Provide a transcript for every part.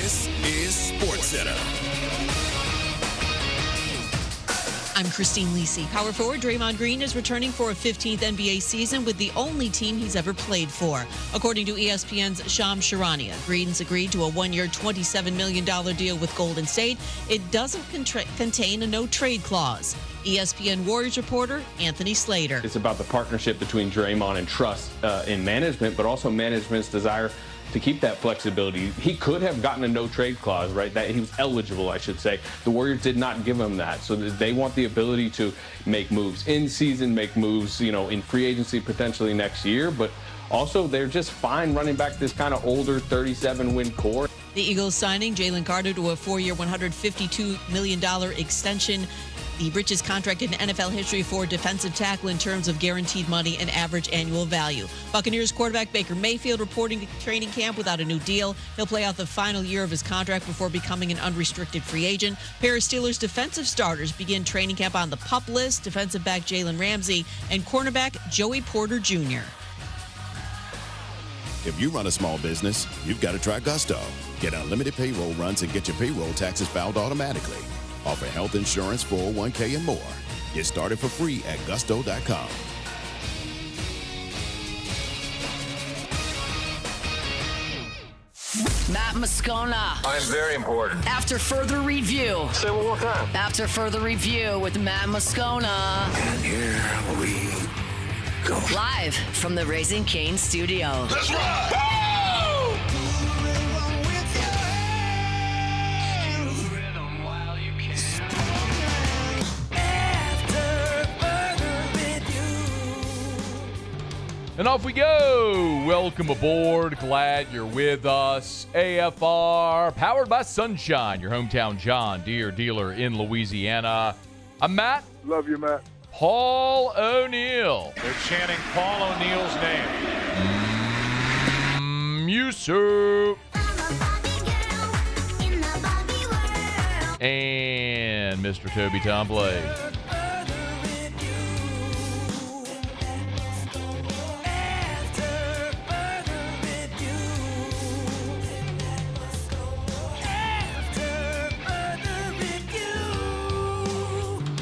This is SportsCenter. I'm Christine Lisi. Power forward Draymond Green is returning for a 15th NBA season with the only team he's ever played for. According to ESPN's Shams Charania, Green's agreed to a one-year, $27 million deal with Golden State. It doesn't contain a no-trade clause. ESPN Warriors reporter Anthony Slater. It's about the partnership between Draymond and trust in management, but also management's desire to keep that flexibility. He could have gotten a no-trade clause, right? That he was eligible, I should say. The Warriors did not give him that. So they want the ability to make moves in season, make moves, in free agency potentially next year. But also, they're just fine running back this kind of older 37-win core. The Eagles signing Jalen Carter to a 4-year, $152 million extension. The richest contract in NFL history for defensive tackle in terms of guaranteed money and average annual value. Buccaneers quarterback Baker Mayfield reporting to training camp without a new deal. He'll play out the final year of his contract before becoming an unrestricted free agent. Pair of Steelers defensive starters begin training camp on the PUP list. Defensive back Jalen Ramsey and cornerback Joey Porter Jr. If you run a small business, you've got to try Gusto. Get unlimited payroll runs and get your payroll taxes filed automatically. Offer health insurance, 401k, and more. Get started for free at gusto.com. Matt Moscona. I'm very important. After further review. Say it one more time. After further review with Matt Moscona. And here we go. Live from the Raising Cane studio. Let's rock! Go! And off we go. Welcome aboard. Glad you're with us. AFR, powered by Sunshine, your hometown John Deere dealer in Louisiana. I'm Matt. Love you, Matt. Paul O'Neill. They're chanting Paul O'Neill's name. Yusuf. And Mr. Toby Tomplay.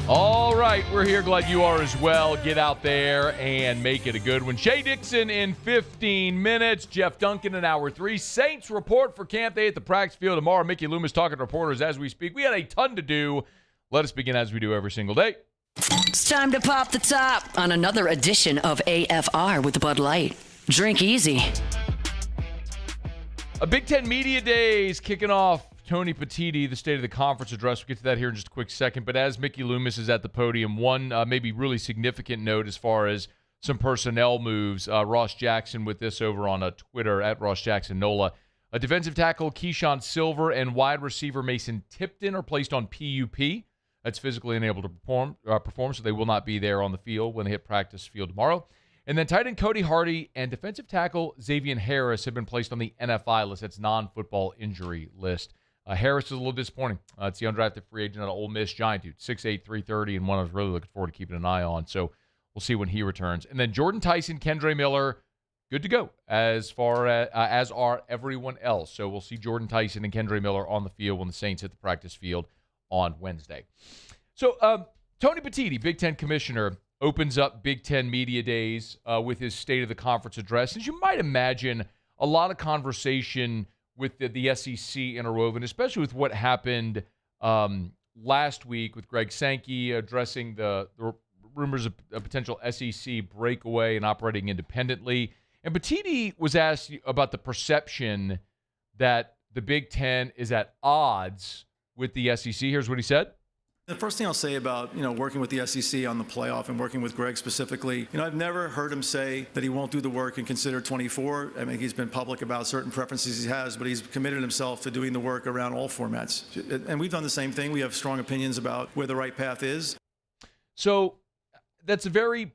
All right, we're here. Glad you are as well. Get out there and make it a good one. Shea Dixon in 15 minutes. Jeff Duncan in hour 3. Saints report for camp day at the practice field tomorrow. Mickey Loomis talking to reporters as we speak. We had a ton to do. Let us begin as we do every single day. It's time to pop the top on another edition of AFR with Bud Light. Drink easy. A Big Ten Media Days kicking off. Tony Petitti, the State of the Conference address. We'll get to that here in just a quick second. But as Mickey Loomis is at the podium, one maybe really significant note as far as some personnel moves. Ross Jackson with this over on Twitter, at Ross Jackson NOLA. A defensive tackle, Keyshawn Silver, and wide receiver Mason Tipton are placed on PUP. That's physically unable to perform, so they will not be there on the field when they hit practice field tomorrow. And then tight end Cody Hardy and defensive tackle Xavier Harris have been placed on the NFI list. That's non-football injury list. Harris is a little disappointing. It's the undrafted free agent out of Ole Miss, giant dude, 6'8", 330, and one I was really looking forward to keeping an eye on. So we'll see when he returns. And then Jordan Tyson, Kendre Miller, good to go as far as are everyone else. So we'll see Jordan Tyson and Kendre Miller on the field when the Saints hit the practice field on Wednesday. So Tony Petitti, Big Ten commissioner, opens up Big Ten Media Days with his State of the Conference address. As you might imagine, a lot of conversation with the SEC interwoven, especially with what happened last week with Greg Sankey addressing the rumors of a potential SEC breakaway and operating independently. And Petitti was asked about the perception that the Big Ten is at odds with the SEC. Here's what he said. The first thing I'll say about, working with the SEC on the playoff and working with Greg specifically, I've never heard him say that he won't do the work and consider 24. I mean, he's been public about certain preferences he has, but he's committed himself to doing the work around all formats. And we've done the same thing. We have strong opinions about where the right path is. So that's a very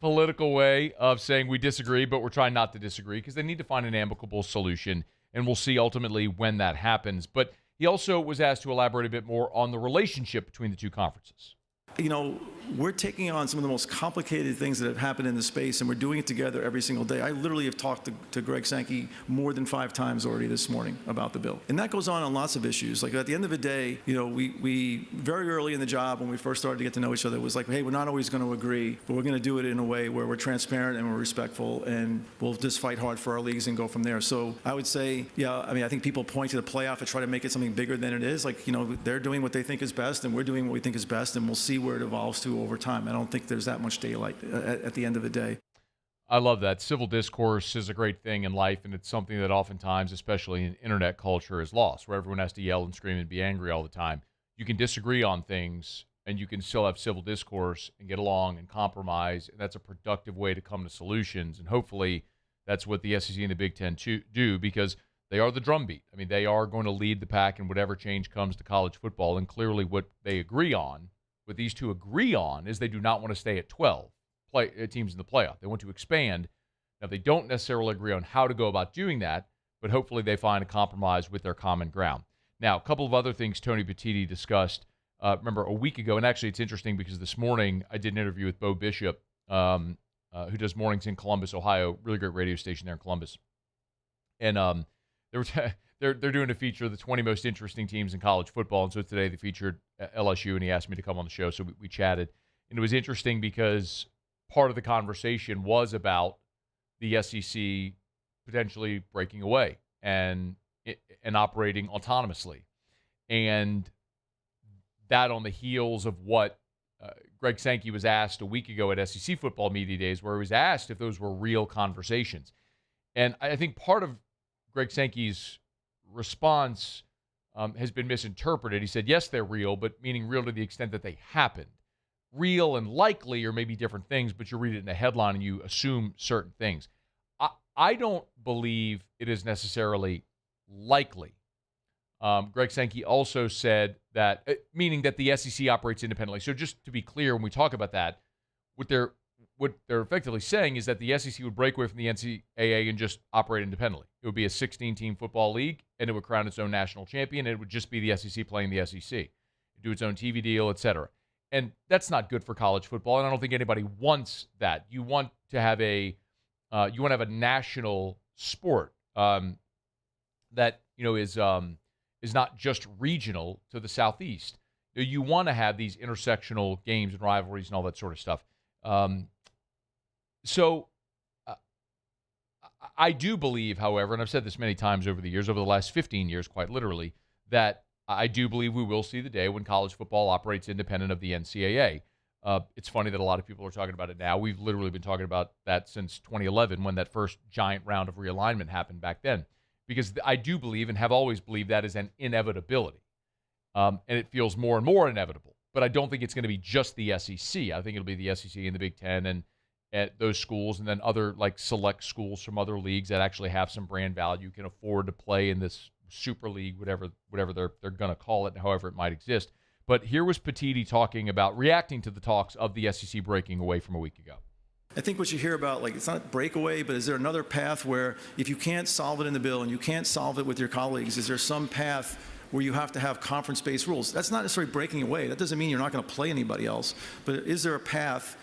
political way of saying we disagree, but we're trying not to disagree because they need to find an amicable solution, and we'll see ultimately when that happens. But he also was asked to elaborate a bit more on the relationship between the two conferences. we're taking on some of the most complicated things that have happened in the space, and we're doing it together every single day. I literally have talked to Greg Sankey more than 5 times already this morning about the bill. And that goes on lots of issues. Like, at the end of the day, we very early in the job, when we first started to get to know each other, it was like, hey, we're not always going to agree, but we're going to do it in a way where we're transparent and we're respectful, and we'll just fight hard for our leagues and go from there. So I would say, I think people point to the playoff and try to make it something bigger than it is. Like, they're doing what they think is best, and we're doing what we think is best, and we'll see where it evolves to over time. I don't think there's that much daylight at the end of the day. I love that. Civil discourse is a great thing in life, and it's something that oftentimes, especially in internet culture, is lost, where everyone has to yell and scream and be angry all the time. You can disagree on things, and you can still have civil discourse and get along and compromise, and that's a productive way to come to solutions. And hopefully that's what the SEC and the Big Ten do, because they are the drumbeat. I mean, they are going to lead the pack in whatever change comes to college football, and clearly what they agree on, what these two agree on, is they do not want to stay at 12 teams in the playoff. They want to expand. Now, they don't necessarily agree on how to go about doing that, but hopefully they find a compromise with their common ground. Now, a couple of other things Tony Petitti discussed, remember, a week ago, and actually it's interesting because this morning I did an interview with Bo Bishop, who does mornings in Columbus, Ohio, really great radio station there in Columbus. And they're doing a feature of the 20 most interesting teams in college football, and so today they featured LSU, and he asked me to come on the show, so we chatted. And it was interesting because part of the conversation was about the SEC potentially breaking away and operating autonomously. And that on the heels of what Greg Sankey was asked a week ago at SEC Football Media Days, where he was asked if those were real conversations. And I think part of Greg Sankey's response has been misinterpreted. He said, yes, they're real, but meaning real to the extent that they happened. Real and likely are maybe different things, but you read it in a headline and you assume certain things. I don't believe it is necessarily likely. Greg Sankey also said that, meaning that the SEC operates independently. So just to be clear, when we talk about that, what they're effectively saying is that the SEC would break away from the NCAA and just operate independently. It would be a 16-team football league, and it would crown its own national champion, and it would just be the SEC playing the SEC. It'd do its own TV deal, et cetera. And that's not good for college football, and I don't think anybody wants that. You want to have a national sport that is not just regional to the Southeast. You want to have these intersectional games and rivalries and all that sort of stuff. So I do believe, however, and I've said this many times over the years, over the last 15 years, quite literally, that I do believe we will see the day when college football operates independent of the NCAA. It's funny that a lot of people are talking about it now. We've literally been talking about that since 2011 when that first giant round of realignment happened back then. Because I do believe and have always believed that is an inevitability. And it feels more and more inevitable. But I don't think it's going to be just the SEC. I think it'll be the SEC and the Big Ten and at those schools, and then other like select schools from other leagues that actually have some brand value, can afford to play in this super league, whatever they're going to call it, however it might exist. But here was Petitti reacting to the talks of the SEC breaking away from a week ago. I think what you hear about, like, it's not breakaway, but is there another path where if you can't solve it in the bill and you can't solve it with your colleagues, is there some path where you have to have conference-based rules? That's not necessarily breaking away. That doesn't mean you're not going to play anybody else. But is there a path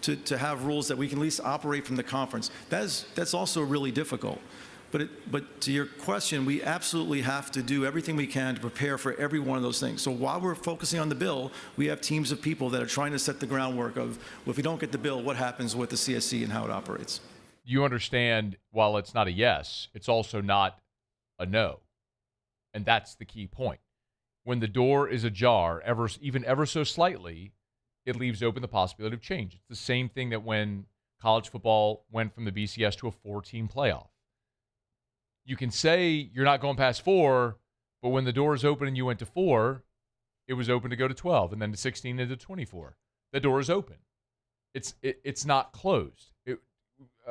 to have rules that we can at least operate from the conference? That's also really difficult. But to your question, we absolutely have to do everything we can to prepare for every one of those things. So while we're focusing on the bill, we have teams of people that are trying to set the groundwork of, well, if we don't get the bill, what happens with the CSC and how it operates? You understand, while it's not a yes, it's also not a no. And that's the key point. When the door is ajar, even ever so slightly, it leaves open the possibility of change. It's the same thing that when college football went from the BCS to a 4-team playoff. You can say you're not going past 4, but when the door is open and you went to 4, it was open to go to 12 and then to 16 and to 24. The door is open. It's not closed.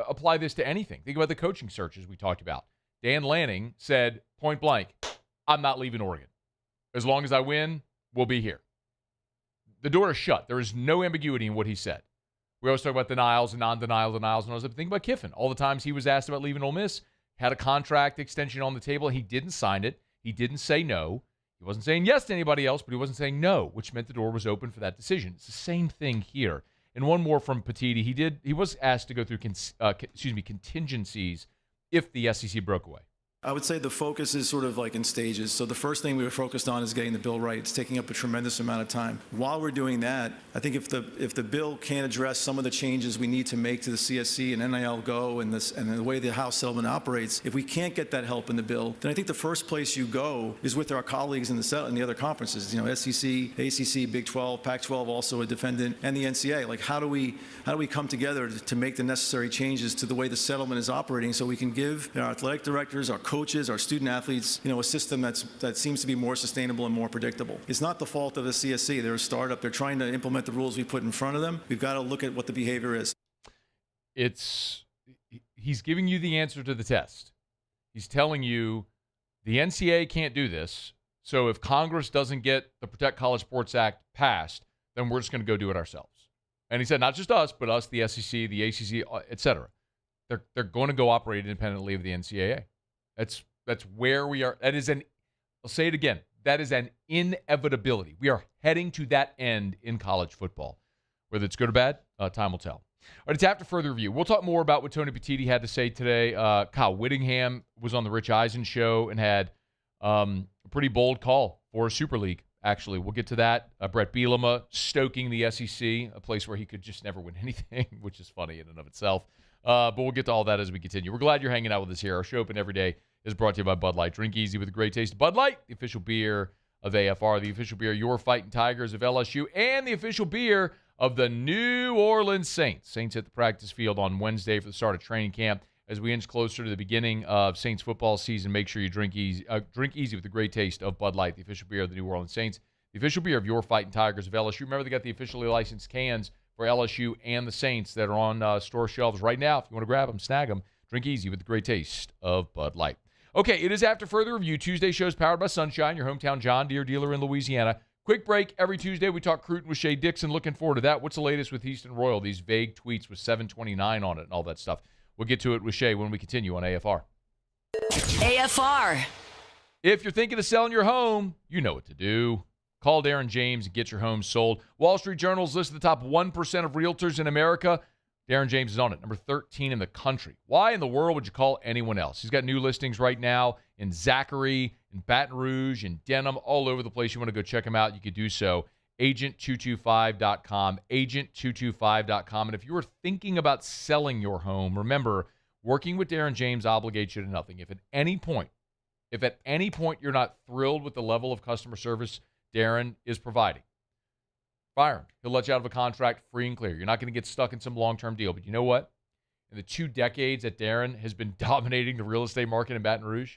Apply this to anything. Think about the coaching searches we talked about. Dan Lanning said, point blank, I'm not leaving Oregon. As long as I win, we'll be here. The door is shut. There is no ambiguity in what he said. We always talk about denials and non-denials, and I was thinking about Kiffin. All the times he was asked about leaving Ole Miss, had a contract extension on the table. He didn't sign it. He didn't say no. He wasn't saying yes to anybody else, but he wasn't saying no, which meant the door was open for that decision. It's the same thing here. And one more from Petitti. He was asked to go through contingencies if the SEC broke away. I would say the focus is sort of like in stages. So the first thing we were focused on is getting the bill right. It's taking up a tremendous amount of time. While we're doing that, I think if the bill can't address some of the changes we need to make to the CSC and NIL Go and the way the House settlement operates, if we can't get that help in the bill, then I think the first place you go is with our colleagues in the other conferences. SEC, ACC, Big 12, Pac-12, also a defendant, and the NCAA. Like how do we come together to make the necessary changes to the way the settlement is operating, so we can give our athletic directors, our coaches, our student athletes, a system that seems to be more sustainable and more predictable. It's not the fault of the CSC. They're a startup. They're trying to implement the rules we put in front of them. We've got to look at what the behavior is. He's giving you the answer to the test. He's telling you the NCAA can't do this. So if Congress doesn't get the Protect College Sports Act passed, then we're just going to go do it ourselves. And he said, not just us, but us, the SEC, the ACC, et cetera. They're going to go operate independently of the NCAA. That's where we are. I'll say it again. That is an inevitability. We are heading to that end in college football. Whether it's good or bad, time will tell. All right, it's after further review. We'll talk more about what Tony Petitti had to say today. Kyle Whittingham was on the Rich Eisen show and had a pretty bold call for a Super League, actually. We'll get to that. Brett Bielema stoking the SEC, a place where he could just never win anything, which is funny in and of itself. But we'll get to all that as we continue. We're glad you're hanging out with us here. Our show open every day is brought to you by Bud Light. Drink easy with a great taste. Bud Light, the official beer of AFR, the official beer of your Fighting Tigers of LSU, and the official beer of the New Orleans Saints. Saints hit the practice field on Wednesday for the start of training camp. As we inch closer to the beginning of Saints football season, make sure you drink easy with the great taste of Bud Light, the official beer of the New Orleans Saints, the official beer of your Fighting Tigers of LSU. Remember, they got the officially licensed cans for LSU and the Saints that are on store shelves right now. If you want to grab them, snag them. Drink easy with the great taste of Bud Light. Okay, it is after further review. Tuesday show is powered by Sunshine, your hometown John Deere dealer in Louisiana. Quick break every Tuesday. We talk Cruton with Shea Dixon. Looking forward to that. What's the latest with Easton Royal? These vague tweets with 729 on it and all that stuff. We'll get to it with Shea when we continue on AFR. AFR. If you're thinking of selling your home, you know what to do. Call Darren James and get your home sold. Wall Street Journal's list of the top 1% of realtors in America. Darren James is on it, number 13 in the country. Why in the world would you call anyone else? He's got new listings right now in Zachary, in Baton Rouge, in Denham, all over the place. You want to go check him out, you could do so. Agent225.com, agent225.com. And if you were thinking about selling your home, remember, working with Darren James obligates you to nothing. If at any point you're not thrilled with the level of customer service Darren is providing, fire him. He'll let you out of a contract free and clear. You're not going to get stuck in some long-term deal. But you know what? In the 2 decades that Darren has been dominating the real estate market in Baton Rouge,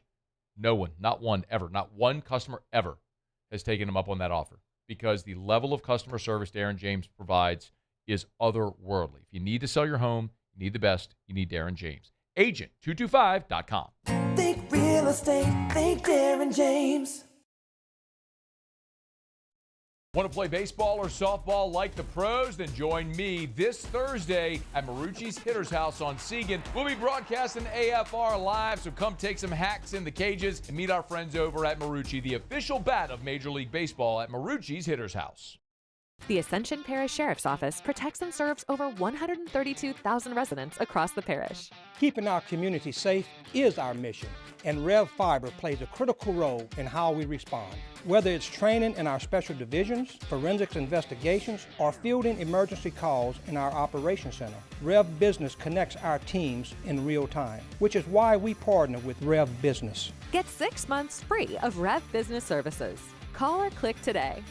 no one, not one ever, not one customer ever has taken him up on that offer, because the level of customer service Darren James provides is otherworldly. If you need to sell your home, you need the best, you need Darren James. Agent225.com. Think real estate, think Darren James. Want to play baseball or softball like the pros? Then join me this Thursday at Marucci's Hitter's House on Seagan. We'll be broadcasting AFR live, so come take some hacks in the cages and meet our friends over at Marucci, the official bat of Major League Baseball at Marucci's Hitter's House. The Ascension Parish Sheriff's Office protects and serves over 132,000 residents across the parish. Keeping our community safe is our mission, and Rev Fiber plays a critical role in how we respond. Whether it's training in our special divisions, forensics investigations, or fielding emergency calls in our operations center, Rev Business connects our teams in real time, which is why we partner with Rev Business. Get 6 months free of Rev Business services. Call or click today.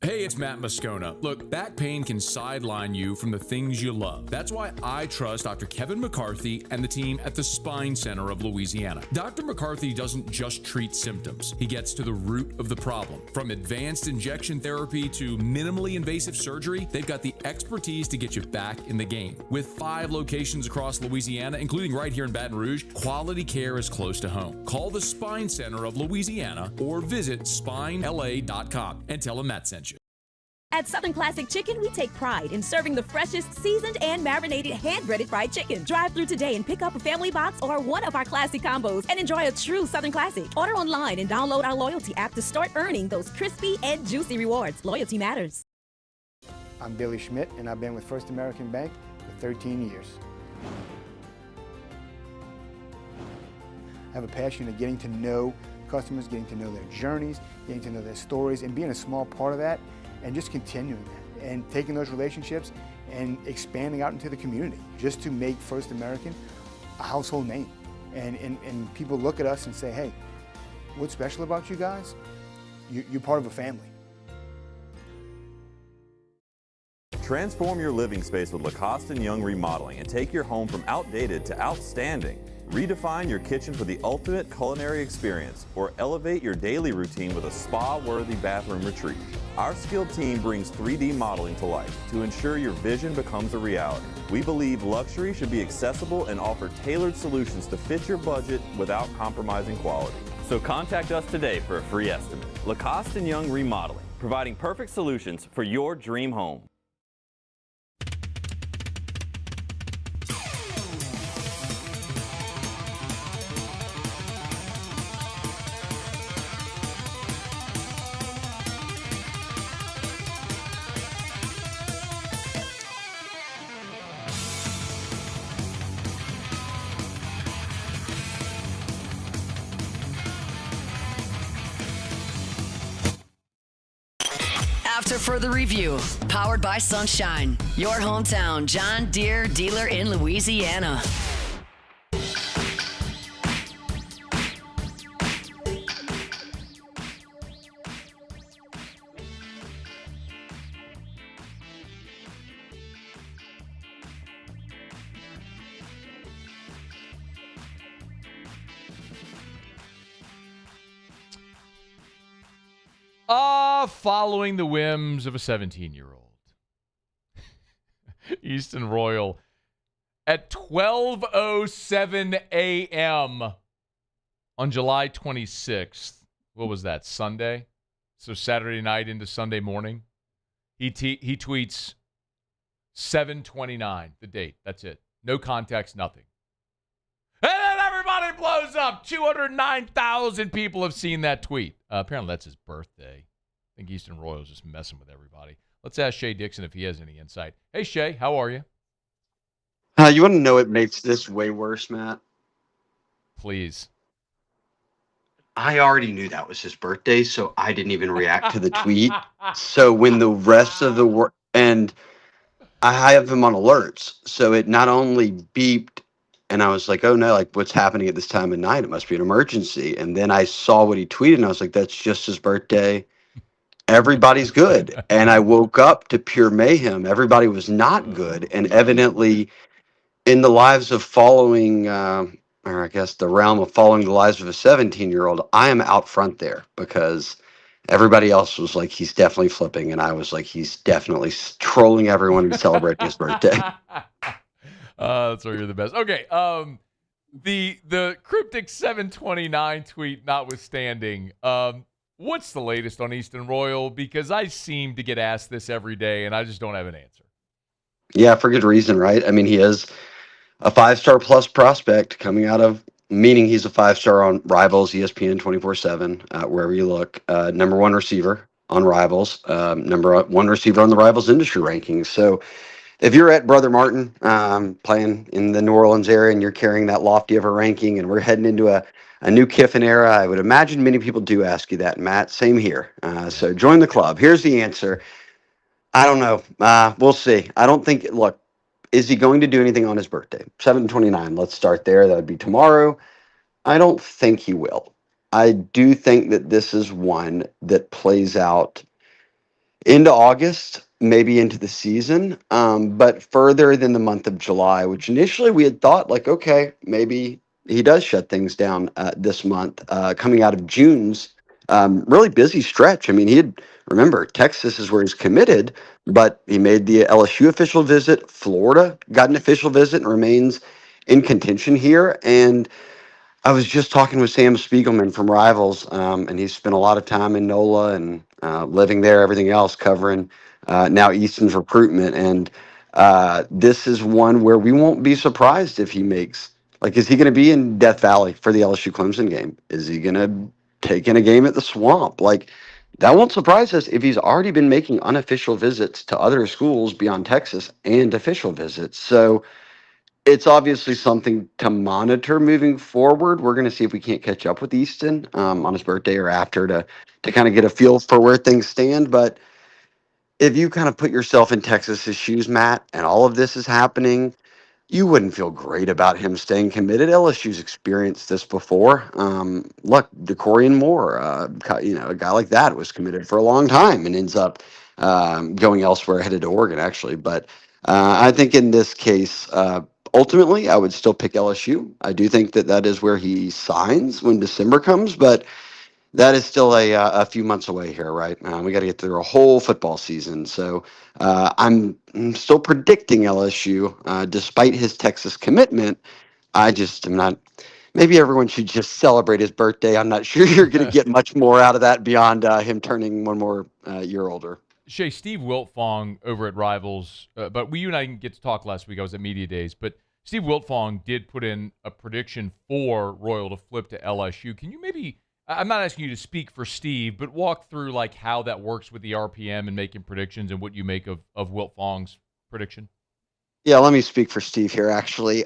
Hey, it's Matt Moscona. Look, back pain can sideline you from the things you love. That's why I trust Dr. Kevin McCarthy and the team at the Spine Center of Louisiana. Dr. McCarthy doesn't just treat symptoms. He gets to the root of the problem. From advanced injection therapy to minimally invasive surgery, they've got the expertise to get you back in the game. With 5 locations across Louisiana, including right here in Baton Rouge, quality care is close to home. Call the Spine Center of Louisiana or visit spinela.com and tell them Matt sent you. At Southern Classic Chicken, we take pride in serving the freshest, seasoned, and marinated hand-breaded fried chicken. Drive through today and pick up a family box or one of our classic combos and enjoy a true Southern Classic. Order online and download our loyalty app to start earning those crispy and juicy rewards. Loyalty matters. I'm Billy Schmidt, and I've been with First American Bank for 13 years. I have a passion of getting to know customers, getting to know their journeys, getting to know their stories, and being a small part of that, and just continuing that, and taking those relationships and expanding out into the community, just to make First American a household name. And people look at us and say, hey, what's special about you guys? You're part of a family. Transform your living space with Lacoste & Young Remodeling and take your home from outdated to outstanding. Redefine your kitchen for the ultimate culinary experience, or elevate your daily routine with a spa-worthy bathroom retreat. Our skilled team brings 3D modeling to life to ensure your vision becomes a reality. We believe luxury should be accessible and offer tailored solutions to fit your budget without compromising quality. So contact us today for a free estimate. Lacoste & Young Remodeling, providing perfect solutions for your dream home. After further review, powered by Sunshine, your hometown John Deere dealer in Louisiana. Following the whims of a 17-year-old. Easton Royal at 12:07 a.m. on July 26th. What was that, Sunday? So Saturday night into Sunday morning. He tweets 7:29, the date. That's it. No context, nothing. And then everybody blows up. 209,000 people have seen that tweet. Apparently that's his birthday. I think Easton Royal's just messing with everybody. Let's ask Shea Dixon if he has any insight. Hey, Shea, how are you? You want to know what makes this way worse, Matt? Please. I already knew that was his birthday, so I didn't even react to the tweet. So when the rest of the work, and I have him on alerts, so it not only beeped, and I was like, oh no, like what's happening at this time of night? It must be an emergency. And then I saw what he tweeted, and I was like, that's just his birthday. Everybody's good. And I woke up to pure mayhem. Everybody was not good. And evidently in the lives of following, or I guess the realm of following the lives of a 17-year-old, I am out front there because everybody else was like, he's definitely flipping. And I was like, he's definitely trolling everyone to celebrate his birthday. That's why you're the best. Okay. The cryptic 729 tweet notwithstanding, what's the latest on Easton Royal? Because I seem to get asked this every day, and I just don't have an answer. Yeah, for good reason, right? I mean, he is a 5-star plus prospect coming out of, meaning he's a 5-star on Rivals, ESPN 24/7, wherever you look. Number 1 receiver on Rivals, number 1 receiver on the Rivals industry rankings. So if you're at Brother Martin playing in the New Orleans area and you're carrying that lofty of a ranking and we're heading into a new Kiffin era, I would imagine many people do ask you that, Matt. Same here. So join the club. Here's the answer. I don't know. We'll see. I don't think, look, is he going to do anything on his birthday? 7/29. Let's start there. That would be tomorrow. I don't think he will. I do think that this is one that plays out into August, maybe into the season, but further than the month of July, which initially we had thought like, okay, maybe he does shut things down this month, coming out of June's really busy stretch. I mean, remember, Texas is where he's committed, but he made the LSU official visit. Florida got an official visit and remains in contention here. And I was just talking with Sam Spiegelman from Rivals, and he spent a lot of time in NOLA and living there, everything else, covering now Easton's recruitment. And this is one where we won't be surprised if he makes, like, is he going to be in Death Valley for the LSU Clemson game? Is he going to take in a game at the Swamp? Like, that won't surprise us if he's already been making unofficial visits to other schools beyond Texas and official visits. So it's obviously something to monitor moving forward. We're going to see if we can't catch up with Easton on his birthday or after to kind of get a feel for where things stand. But if you kind of put yourself in Texas's shoes, Matt, and all of this is happening, you wouldn't feel great about him staying committed. LSU's experienced this before. Look, DeCorian Moore, a guy like that was committed for a long time and ends up going elsewhere, headed to Oregon, actually. But I think in this case, ultimately, I would still pick LSU. I do think that is where he signs when December comes, but that is still a few months away here, right? We got to get through a whole football season. So I'm still predicting LSU, despite his Texas commitment. I just am not. Maybe everyone should just celebrate his birthday. I'm not sure you're going to get much more out of that beyond him turning one more year older. Shea, Steve Wiltfong over at Rivals, but you and I didn't get to talk last week. I was at Media Days, but Steve Wiltfong did put in a prediction for Royal to flip to LSU. Can you maybe, I'm not asking you to speak for Steve, but walk through like how that works with the RPM and making predictions and what you make of Wiltfong's prediction? Yeah, let me speak for Steve here, actually.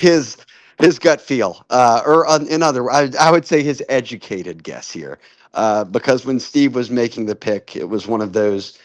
His gut feel, I would say his educated guess here, because when Steve was making the pick, it was one of those,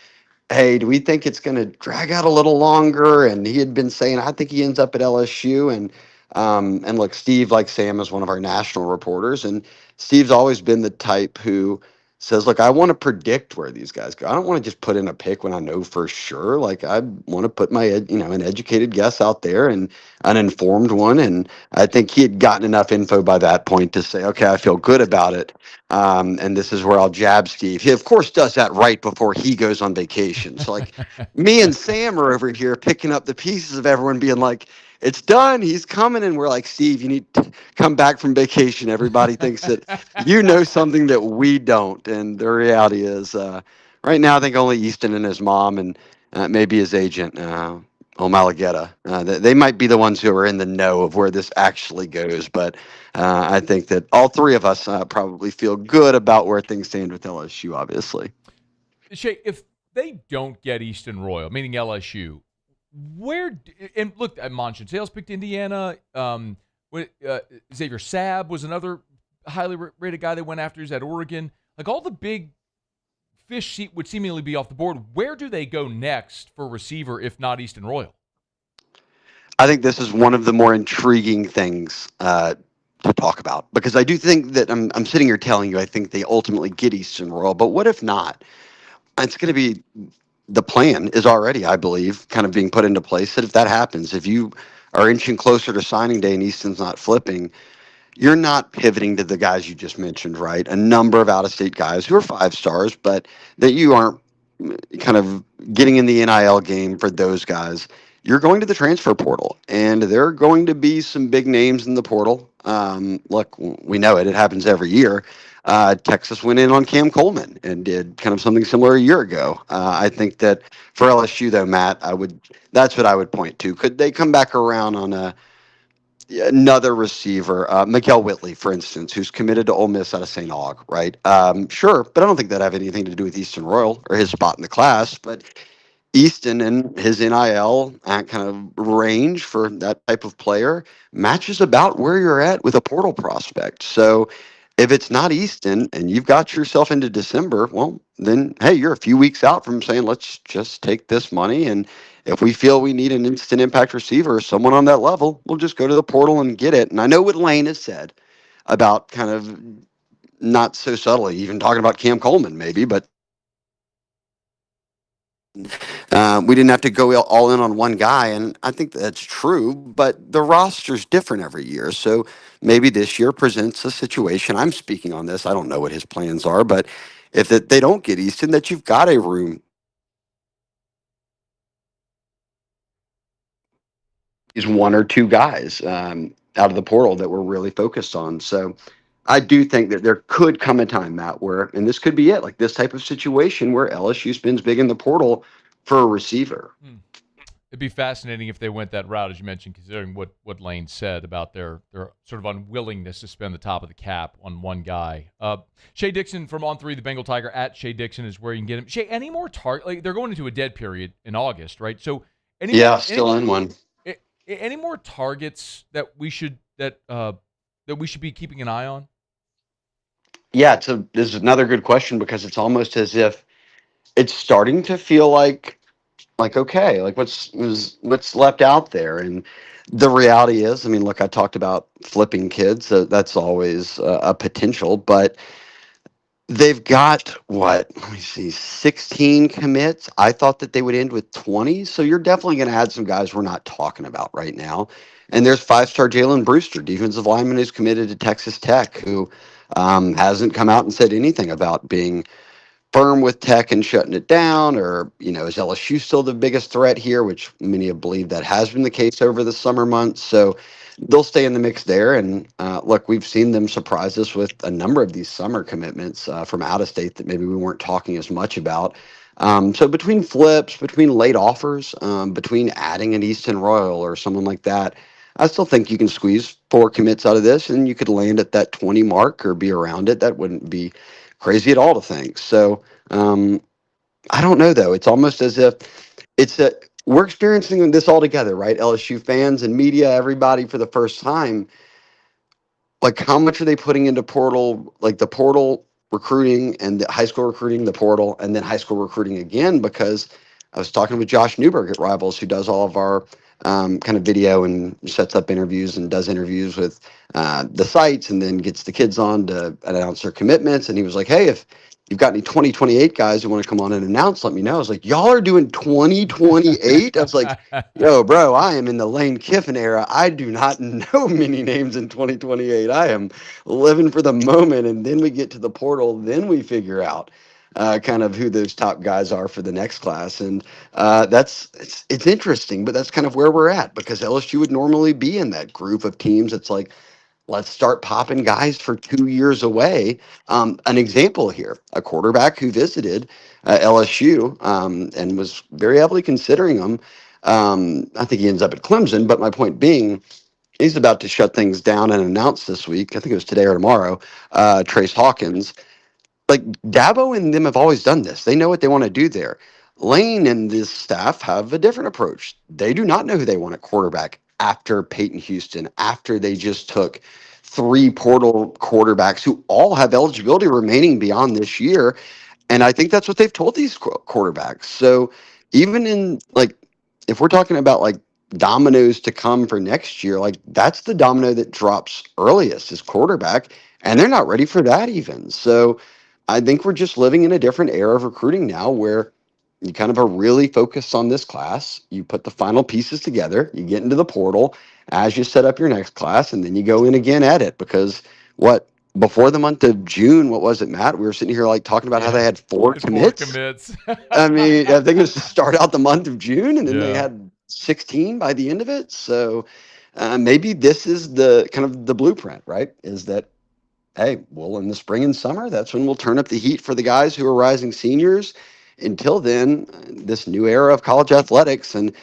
hey, do we think it's going to drag out a little longer? And he had been saying, I think he ends up at LSU. And look, Steve, like Sam, is one of our national reporters, and Steve's always been the type who says, look, I want to predict where these guys go. I don't want to just put in a pick when I know for sure. Like, I want to put my, an educated guess out there and an informed one. And I think he had gotten enough info by that point to say, okay, I feel good about it. And this is where I'll jab Steve. He, of course, does that right before he goes on vacation. So, like, me and Sam are over here picking up the pieces of everyone being like, it's done. He's coming. And we're like, Steve, you need to come back from vacation. Everybody thinks that you know something that we don't. And the reality is, right now, I think only Easton and his mom and maybe his agent, Omalageta, they might be the ones who are in the know of where this actually goes. But I think that all three of us probably feel good about where things stand with LSU, obviously. Shea, if they don't get Easton Royal, meaning LSU, where and look, Monson Sales picked Indiana. Xavier Sabb was another highly rated guy they went after. He's at Oregon. Like, all the big fish would seemingly be off the board. Where do they go next for receiver if not Easton Royal? I think this is one of the more intriguing things to talk about, because I do think that I'm sitting here telling you I think they ultimately get Easton Royal, but what if not? It's going to be, the plan is already, I believe, kind of being put into place that if that happens, if you are inching closer to signing day and Easton's not flipping, you're not pivoting to the guys you just mentioned, right? A number of out-of-state guys who are 5 stars, but that you aren't kind of getting in the NIL game for those guys. You're going to the transfer portal, and there are going to be some big names in the portal. Look, we know it. It happens every year. Texas went in on Cam Coleman and did kind of something similar a year ago. I think that for LSU, though, Matt, that's what I would point to. Could they come back around on another receiver, Miguel Whitley, for instance, who's committed to Ole Miss out of St. Aug, right? Sure, but I don't think that have anything to do with Easton Royal or his spot in the class. But Easton and his NIL kind of range for that type of player matches about where you're at with a portal prospect. So if it's not Easton and you've got yourself into December, well, then, hey, you're a few weeks out from saying, let's just take this money. And if we feel we need an instant impact receiver or someone on that level, we'll just go to the portal and get it. And I know what Lane has said about kind of not so subtly, even talking about Cam Coleman maybe, but we didn't have to go all in on one guy, and I think that's true, but the roster's different every year. So maybe this year presents a situation. I'm speaking on this. I don't know what his plans are, but if they don't get Easton, that you've got a room. Is 1 or 2 guys out of the portal that we're really focused on. So I do think that there could come a time, Matt, where, and this could be it, like this type of situation where LSU spends big in the portal for a receiver. It'd be fascinating if they went that route, as you mentioned, considering what Lane said about their sort of unwillingness to spend the top of the cap on one guy. Shea Dixon from On 3, the Bengal Tiger, at Shea Dixon is where you can get him. Shea, any more target? Like, they're going into a dead period in August, right? So, Still in one. Any more targets that we should be keeping an eye on? Yeah, this is another good question because it's almost as if it's starting to feel like okay, like what's left out there. And the reality is, I mean, look, I talked about flipping kids. That's always a potential, but they've got what? Let me see, 16 commits. I thought that they would end with 20. So you're definitely going to add some guys we're not talking about right now. And there's 5-star Jalen Brewster, defensive lineman who's committed to Texas Tech, who hasn't come out and said anything about being firm with Tech and shutting it down, or, is LSU still the biggest threat here, which many have believed that has been the case over the summer months. So they'll stay in the mix there. And look, we've seen them surprise us with a number of these summer commitments from out of state that maybe we weren't talking as much about. So between flips, between late offers, between adding an Easton Royal or someone like that, I still think you can squeeze 4 commits out of this and you could land at that 20 mark or be around it. That wouldn't be crazy at all to think. So I don't know, though. It's almost as if we're experiencing this all together, right? LSU fans and media, everybody, for the first time. Like, how much are they putting into portal, like the portal recruiting and the high school recruiting, the portal, and then high school recruiting again? Because I was talking with Josh Newberg at Rivals, who does all of our kind of video and sets up interviews and does interviews with the sites and then gets the kids on to announce their commitments. And he was like, hey, if you've got any 2028 guys who want to come on and announce, let me know. I was like, y'all are doing 2028? I was like, yo, bro, I am in the Lane Kiffin era. I do not know many names in 2028. I am living for the moment. And then we get to the portal. Then we figure out kind of who those top guys are for the next class. And it's interesting, but that's kind of where we're at, because LSU would normally be in that group of teams. It's like, let's start popping guys for 2 years away. An example here, a quarterback who visited LSU and was very heavily considering them. I think he ends up at Clemson, but my point being, he's about to shut things down and announce this week, I think it was today or tomorrow, Trace Hawkins. Like, Dabo and them have always done this. They know what they want to do there. Lane and this staff have a different approach. They do not know who they want at quarterback after Peyton Houston, after they just took 3 portal quarterbacks who all have eligibility remaining beyond this year. And I think that's what they've told these quarterbacks. So even in, like, if we're talking about like dominoes to come for next year, like, that's the domino that drops earliest is quarterback, and they're not ready for that even. So I think we're just living in a different era of recruiting now, where you kind of are really focused on this class. You put the final pieces together, you get into the portal as you set up your next class, and then you go in again at it. Because before the month of June, what was it, Matt? We were sitting here like talking about how they had 4 commits. I mean, I think it was to start out the month of June, and then they had 16 by the end of it. So maybe this is the kind of the blueprint, right? Is that, hey, well, in the spring and summer, that's when we'll turn up the heat for the guys who are rising seniors. Until then, this new era of college athletics, and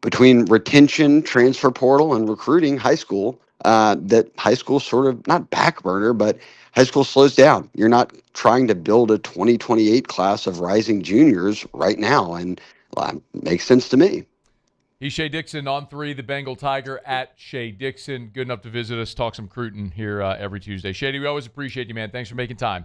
between retention, transfer portal, and recruiting high school, that high school sort of, not back burner, but high school slows down. You're not trying to build a 2028 class of rising juniors right now, and makes sense to me. He's Shea Dixon on 3, the Bengal Tiger, at Shea Dixon. Good enough to visit us, talk some Cruton here every Tuesday. Shady, we always appreciate you, man. Thanks for making time.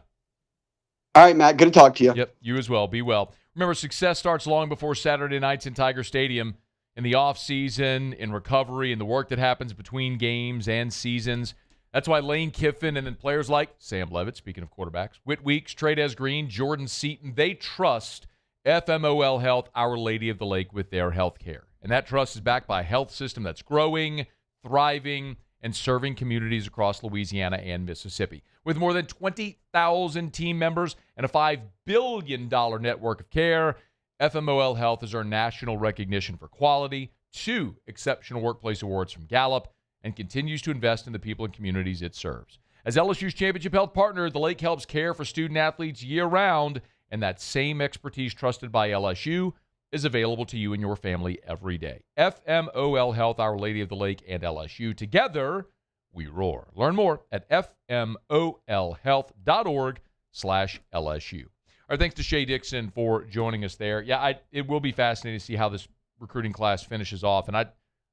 All right, Matt. Good to talk to you. Yep, you as well. Be well. Remember, success starts long before Saturday nights in Tiger Stadium. In the off-season, in recovery, in the work that happens between games and seasons. That's why Lane Kiffin and then players like Sam Levitt, speaking of quarterbacks, Whit Weeks, Trey'Dez Green, Jordan Seaton, they trust FMOL Health, Our Lady of the Lake, with their health care. And that trust is backed by a health system that's growing, thriving, and serving communities across Louisiana and Mississippi. With more than 20,000 team members and a $5 billion network of care, FMOL Health has earned national recognition for quality, 2 exceptional workplace awards from Gallup, and continues to invest in the people and communities it serves. As LSU's championship health partner, the Lake helps care for student-athletes year-round, and that same expertise trusted by LSU is available to you and your family every day. FMOL Health, Our Lady of the Lake, and LSU. Together, we roar. Learn more at fmolhealth.org/LSU. All right, thanks to Shea Dixon for joining us there. Yeah, it will be fascinating to see how this recruiting class finishes off, and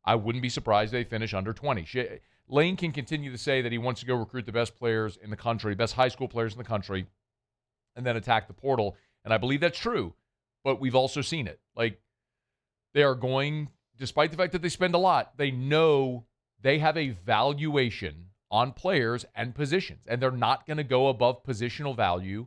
I wouldn't be surprised if they finish under 20. Lane can continue to say that he wants to go recruit the best players in the country, best high school players in the country, and then attack the portal, and I believe that's true, but we've also seen it. Like, they are going, despite the fact that they spend a lot, they know they have a valuation on players and positions, and they're not going to go above positional value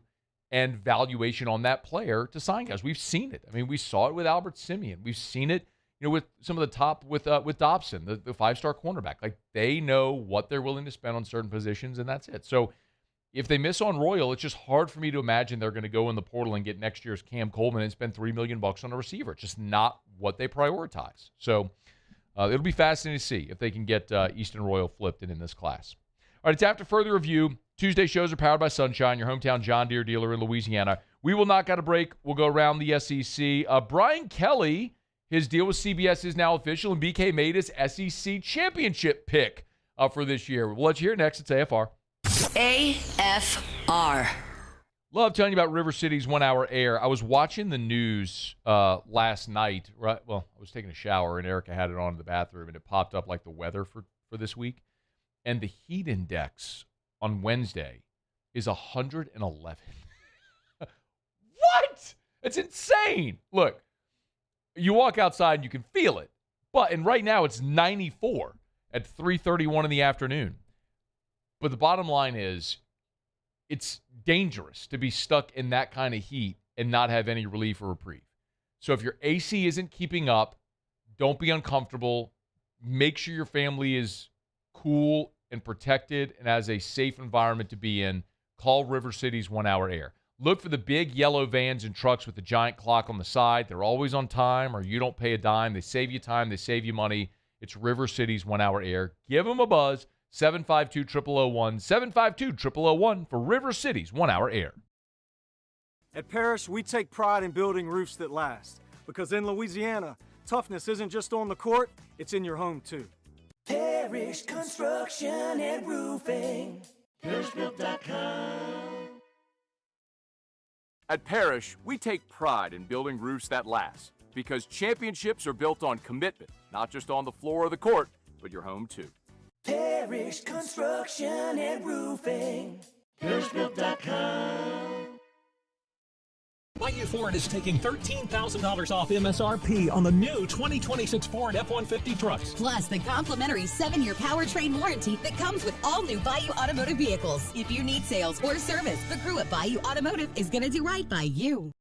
and valuation on that player to sign guys. We've seen it. I mean, we saw it with Albert Simeon. We've seen it, with some of the top with Dobson, the five-star cornerback. Like, they know what they're willing to spend on certain positions, and that's it. So if they miss on Royal, it's just hard for me to imagine they're going to go in the portal and get next year's Cam Coleman and spend $3 million on a receiver. It's just not what they prioritize. So it'll be fascinating to see if they can get Easton Royal flipped in this class. All right, it's after further review. Tuesday shows are powered by Sunshine, your hometown John Deere dealer in Louisiana. We will knock out a break. We'll go around the SEC. Brian Kelly, his deal with CBS is now official, and BK made his SEC championship pick for this year. We'll let you hear next. It's AFR. AFR. Love telling you about River City's 1 hour air. I was watching the news last night. Right? Well, I was taking a shower, and Erica had it on in the bathroom, and it popped up like the weather for this week. And the heat index on Wednesday is 111. What? It's insane. Look, you walk outside and you can feel it. And right now it's 94 at 3:31 in the afternoon. But the bottom line is, it's dangerous to be stuck in that kind of heat and not have any relief or reprieve. So if your AC isn't keeping up, don't be uncomfortable. Make sure your family is cool and protected and has a safe environment to be in. Call River City's 1 hour air. Look for the big yellow vans and trucks with the giant clock on the side. They're always on time, or you don't pay a dime. They save you time. They save you money. It's River City's 1 hour air. Give them a buzz. 752-0001, 752-0001 for River City's 1 hour air. At Parrish, we take pride in building roofs that last. Because in Louisiana, toughness isn't just on the court, it's in your home too. Parrish Construction and Roofing. ParrishBuilt.com. At Parrish, we take pride in building roofs that last. Because championships are built on commitment, not just on the floor or the court, but your home too. Parrish Construction and Roofing. ParrishBuilt.com. Bayou Ford is taking $13,000 off MSRP on the new 2026 Ford F-150 trucks. Plus the complimentary 7-year powertrain warranty that comes with all new Bayou Automotive vehicles. If you need sales or service, the crew at Bayou Automotive is going to do right by you.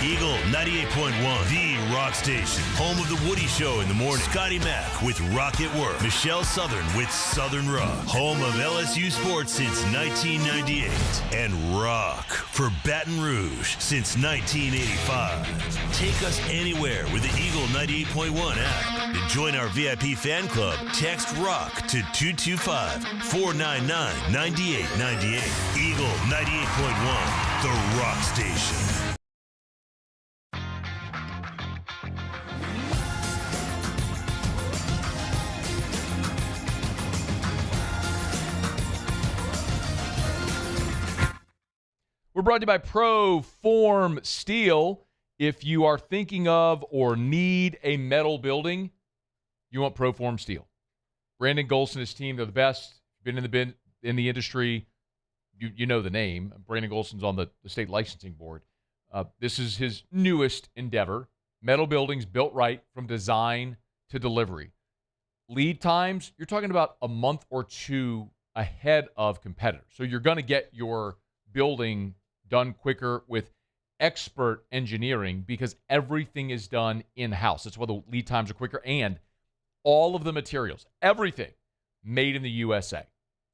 Eagle 98.1, the rock station. Home of the Woody Show in the morning. Scotty Mack with Rock at Work. Michelle Southern with Southern Rock. Home of LSU sports since 1998. And rock for Baton Rouge since 1985. Take us anywhere with the Eagle 98.1 app. And join our VIP fan club. Text ROCK to 225-499-9898. Eagle 98.1, the rock station. We're brought to you by Proform Steel. If you are thinking of or need a metal building, you want Proform Steel. Brandon Golson and his team, they're the best. Been in the industry. You know the name. Brandon Golson's on the state licensing board. This is his newest endeavor. Metal buildings built right from design to delivery. lead times, you're talking about a month or two ahead of competitors. So you're going to get your building done quicker with expert engineering because everything is done in-house. That's why the lead times are quicker. And all of the materials, everything, made in the USA.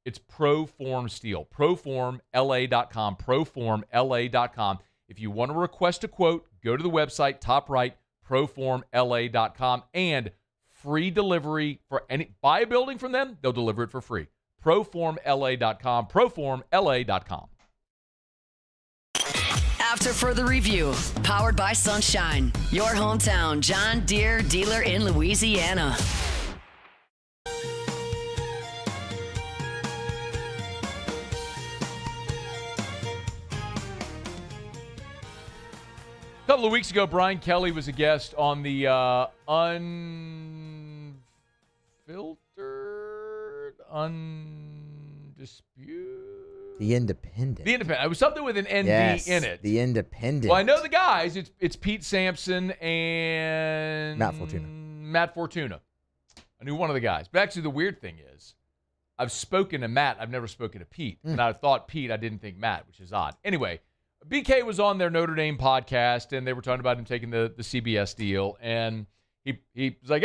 It's Proform Steel. Proformla.com. Proformla.com. If you want to request a quote, go to the website, top right, proformla.com, and free delivery for any. Buy a building from them, they'll deliver it for free. Proformla.com. Proformla.com. After further review, powered by Sunshine, your hometown John Deere dealer in Louisiana. A couple of weeks ago, Brian Kelly was a guest on the Undisputed. The Independent. The Independent. It was something with an ND in it. The Independent. Well, I know the guys. It's Pete Sampson and Matt Fortuna. I knew one of the guys. But actually, the weird thing is, I've spoken to Matt. I've never spoken to Pete. And I thought Pete. I didn't think Matt, which is odd. Anyway, BK was on their Notre Dame podcast, and they were talking about him taking the CBS deal. And he was like,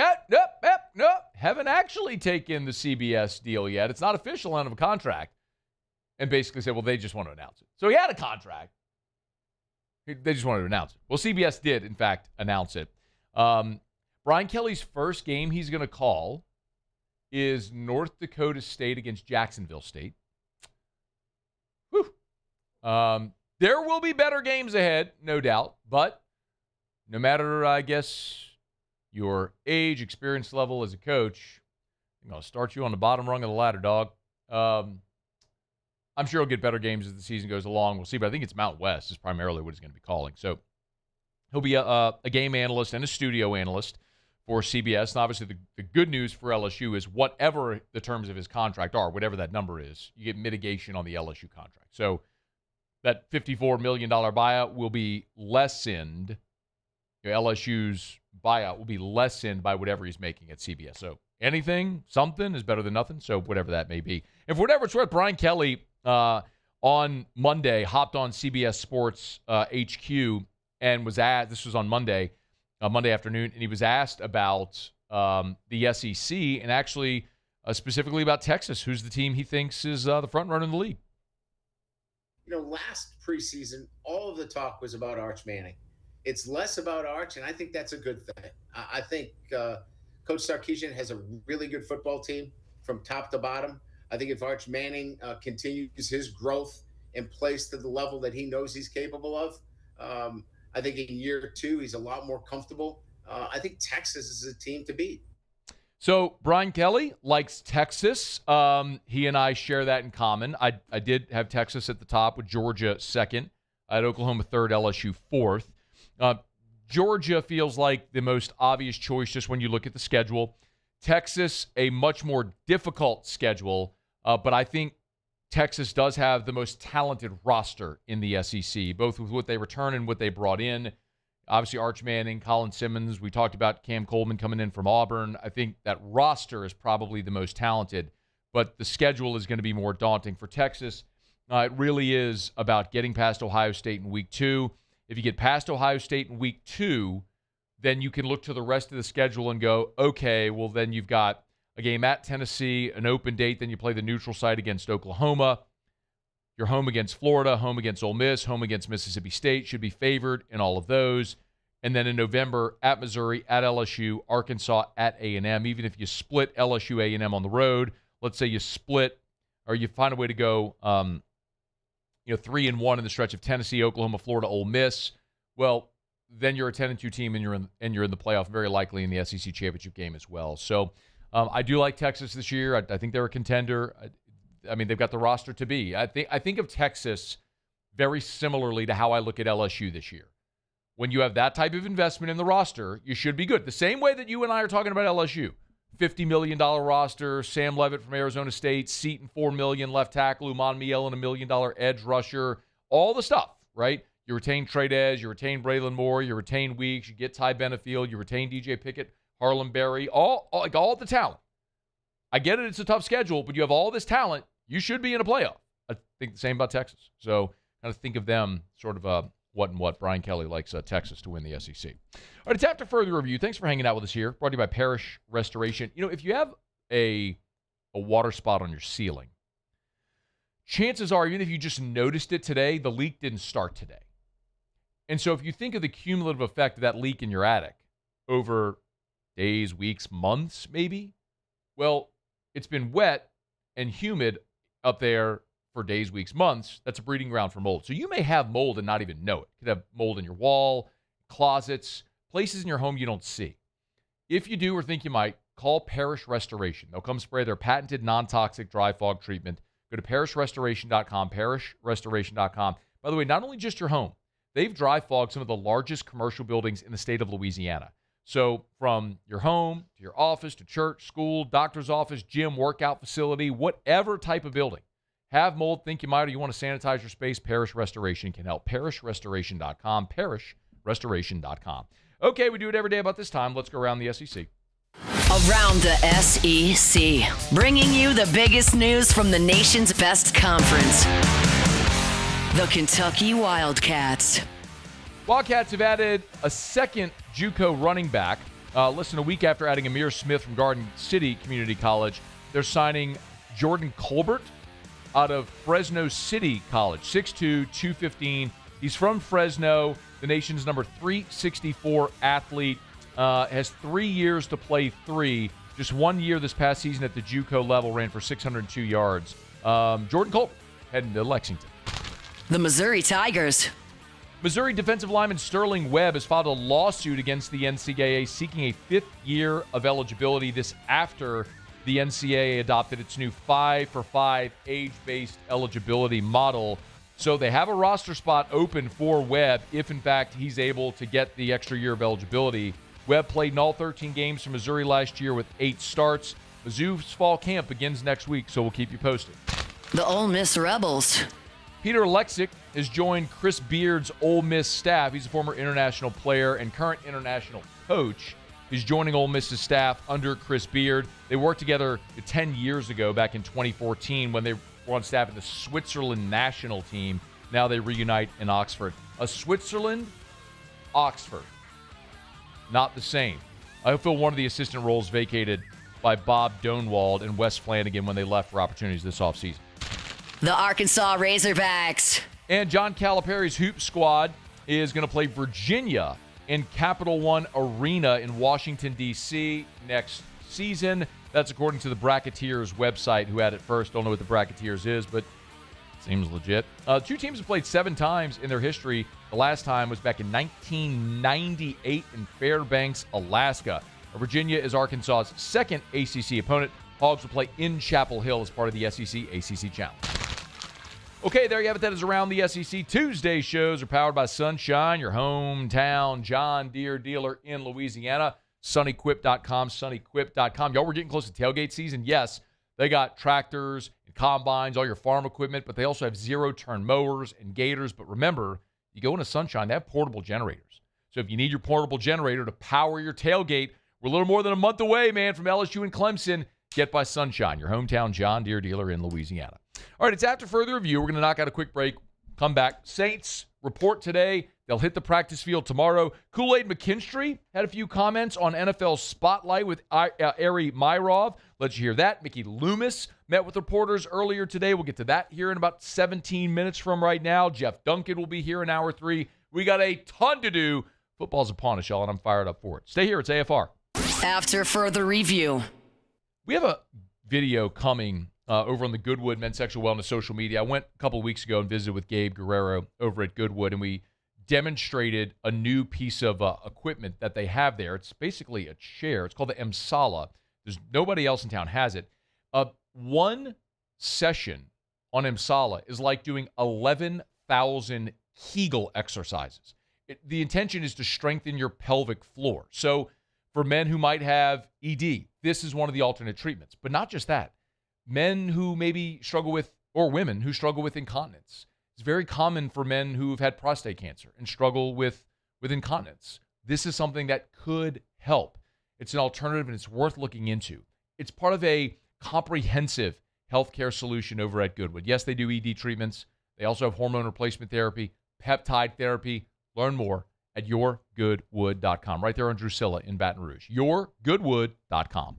no, haven't actually taken the CBS deal yet. It's not official out of a contract. And basically said, well, they just want to announce it. So he had a contract. They just wanted to announce it. Well, CBS did, in fact, announce it. Brian Kelly's first game he's going to call is North Dakota State against Jacksonville State. Whew. There will be better games ahead, no doubt. But no matter, I guess, your age, experience level as a coach, I'm going to start you on the bottom rung of the ladder, dog. I'm sure he'll get better games as the season goes along. We'll see, but I think it's Mountain West is primarily what he's going to be calling. So he'll be a game analyst and a studio analyst for CBS. And obviously the good news for LSU is whatever the terms of his contract are, whatever that number is, you get mitigation on the LSU contract. So that $54 million buyout will be lessened. LSU's buyout will be lessened by whatever he's making at CBS. So anything, something is better than nothing. So whatever that may be. And for whatever it's worth, Brian Kelly on Monday hopped on CBS Sports HQ and was asked, this was on Monday afternoon, and he was asked about the SEC and actually specifically about Texas, who's the team he thinks is the front runner in the league. Last preseason, all of the talk was about Arch Manning. It's less about Arch, and I think that's a good thing. I think Coach Sarkisian has a really good football team from top to bottom. I think if Arch Manning continues his growth and plays to the level that he knows he's capable of, I think in year two, he's a lot more comfortable. I think Texas is a team to beat. So Brian Kelly likes Texas. He and I share that in common. I did have Texas at the top with Georgia second. I had Oklahoma third, LSU fourth. Georgia feels like the most obvious choice just when you look at the schedule. Texas, a much more difficult schedule, but I think Texas does have the most talented roster in the SEC, both with what they return and what they brought in. Obviously, Arch Manning, Colin Simmons. We talked about Cam Coleman coming in from Auburn. I think that roster is probably the most talented, but the schedule is going to be more daunting for Texas. It really is about getting past Ohio State in week 2. If you get past Ohio State in week 2, then you can look to the rest of the schedule and go, okay, well, then you've got a game at Tennessee, an open date, then you play the neutral site against Oklahoma. You're home against Florida, home against Ole Miss, home against Mississippi State, should be favored in all of those. And then in November, at Missouri, at LSU, Arkansas, at A&M. Even if you split LSU, A&M on the road, let's say you split or you find a way to go 3-1 in the stretch of Tennessee, Oklahoma, Florida, Ole Miss, well, then you're a 10-2 team and you're in the playoff, very likely in the SEC championship game as well. So I do like Texas this year. I think they're a contender. I mean, they've got the roster to be. I think of Texas very similarly to how I look at LSU this year. When you have that type of investment in the roster, you should be good. The same way that you and I are talking about LSU. $50 million roster, Sam Levitt from Arizona State, Seton $4 million left tackle, Uman Miel and $1 million edge rusher, all the stuff, right? You retain Tradez, you retain Braylon Moore, you retain Weeks, you get Ty Benefield, you retain DJ Pickett, Harlem Berry, all the talent. I get it, it's a tough schedule, but you have all this talent. You should be in a playoff. I think the same about Texas. So kind of think of them sort of what and what. Brian Kelly likes Texas to win the SEC. All right, it's after further review. Thanks for hanging out with us here. Brought to you by Parish Restoration. You know, if you have a water spot on your ceiling, chances are, even if you just noticed it today, the leak didn't start today. And so if you think of the cumulative effect of that leak in your attic over days, weeks, months, maybe, well, it's been wet and humid up there for days, weeks, months. That's a breeding ground for mold. So you may have mold and not even know it. You could have mold in your wall, closets, places in your home you don't see. If you do or think you might, call Parish Restoration. They'll come spray their patented non-toxic dry fog treatment. Go to parishrestoration.com, parishrestoration.com. By the way, not only just your home, they've dry fogged some of the largest commercial buildings in the state of Louisiana. So from your home to your office to church, school, doctor's office, gym, workout facility, whatever type of building, have mold, think you might, or you want to sanitize your space, Parish Restoration can help. Parishrestoration.com, parishrestoration.com. Okay, we do it every day about this time. Let's go around the SEC. Around the SEC, bringing you the biggest news from the nation's best conference, the Kentucky Wildcats. Wildcats have added a second JUCO running back. Less than a week after adding Amir Smith from Garden City Community College, they're signing Jordan Colbert out of Fresno City College, 6'2", 215. He's from Fresno, the nation's number 364 athlete. Has 3 years to play three. Just 1 year this past season at the JUCO level, ran for 602 yards. Jordan Colbert heading to Lexington. The Missouri Tigers. Missouri defensive lineman Sterling Webb has filed a lawsuit against the NCAA seeking a fifth year of eligibility. This after the NCAA adopted its new 5-for-5 age-based eligibility model. So they have a roster spot open for Webb if, in fact, he's able to get the extra year of eligibility. Webb played in all 13 games for Missouri last year with 8 starts. Mizzou's fall camp begins next week, so we'll keep you posted. The Ole Miss Rebels. Peter Lexick has joined Chris Beard's Ole Miss staff. He's a former international player and current international coach. He's joining Ole Miss's staff under Chris Beard. They worked together 10 years ago, back in 2014, when they were on staff at the Switzerland national team. Now they reunite in Oxford. Switzerland, Oxford. Not the same. I feel one of the assistant roles vacated by Bob Donewald and Wes Flanagan when they left for opportunities this offseason. The Arkansas Razorbacks. And John Calipari's Hoop Squad is going to play Virginia in Capital One Arena in Washington, D.C. next season. That's according to the Bracketeers website, who had it first. Don't know what the Bracketeers is, but seems legit. Two teams have played 7 times in their history. The last time was back in 1998 in Fairbanks, Alaska. Virginia is Arkansas's second ACC opponent. Hogs will play in Chapel Hill as part of the SEC ACC Challenge. Okay, there you have it. That is Around the SEC. Tuesday shows are powered by Sunshine, your hometown John Deere dealer in Louisiana. SunEquip.com, SunEquip.com. Y'all, we're getting close to tailgate season. Yes, they got tractors and combines, all your farm equipment, but they also have zero-turn mowers and gators. But remember, you go into Sunshine, they have portable generators. So if you need your portable generator to power your tailgate, we're a little more than a month away, man, from LSU and Clemson. Get by Sunshine, your hometown John Deere dealer in Louisiana. All right, it's after further review. We're going to knock out a quick break. Come back. Saints report today. They'll hit the practice field tomorrow. Kool-Aid McKinstry had a few comments on NFL Spotlight with Ari Myrov. Let you hear that. Mickey Loomis met with reporters earlier today. We'll get to that here in about 17 minutes from right now. Jeff Duncan will be here in hour 3. We got a ton to do. Football's upon us, y'all, and I'm fired up for it. Stay here. It's AFR. After further review. We have a video coming over on the Goodwood Men's Sexual Wellness social media. I went a couple of weeks ago and visited with Gabe Guerrero over at Goodwood, and we demonstrated a new piece of equipment that they have there. It's basically a chair. It's called the Emsala. There's nobody else in town has it. One session on Emsala is like doing 11,000 Kegel exercises. The intention is to strengthen your pelvic floor. So for men who might have ED, this is one of the alternate treatments. But not just that. Men who maybe struggle with, or women who struggle with incontinence. It's very common for men who've had prostate cancer and struggle with incontinence. This is something that could help. It's an alternative, and it's worth looking into. It's part of a comprehensive healthcare solution over at Goodwood. Yes, they do ED treatments. They also have hormone replacement therapy, peptide therapy. Learn more at yourgoodwood.com. Right there on Drusilla in Baton Rouge. yourgoodwood.com.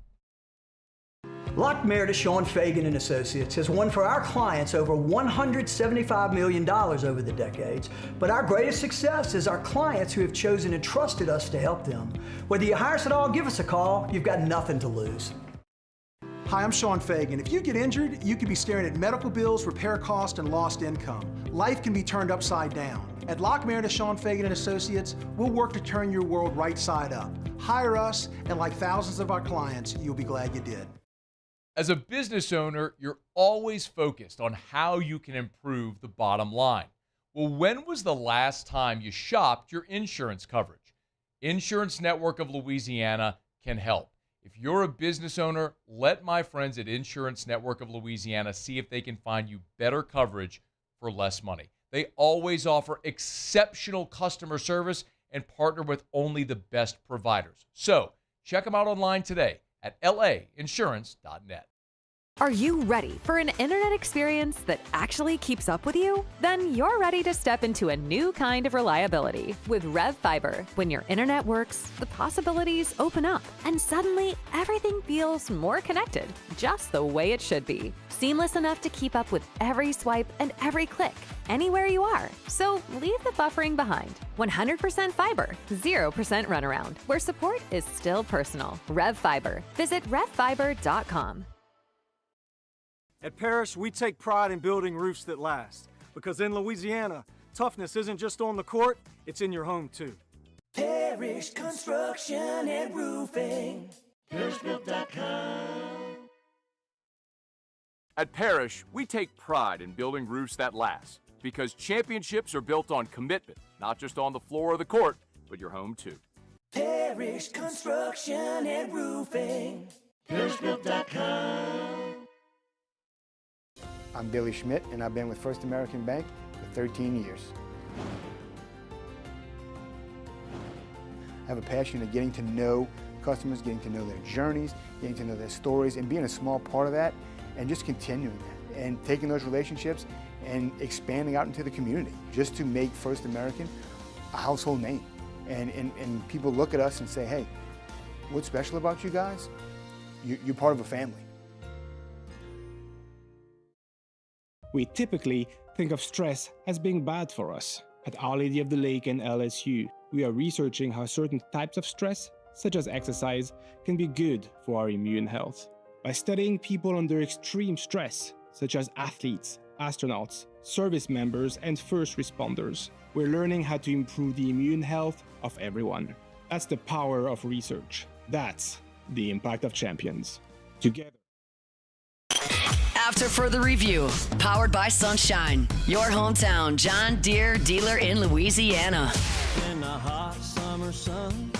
Lockmere to Sean Fagan and Associates has won for our clients over $175 million over the decades. But our greatest success is our clients who have chosen and trusted us to help them. Whether you hire us at all, give us a call. You've got nothing to lose. Hi, I'm Sean Fagan. If you get injured, you could be staring at medical bills, repair costs, and lost income. Life can be turned upside down. At Lockmere to Sean Fagan and Associates, we'll work to turn your world right side up. Hire us, and like thousands of our clients, you'll be glad you did. As a business owner, you're always focused on how you can improve the bottom line. Well, when was the last time you shopped your insurance coverage? Insurance Network of Louisiana can help. If you're a business owner, let my friends at Insurance Network of Louisiana see if they can find you better coverage for less money. They always offer exceptional customer service and partner with only the best providers. So check them out online today at lainsurance.net. Are you ready for an internet experience that actually keeps up with you? Then you're ready to step into a new kind of reliability with Rev Fiber. When your internet works, the possibilities open up, and suddenly everything feels more connected, just the way it should be. Seamless enough to keep up with every swipe and every click, anywhere you are. So leave the buffering behind. 100% fiber, 0% runaround, where support is still personal. Rev Fiber. Visit revfiber.com. At Parrish, we take pride in building roofs that last. Because in Louisiana, toughness isn't just on the court, it's in your home too. Parrish Construction and Roofing. ParrishBuilt.com. At Parrish, we take pride in building roofs that last. Because championships are built on commitment, not just on the floor of the court, but your home too. Parrish Construction and Roofing. ParrishBuilt.com. I'm Billy Schmidt, and I've been with First American Bank for 13 years. I have a passion of getting to know customers, getting to know their journeys, getting to know their stories, and being a small part of that, and just continuing that, and taking those relationships and expanding out into the community, just to make First American a household name. And people look at us and say, hey, what's special about you guys? You're part of a family. We typically think of stress as being bad for us. At Our Lady of the Lake and LSU, we are researching how certain types of stress, such as exercise, can be good for our immune health. By studying people under extreme stress, such as athletes, astronauts, service members, and first responders, we're learning how to improve the immune health of everyone. That's the power of research. That's the impact of champions. Together. After further review, powered by Sunshine, your hometown John Deere dealer in Louisiana. In the hot summer sun,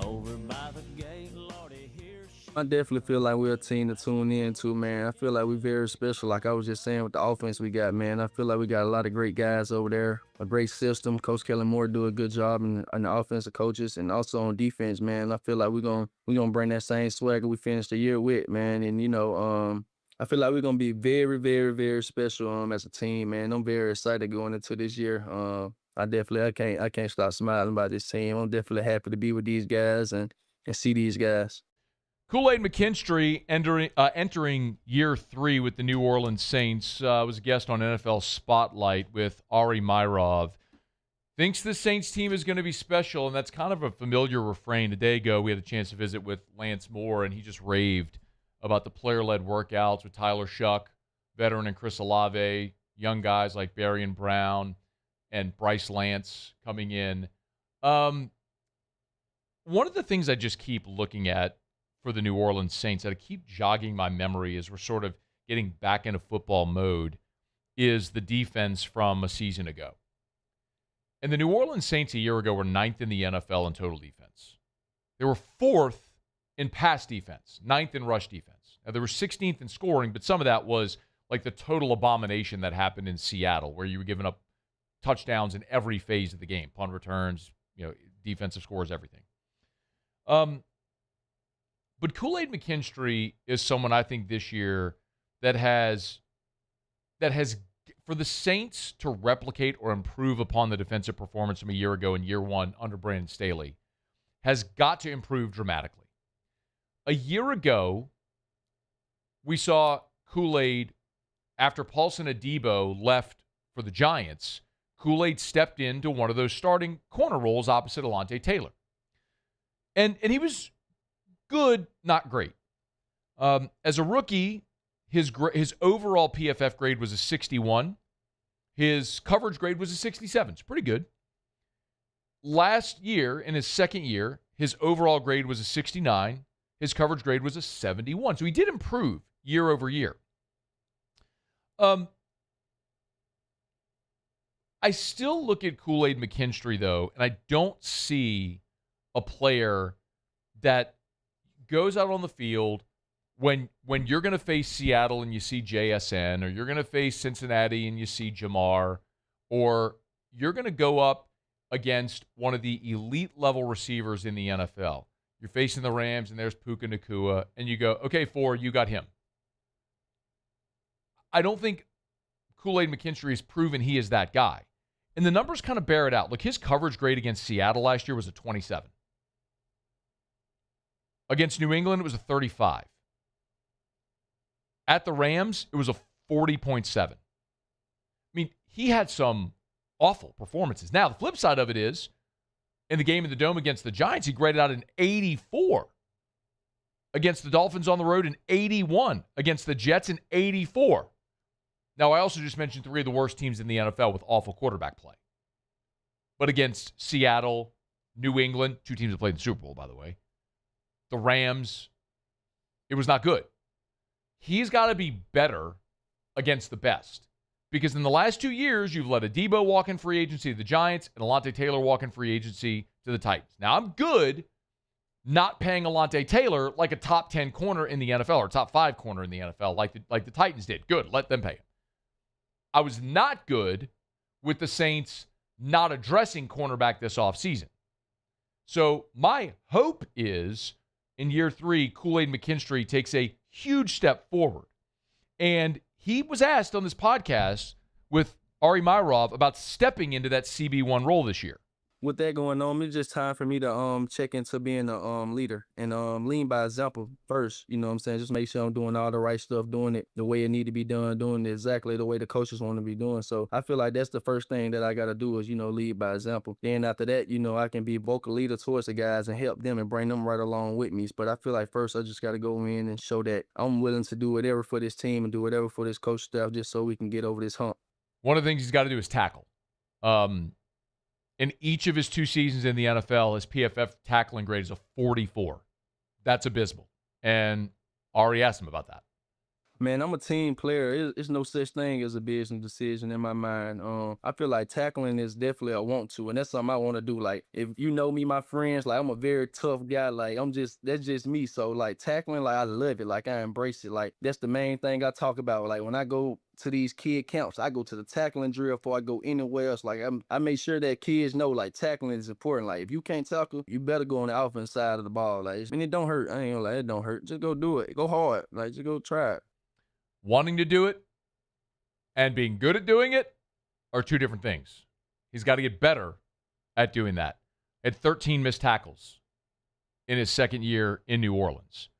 over by the gate, Lordy, here I definitely feel like we're a team to tune in to, man. I feel like we're very special, like I was just saying with the offense we got, man. I feel like we got a lot of great guys over there, a great system. Coach Kellen Moore do a good job, and the offensive coaches, and also on defense, man. I feel like we're gonna bring that same swagger we finished the year with, man. And I feel like we're gonna be very, very, very special as a team, man. I'm very excited going into this year. I can't stop smiling about this team. I'm definitely happy to be with these guys and see these guys. Kool-Aid McKinstry entering year 3 with the New Orleans Saints was a guest on NFL Spotlight with Ari Myrov. Thinks the Saints team is going to be special, and that's kind of a familiar refrain. A day ago, we had a chance to visit with Lance Moore, and he just raved about the player-led workouts with Tyler Shuck, veteran, and Chris Olave, young guys like Barry and Brown and Bryce Lance coming in. One of the things I just keep looking at for the New Orleans Saints, that I keep jogging my memory as we're sort of getting back into football mode, is the defense from a season ago. And the New Orleans Saints a year ago were 9th in the NFL in total defense. They were 4th in pass defense, 9th in rush defense. Now, they were 16th in scoring, but some of that was like the total abomination that happened in Seattle, where you were giving up touchdowns in every phase of the game, punt returns, defensive scores, everything. But Kool-Aid McKinstry is someone I think this year that has for the Saints to replicate or improve upon the defensive performance from a year ago in year one under Brandon Staley has got to improve dramatically. A year ago, we saw Kool-Aid, after Paulson Adebo left for the Giants, Kool-Aid stepped into one of those starting corner roles opposite Alontae Taylor. And he was good, not great. As a rookie, his overall PFF grade was a 61. His coverage grade was a 67. It's pretty good. Last year, in his second year, his overall grade was a 69. His coverage grade was a 71. So he did improve year over year. I still look at Kool-Aid McKinstry, though, and I don't see a player that goes out on the field when you're going to face Seattle and you see JSN, or you're going to face Cincinnati and you see Jamar, or you're going to go up against one of the elite level receivers in the NFL. You're facing the Rams and there's Puka Nacua, and you go, okay, Ford, you got him. I don't think Kool-Aid McKinstry has proven he is that guy. And the numbers kind of bear it out. Look, his coverage grade against Seattle last year was a 27. Against New England, it was a 35. At the Rams, it was a 40.7. I mean, he had some awful performances. Now, the flip side of it is, in the game in the Dome against the Giants, he graded out an 84. Against the Dolphins on the road, an 81. Against the Jets, an 84. Now, I also just mentioned three of the worst teams in the NFL with awful quarterback play. But against Seattle, New England, two teams that played in the Super Bowl, by the way, the Rams, it was not good. He's got to be better against the best. Because in the last 2 years, you've let Adebo walk in free agency to the Giants and Alontae Taylor walk in free agency to the Titans. Now, I'm good not paying Alontae Taylor like a top 10 corner in the NFL or top 5 corner in the NFL like the Titans did. Good, let them pay him. I was not good with the Saints not addressing cornerback this offseason. So my hope is in year 3, Kool-Aid McKinstry takes a huge step forward. And he was asked on this podcast with Ari Myrov about stepping into that CB1 role this year. With that going on, it's just time for me to check into being a leader and lead by example first. You know what I'm saying? Just make sure I'm doing all the right stuff, doing it the way it need to be done, doing it exactly the way the coaches want to be doing. So I feel like that's the first thing that I got to do is, lead by example. Then after that, I can be a vocal leader towards the guys and help them and bring them right along with me. But I feel like first I just got to go in and show that I'm willing to do whatever for this team and do whatever for this coach staff just so we can get over this hump. One of the things he's got to do is tackle. In each of his 2 seasons in the NFL, his PFF tackling grade is a 44. That's abysmal. And Ari asked him about that. Man, I'm a team player. It's no such thing as a business decision in my mind. I feel like tackling is definitely a want to, and that's something I want to do. Like, if you know me, my friends, like, I'm a very tough guy. Like, that's just me. So, like, tackling, like, I love it. Like, I embrace it. Like, that's the main thing I talk about. Like, when I go to these kid camps, I go to the tackling drill before I go anywhere else. Like, I make sure that kids know, like, tackling is important. Like, if you can't tackle, you better go on the offense side of the ball. Like, and it don't hurt. I ain't gonna lie, it don't hurt. Just go do it. Go hard. Like, just go try it. Wanting to do it and being good at doing it are two different things. He's got to get better at doing that. Had 13 missed tackles in his second year in New Orleans.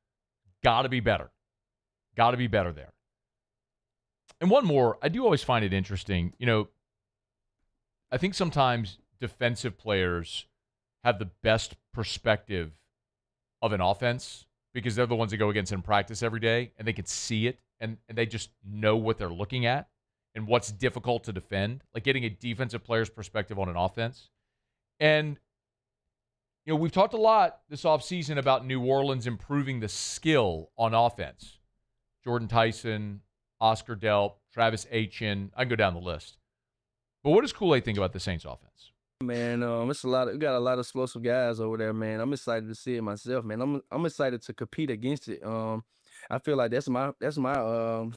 Got to be better. Got to be better there. And one more, I do always find it interesting. I think sometimes defensive players have the best perspective of an offense because they're the ones that go against in practice every day and they can see it. And they just know what they're looking at and what's difficult to defend, like getting a defensive player's perspective on an offense. And, we've talked a lot this offseason about New Orleans improving the skill on offense. Jordan Tyson, Oscar Delp, Travis Etienne, I can go down the list. But what does Kool-Aid think about the Saints offense? Man, it's a lot. We got a lot of explosive guys over there, man. I'm excited to see it myself, man. I'm excited to compete against it. I feel like that's my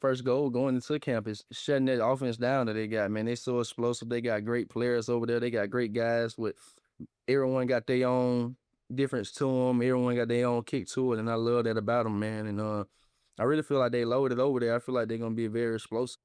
first goal going into camp is shutting that offense down that they got, man. They so explosive. They got great players over there. They got great guys with everyone got their own difference to them. Everyone got their own kick to it, and I love that about them, man. And I really feel like they loaded over there. I feel like they're going to be very explosive.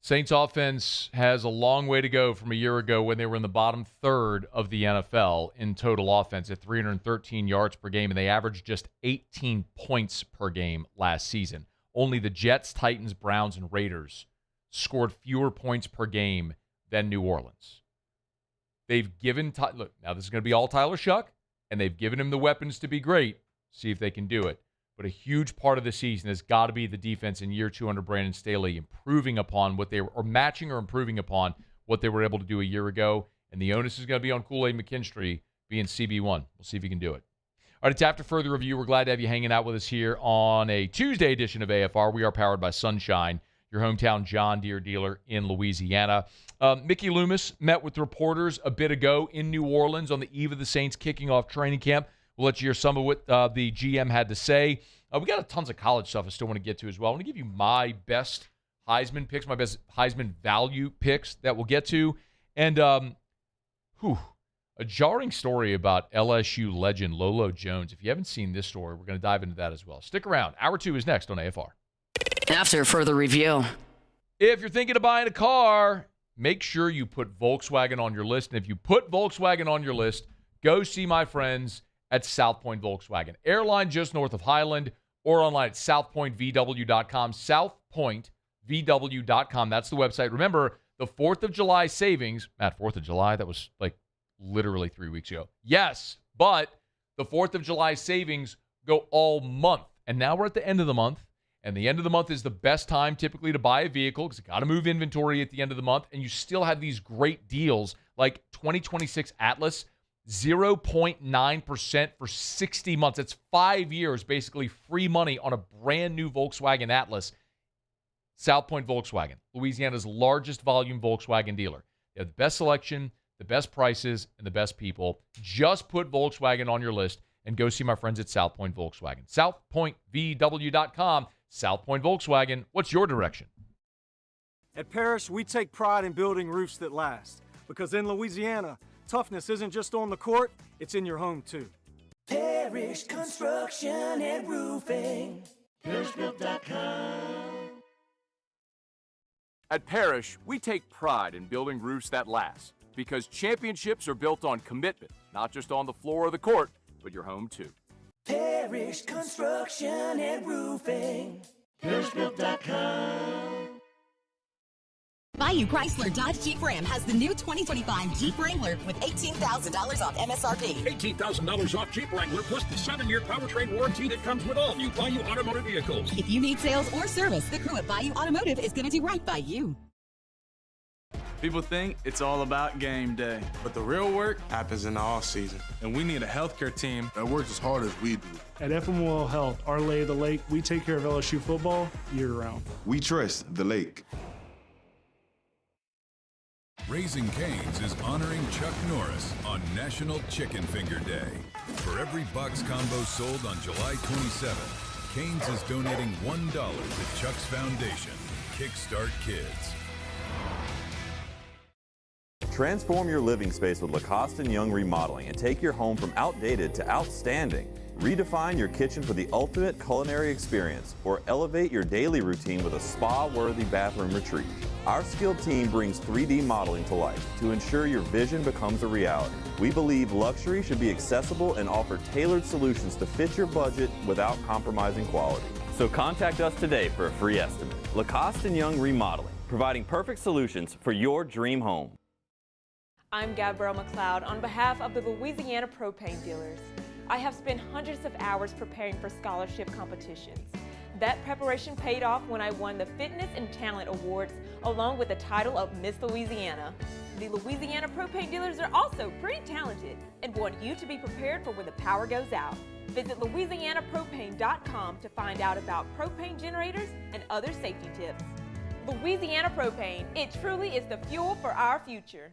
Saints offense has a long way to go from a year ago when they were in the bottom third of the NFL in total offense at 313 yards per game, and they averaged just 18 points per game last season. Only the Jets, Titans, Browns, and Raiders scored fewer points per game than New Orleans. They've given look, now this is going to be all Tyler Shuck, and they've given him the weapons to be great. See if they can do it. But a huge part of the season has got to be the defense in year 2 under Brandon Staley, improving upon what they were, or matching or improving upon what they were able to do a year ago. And the onus is going to be on Kool-Aid McKinstry being CB1. We'll see if he can do it. All right, it's after further review. We're glad to have you hanging out with us here on a Tuesday edition of AFR. We are powered by Sunshine, your hometown John Deere dealer in Louisiana. Mickey Loomis met with reporters a bit ago in New Orleans on the eve of the Saints kicking off training camp. We'll let you hear some of what the GM had to say. We got tons of college stuff I still want to get to as well. I want to give you my best Heisman picks, my best Heisman value picks that we'll get to. And a jarring story about LSU legend Lolo Jones. If you haven't seen this story, we're going to dive into that as well. Stick around. Hour 2 is next on AFR. After further review. If you're thinking of buying a car, make sure you put Volkswagen on your list. And if you put Volkswagen on your list, go see my friends at South Point Volkswagen. Airline just north of Highland, or online at southpointvw.com. Southpointvw.com. That's the website. Remember, the 4th of July savings. Matt, 4th of July? That was like literally 3 weeks ago. Yes, but the 4th of July savings go all month. And now we're at the end of the month. And the end of the month is the best time typically to buy a vehicle because you got to move inventory at the end of the month. And you still have these great deals like 2026 Atlas, 0.9% for 60 months. It's 5 years, basically free money on a brand new Volkswagen Atlas. South Point Volkswagen, Louisiana's largest volume Volkswagen dealer. They have the best selection, the best prices, and the best people. Just put Volkswagen on your list and go see my friends at South Point Volkswagen. SouthPointVW.com. South Point Volkswagen. What's your direction? At Parrish, we take pride in building roofs that last. Because in Louisiana, toughness isn't just on the court, it's in your home too. Parrish Construction and Roofing. ParrishBuilt.com. At Parrish, we take pride in building roofs that last. Because championships are built on commitment, not just on the floor or the court, but your home too. Parrish Construction and Roofing. ParrishBuilt.com. Bayou Chrysler Dodge Jeep Ram has the new 2025 Jeep Wrangler with $18,000 off MSRP. $18,000 off Jeep Wrangler plus the 7-year powertrain warranty that comes with all new Bayou Automotive vehicles. If you need sales or service, the crew at Bayou Automotive is going to do right by you. People think it's all about game day, but the real work happens in the off season. And we need a healthcare team that works as hard as we do. At FML Health, our lay of the lake, we take care of LSU football year-round. We trust the lake. Raising Cane's is honoring Chuck Norris on National Chicken Finger Day. For every box combo sold on July 27th, Cane's is donating $1 to Chuck's Foundation, Kickstart Kids. Transform your living space with Lacoste & Young Remodeling and take your home from outdated to outstanding. Redefine your kitchen for the ultimate culinary experience or elevate your daily routine with a spa-worthy bathroom retreat. Our skilled team brings 3D modeling to life to ensure your vision becomes a reality. We believe luxury should be accessible and offer tailored solutions to fit your budget without compromising quality. So contact us today for a free estimate. Lacoste & Young Remodeling, providing perfect solutions for your dream home. I'm Gabrielle McLeod on behalf of the Louisiana Propane Dealers. I have spent hundreds of hours preparing for scholarship competitions. That preparation paid off when I won the Fitness and Talent Awards along with the title of Miss Louisiana. The Louisiana Propane Dealers are also pretty talented and want you to be prepared for when the power goes out. Visit LouisianaPropane.com to find out about propane generators and other safety tips. Louisiana Propane, it truly is the fuel for our future.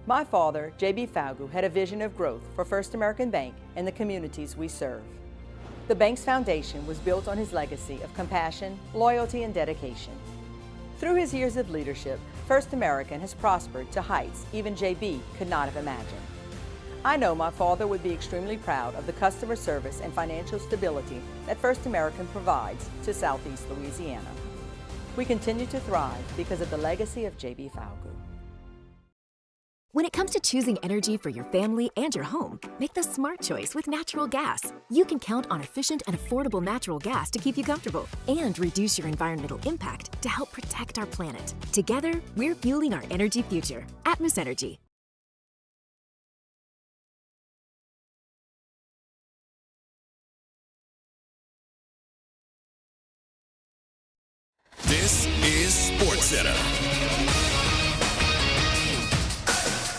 My father, J.B. Falgu, had a vision of growth for First American Bank and the communities we serve. The bank's foundation was built on his legacy of compassion, loyalty, and dedication. Through his years of leadership, First American has prospered to heights even J.B. could not have imagined. I know my father would be extremely proud of the customer service and financial stability that First American provides to Southeast Louisiana. We continue to thrive because of the legacy of J.B. Falgout. When it comes to choosing energy for your family and your home, make the smart choice with natural gas. You can count on efficient and affordable natural gas to keep you comfortable and reduce your environmental impact to help protect our planet. Together, we're fueling our energy future. Atmos Energy. This is SportsCenter.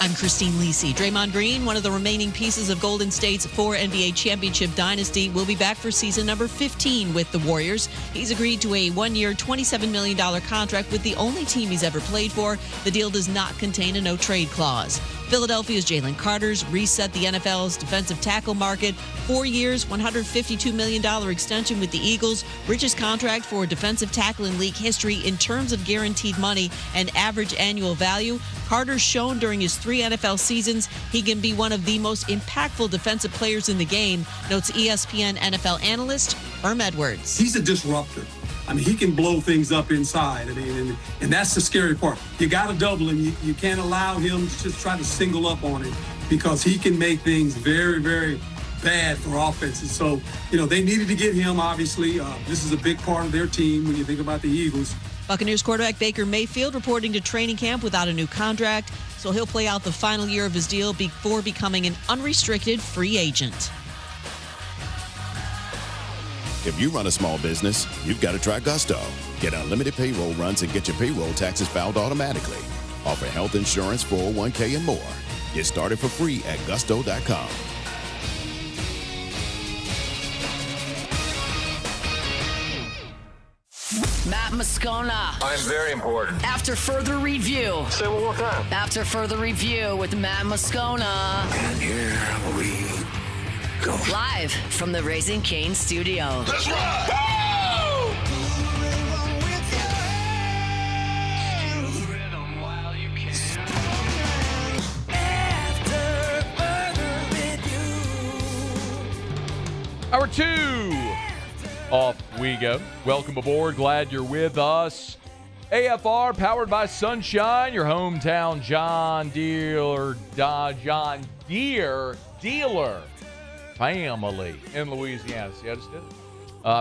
I'm Christine Lisi. Draymond Green, one of the remaining pieces of Golden State's 4 NBA championship dynasty, will be back for season number 15 with the Warriors. He's agreed to a one-year, $27 million contract with the only team he's ever played for. The deal does not contain a no-trade clause. Philadelphia's Jalen Carter's reset the NFL's defensive tackle market. 4 years, $152 million extension with the Eagles. Richest contract for a defensive tackle in league history in terms of guaranteed money and average annual value. Carter's shown during his 3 NFL seasons he can be one of the most impactful defensive players in the game, notes ESPN NFL analyst Herm Edwards. He's a disruptor. I mean, he can blow things up inside. I mean, and that's the scary part. You got to double him. You can't allow him to just try to single up on him because he can make things very, very bad for offenses. So, they needed to get him, obviously. This is a big part of their team when you think about the Eagles. Buccaneers quarterback Baker Mayfield reporting to training camp without a new contract, so he'll play out the final year of his deal before becoming an unrestricted free agent. If you run a small business, you've got to try Gusto. Get unlimited payroll runs and get your payroll taxes filed automatically. Offer health insurance, 401k, and more. Get started for free at gusto.com. Matt Moscona. I'm very important. After further review. Say one more time. After further review with Matt Moscona. And here we go. Live from the Raising Cane studio. Let's ride! Hour 2. Off we go. Welcome aboard. Glad you're with us. AFR powered by Sunshine, your hometown John Deere dealer family in Louisiana. See, I just did it.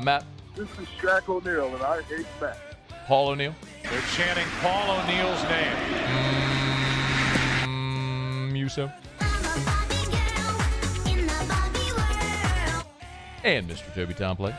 Matt. This is Shaq O'Neal, and I hate Matt. Paul O'Neal. They're chanting Paul O'Neal's name. Muso. And Mr. Toby Tomplay.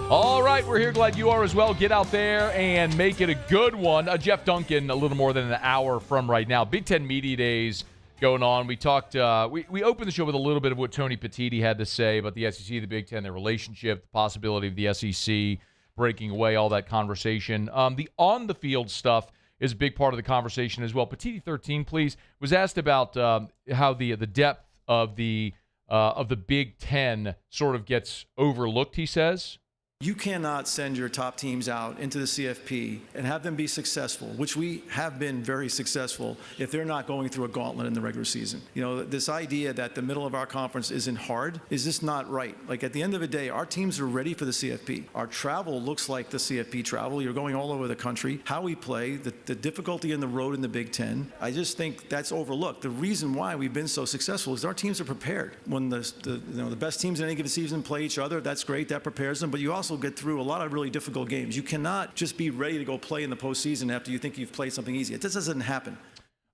All right, we're here. Glad you are as well. Get out there and make it a good one. Jeff Duncan, a little more than an hour from right now. Big Ten Media Days going on. We talked. We opened the show with a little bit of what Tony Petitti had to say about the SEC, the Big Ten, their relationship, the possibility of the SEC breaking away, all that conversation. The on-the-field stuff is a big part of the conversation as well. Petitti 13, please, was asked about how the depth of the Big Ten sort of gets overlooked, he says. You cannot send your top teams out into the CFP and have them be successful, which we have been very successful, if they're not going through a gauntlet in the regular season. This idea that the middle of our conference isn't hard is just not right. Like, at the end of the day, our teams are ready for the CFP. Our travel looks like the CFP travel. You're going all over the country. How we play, the difficulty in the road in the Big Ten, I just think that's overlooked. The reason why we've been so successful is our teams are prepared. When the best teams in any given season play each other, that's great. That prepares them. But you also get through a lot of really difficult games. You cannot just be ready to go play in the postseason after you think you've played something easy. It just doesn't happen.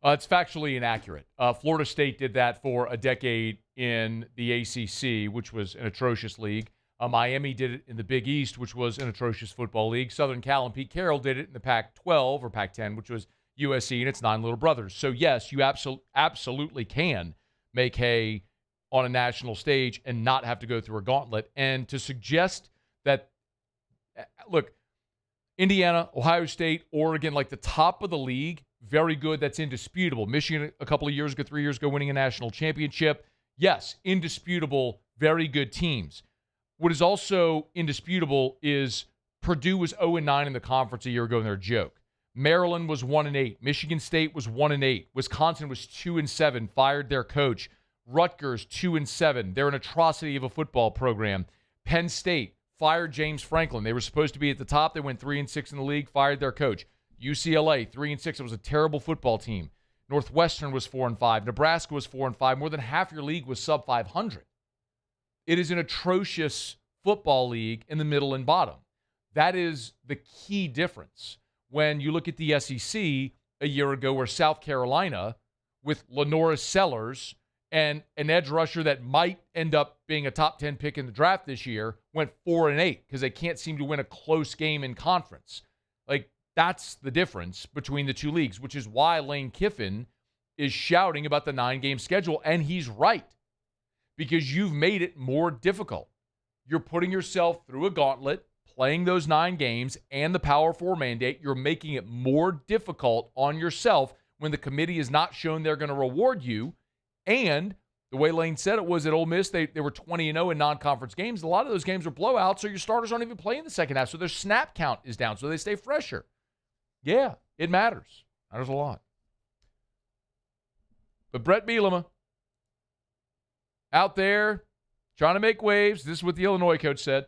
It's factually inaccurate. Florida State did that for a decade in the ACC, which was an atrocious league. Miami did it in the Big East, which was an atrocious football league. Southern Cal and Pete Carroll did it in the Pac-12 or Pac-10, which was USC and its 9 little brothers. So, yes, you absolutely can make hay on a national stage and not have to go through a gauntlet. And to suggest that, look, Indiana, Ohio State, Oregon, like the top of the league, very good. That's indisputable. Michigan, a couple of years ago, 3 years ago, winning a national championship. Yes, indisputable, very good teams. What is also indisputable is Purdue was 0-9 in the conference a year ago, and they're a joke. Maryland was 1-8. Michigan State was 1-8. Wisconsin was 2-7, fired their coach. Rutgers 2-7. They're an atrocity of a football program. Penn State fired James Franklin. They were supposed to be at the top. They went 3-6 in the league, fired their coach. UCLA 3-6. It was a terrible football team. Northwestern was 4-5. Nebraska was 4-5. More than half your league was sub 500. It is an atrocious football league in the middle and bottom. That is the key difference. When you look at the SEC a year ago, where South Carolina, with Lenora Sellers and an edge rusher that might end up being a top 10 pick in the draft this year, went 4-8 because they can't seem to win a close game in conference. Like, that's the difference between the two leagues, which is why Lane Kiffin is shouting about the 9-game schedule, and he's right, because you've made it more difficult. You're putting yourself through a gauntlet, playing those 9 games and the Power 4 mandate. You're making it more difficult on yourself when the committee has not shown they're going to reward you. And the way Lane said it was at Ole Miss, they were 20-0 in non-conference games. A lot of those games are blowouts, so your starters aren't even playing the second half, so their snap count is down, so they stay fresher. Yeah, it matters. Matters a lot. But Brett Bielema, out there trying to make waves. This is what the Illinois coach said.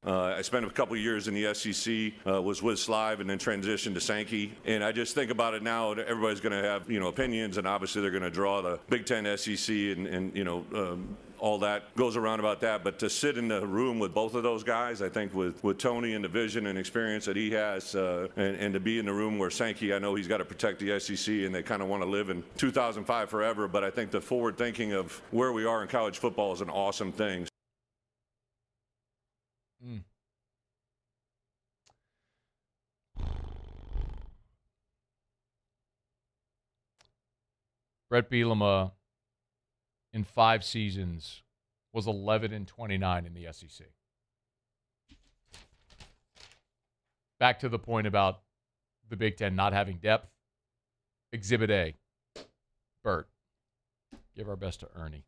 I spent a couple of years in the SEC, was with Slive, and then transitioned to Sankey. And I just think about it now, everybody's going to have, opinions, and obviously they're going to draw the Big Ten, SEC, and all that goes around about that. But to sit in the room with both of those guys, I think with Tony and the vision and experience that he has, and to be in the room where Sankey, I know he's got to protect the SEC, and they kind of want to live in 2005 forever. But I think the forward thinking of where we are in college football is an awesome thing. Brett Bielema in 5 seasons was 11-29 in the SEC. Back to the point about the Big Ten not having depth. Exhibit A, Bert. Give our best to Ernie.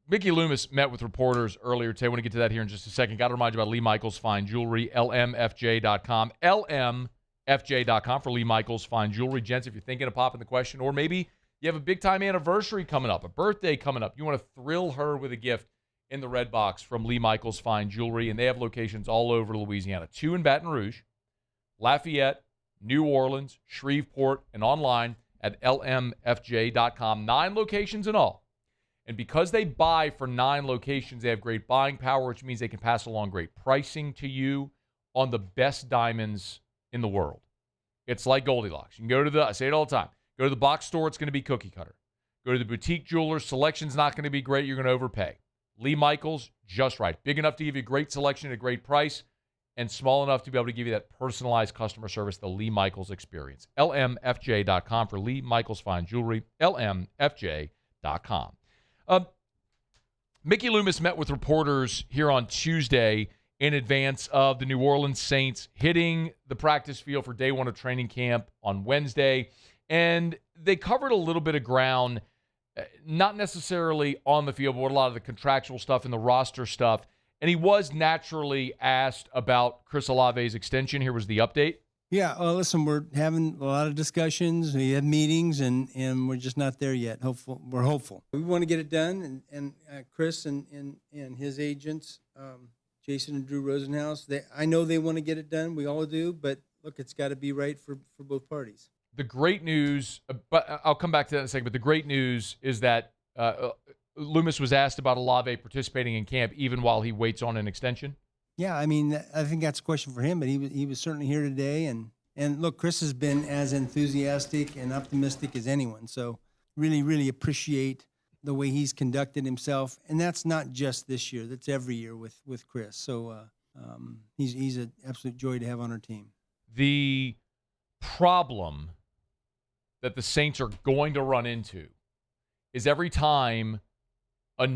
Mickey Loomis met with reporters earlier today. I want to get to that here in just a second. Got to remind you about Lee Michaels Fine Jewelry, lmfj.com. lmfj.com for Lee Michaels Fine Jewelry. Gents, if you're thinking of popping the question, or maybe you have a big-time anniversary coming up, a birthday coming up, you want to thrill her with a gift in the red box from Lee Michaels Fine Jewelry, and they have locations all over Louisiana. 2 in Baton Rouge, Lafayette, New Orleans, Shreveport, and online at lmfj.com. 9 locations in all. And because they buy for 9 locations, they have great buying power, which means they can pass along great pricing to you on the best diamonds in the world. It's like Goldilocks. You can go to I say it all the time, go to the box store, it's going to be cookie cutter. Go to the boutique jeweler, selection's not going to be great, you're going to overpay. Lee Michaels, just right. Big enough to give you a great selection at a great price, and small enough to be able to give you that personalized customer service, the Lee Michaels experience. lmfj.com for Lee Michaels Fine Jewelry, lmfj.com. Mickey Loomis met with reporters here on Tuesday in advance of the New Orleans Saints hitting the practice field for day 1 of training camp on Wednesday. And they covered a little bit of ground, not necessarily on the field, but a lot of the contractual stuff and the roster stuff. And he was naturally asked about Chris Olave's extension. Here was the update. Yeah, listen, we're having a lot of discussions. We have meetings, and we're just not there yet. We're hopeful. We want to get it done, and Chris and his agents, Jason and Drew Rosenhaus, I know they want to get it done. We all do, but look, it's got to be right for both parties. The great news, but I'll come back to that in a second, but the great news is that Loomis was asked about Olave participating in camp even while he waits on an extension. Yeah, I mean, I think that's a question for him, but he was certainly here today. And look, Chris has been as enthusiastic and optimistic as anyone. So really, really appreciate the way he's conducted himself. And that's not just this year. That's every year with Chris. So he's an absolute joy to have on our team. The problem that the Saints are going to run into is every time a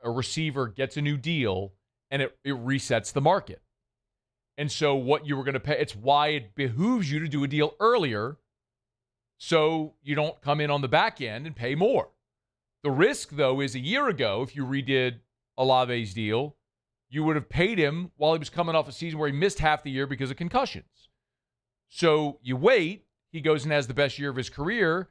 receiver gets a new deal, and it resets the market. And so what you were going to pay, it's why it behooves you to do a deal earlier so you don't come in on the back end and pay more. The risk, though, is a year ago, if you redid Olave's deal, you would have paid him while he was coming off a season where he missed half the year because of concussions. So you wait, he goes and has the best year of his career,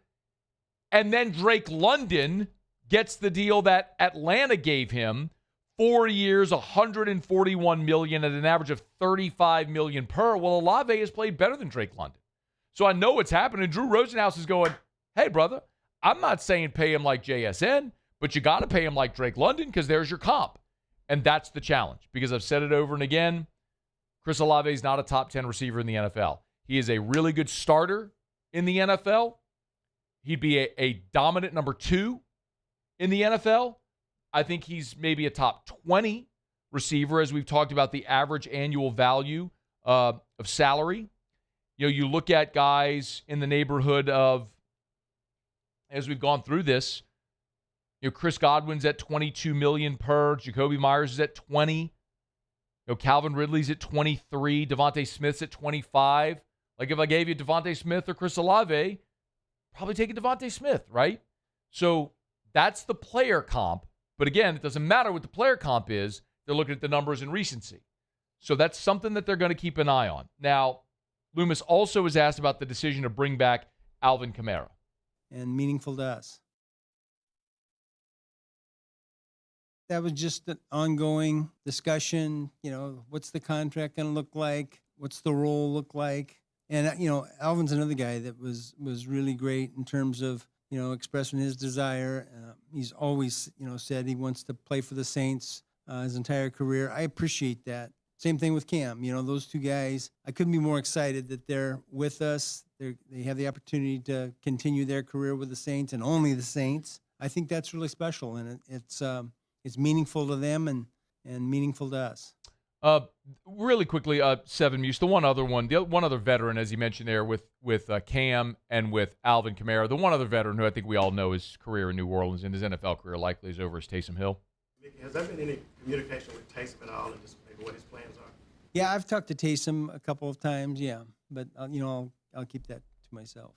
and then Drake London gets the deal that Atlanta gave him, 4 years, $141 million at an average of $35 million per. Well, Olave has played better than Drake London. So I know what's happening. Drew Rosenhaus is going, hey, brother, I'm not saying pay him like JSN, but you got to pay him like Drake London because there's your comp. And that's the challenge, because I've said it over and again, Chris Olave is not a top 10 receiver in the NFL. He is a really good starter in the NFL. He'd be a dominant number 2 in the NFL. I think he's maybe a top 20 receiver, as we've talked about the average annual value of salary. You know, you look at guys in the neighborhood of, as we've gone through this, you know, Chris Godwin's at $22 million per. Jacoby Myers is at $20. You know, Calvin Ridley's at $23. Devontae Smith's at $25. Like, if I gave you Devontae Smith or Chris Olave, probably take a Devontae Smith, right? So that's the player comp. But again, it doesn't matter what the player comp is. They're looking at the numbers in recency. So that's something that they're going to keep an eye on. Now, Loomis also was asked about the decision to bring back Alvin Kamara. And meaningful to us. That was just an ongoing discussion. You know, what's the contract going to look like? What's the role look like? And, you know, Alvin's another guy that was really great in terms of, you know, expressing his desire. He's always, you know, said he wants to play for the Saints his entire career. I appreciate that. Same thing with Cam. You know, those two guys, I couldn't be more excited that they're with us. They have the opportunity to continue their career with the Saints and only the Saints. I think that's really special, and it's meaningful to them and meaningful to us. Really quickly, Seven Muse, the one other veteran, as you mentioned there, with Cam and with Alvin Kamara, the one other veteran who I think we all know his career in New Orleans and his NFL career likely is over, is Taysom Hill. Mickey, has there been any communication with Taysom at all, and just maybe what his plans are? Yeah, I've talked to Taysom a couple of times. Yeah, but you know, I'll keep that to myself.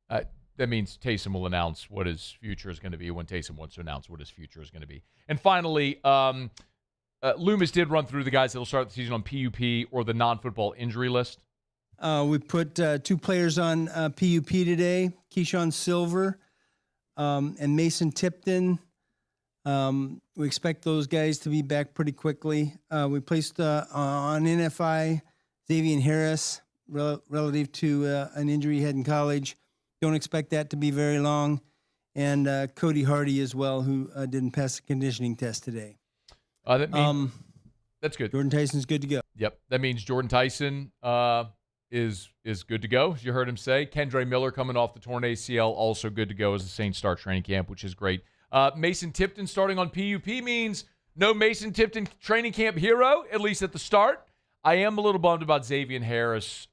That means Taysom will announce what his future is going to be when Taysom wants to announce what his future is going to be. And finally, Loomis did run through the guys that will start the season on PUP or the non-football injury list. We put 2 players on PUP today, Keyshawn Silver and Mason Tipton. We expect those guys to be back pretty quickly. We placed on NFI Xavier Harris relative to an injury he had in college. Don't expect that to be very long. And Cody Hardy as well, who didn't pass the conditioning test today. That's good. Jordan Tyson's good to go. Yep. That means Jordan Tyson is good to go, as you heard him say. Kendre Miller coming off the torn ACL, also good to go as the Saints start training camp, which is great. Mason Tipton starting on PUP means no Mason Tipton training camp hero, at least at the start. I am a little bummed about Xavier Harris.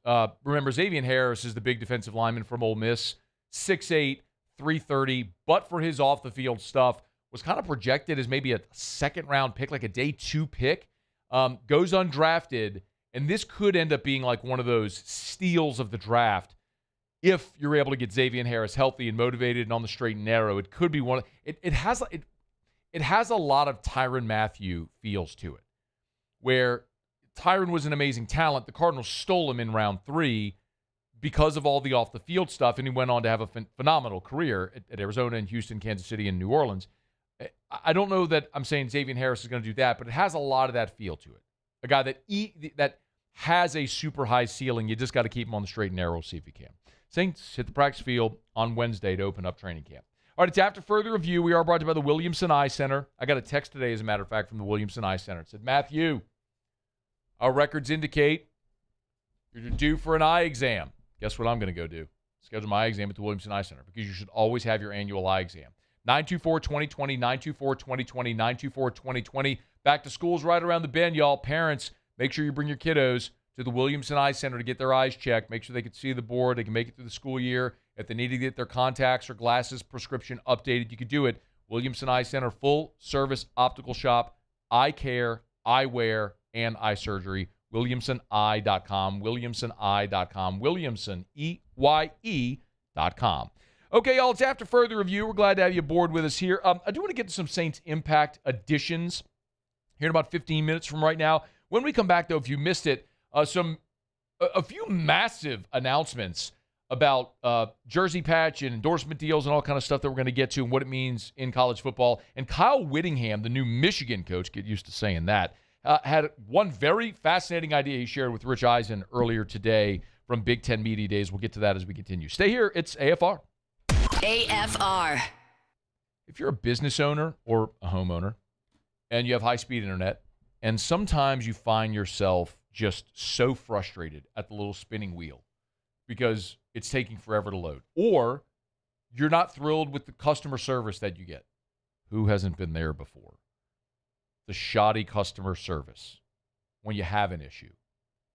Remember, Xavier Harris is the big defensive lineman from Ole Miss, 6'8", 330, but for his off-the-field stuff, was kind of projected as maybe a second-round pick, like a day 2 pick, goes undrafted, and this could end up being like one of those steals of the draft. If you're able to get Xavier Harris healthy and motivated and on the straight and narrow, it could be one. It has a lot of Tyrann Mathieu feels to it, where Tyrann was an amazing talent. The Cardinals stole him in round 3 because of all the off-the-field stuff, and he went on to have a phenomenal career at Arizona and Houston, Kansas City, and New Orleans. I don't know that I'm saying Xavier Harris is going to do that, but it has a lot of that feel to it. A guy that has a super high ceiling. You just got to keep him on the straight and narrow, see if you can. Saints hit the practice field on Wednesday to open up training camp. All right, it's after further review. We are brought to you by the Williamson Eye Center. I got a text today, as a matter of fact, from the Williamson Eye Center. It said, Matthew, our records indicate you're due for an eye exam. Guess what I'm going to go do? Schedule my eye exam at the Williamson Eye Center, because you should always have your annual eye exam. 924-2020, 924-2020, 924-2020. Back to school's right around the bend, y'all. Parents, make sure you bring your kiddos to the Williamson Eye Center to get their eyes checked. Make sure they can see the board. They can make it through the school year. If they need to get their contacts or glasses prescription updated, you can do it. Williamson Eye Center, full-service optical shop, eye care, eyewear, and eye surgery. WilliamsonEye.com, WilliamsonEye.com, Williamson, EYE.com. Okay, y'all, it's after further review. We're glad to have you aboard with us here. I do want to get to some Saints Impact additions here in about 15 minutes from right now. When we come back, though, if you missed it, a few massive announcements about jersey patch and endorsement deals and all kind of stuff that we're going to get to and what it means in college football. And Kyle Whittingham, the new Michigan coach, get used to saying that, had one very fascinating idea he shared with Rich Eisen earlier today from Big Ten Media Days. We'll get to that as we continue. Stay here. It's AFR. AFR. If you're a business owner or a homeowner and you have high-speed internet, and sometimes you find yourself just so frustrated at the little spinning wheel because it's taking forever to load, or you're not thrilled with the customer service that you get. Who hasn't been there before? The shoddy customer service when you have an issue.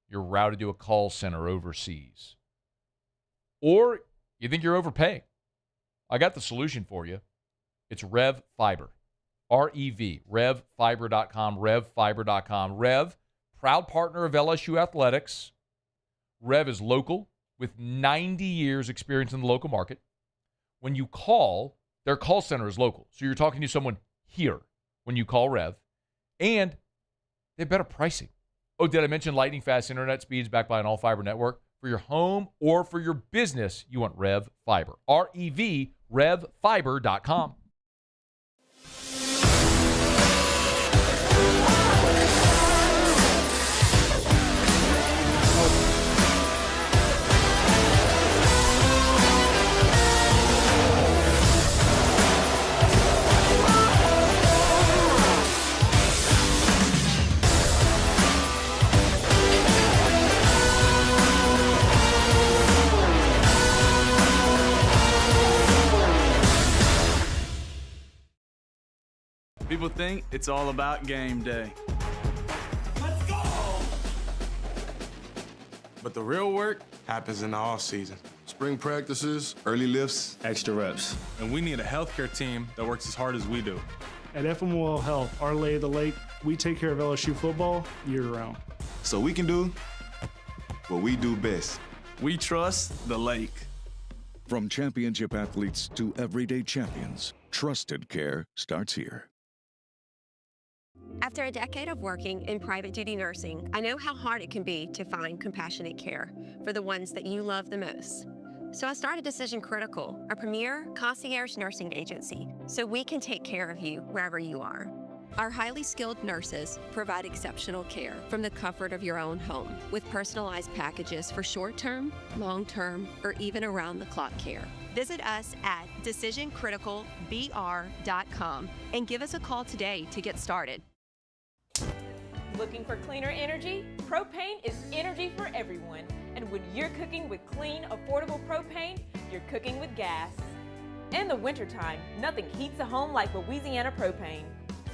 You're routed to a call center overseas. Or you think you're overpaying. I got the solution for you. It's Rev Fiber. R-E-V, RevFiber.com, RevFiber.com. Rev, proud partner of LSU Athletics. Rev is local with 90 years experience in the local market. When you call, their call center is local. So you're talking to someone here when you call Rev. And they have better pricing. Oh, did I mention lightning fast internet speeds backed by an all-fiber network? For your home or for your business, you want Rev Fiber. R-E-V, RevFiber.com. People think it's all about game day. Let's go! But the real work happens in the off season. Spring practices, early lifts, extra reps. And we need a healthcare team that works as hard as we do. At FMOL Health, our lay of the lake, we take care of LSU football year-round. So we can do what we do best. We trust the lake. From championship athletes to everyday champions, trusted care starts here. After a decade of working in private duty nursing, I know how hard it can be to find compassionate care for the ones that you love the most. So I started Decision Critical, a premier concierge nursing agency, so we can take care of you wherever you are. Our highly skilled nurses provide exceptional care from the comfort of your own home with personalized packages for short-term, long-term, or even around-the-clock care. Visit us at decisioncriticalbr.com and give us a call today to get started. Looking for cleaner energy? Propane is energy for everyone. And when you're cooking with clean, affordable propane, you're cooking with gas. In the wintertime, nothing heats a home like Louisiana propane.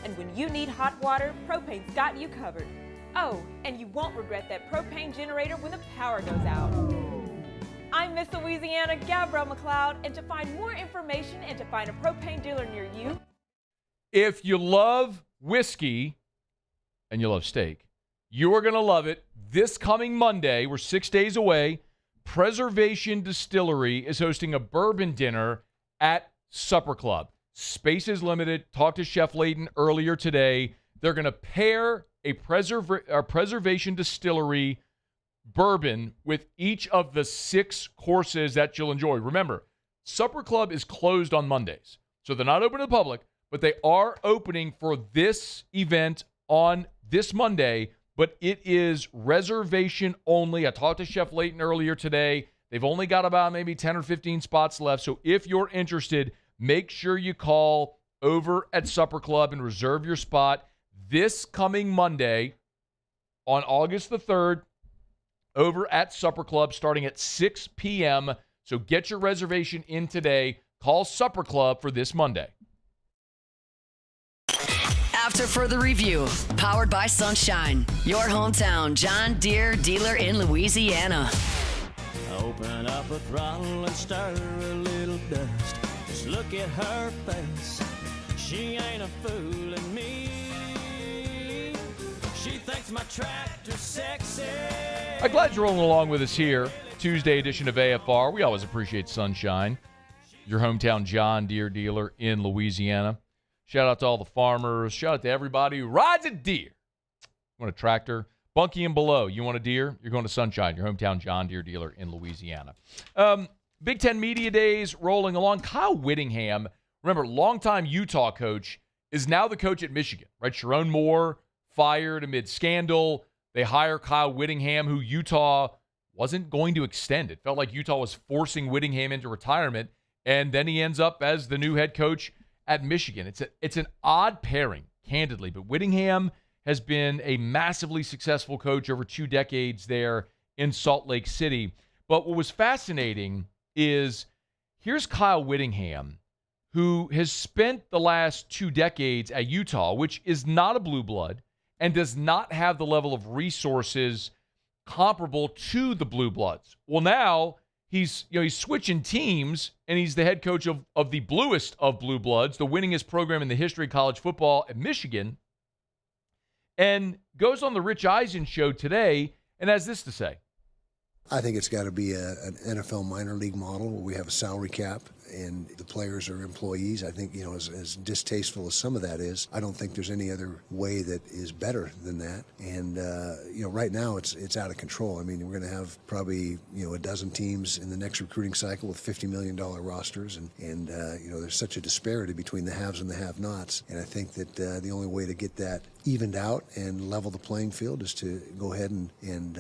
And when you need hot water, propane's got you covered. Oh, and you won't regret that propane generator when the power goes out. I'm Miss Louisiana, Gabrielle McLeod, and to find more information and to find a propane dealer near you. If you love whiskey and you love steak, you're going to love it. This coming Monday, we're 6 days away, Preservation Distillery is hosting a bourbon dinner at Supper Club. Space is limited. Talked to Chef Layden earlier today. They're going to pair a Preservation Distillery bourbon with each of the 6 courses that you'll enjoy. Remember, Supper Club is closed on Mondays, so they're not open to the public, but they are opening for this event on this Monday, but it is reservation only. I talked to Chef Layton earlier today. They've only got about maybe 10 or 15 spots left, so if you're interested, make sure you call over at Supper Club and reserve your spot this coming Monday on August the 3rd over at Supper Club starting at 6 p.m. So get your reservation in today. Call Supper Club for this Monday. After further review, powered by Sunshine, your hometown John Deere dealer in Louisiana. Open up a throttle and stir a little dust. Just look at her face. She ain't a fooling me. She thinks my tractor's sexy. I'm glad you're rolling along with us here. Tuesday edition of AFR. We always appreciate Sunshine, your hometown John Deere dealer in Louisiana. Shout out to all the farmers. Shout out to everybody who rides a deer. Want a tractor? Bunkie and below. You want a deer? You're going to Sunshine, your hometown John Deere dealer in Louisiana. Big Ten Media Days rolling along. Kyle Whittingham, remember, longtime Utah coach, is now the coach at Michigan, right? Sharon Moore fired amid scandal. They hire Kyle Whittingham, who Utah wasn't going to extend. It felt like Utah was forcing Whittingham into retirement, and then he ends up as the new head coach at Michigan. It's an odd pairing, candidly, but Whittingham has been a massively successful coach over 2 decades there in Salt Lake City. But what was fascinating is here's Kyle Whittingham, who has spent the last 2 decades at Utah, which is not a blue blood and does not have the level of resources comparable to the blue bloods. Well, now he's switching teams, and he's the head coach of the bluest of blue bloods, the winningest program in the history of college football at Michigan, and goes on the Rich Eisen show today and has this to say. I think it's got to be an NFL minor league model where we have a salary cap and the players are employees. I think, as distasteful as some of that is, I don't think there's any other way that is better than that. And, right now it's out of control. I mean, we're going to have probably, a dozen teams in the next recruiting cycle with $50 million rosters. And there's such a disparity between the haves and the have-nots. And I think that the only way to get that evened out and level the playing field is to go ahead and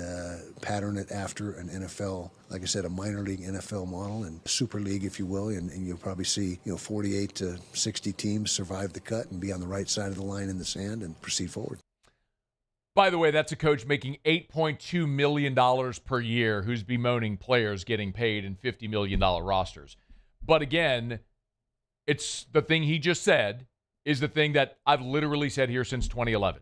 pattern it after an NFL, like I said, a minor league NFL model and super league, if you will, and you'll probably see 48 to 60 teams survive the cut and be on the right side of the line in the sand and proceed forward. By the way, that's a coach making $8.2 million per year who's bemoaning players getting paid in $50 million rosters. But again, it's the thing he just said is the thing that I've literally said here since 2011.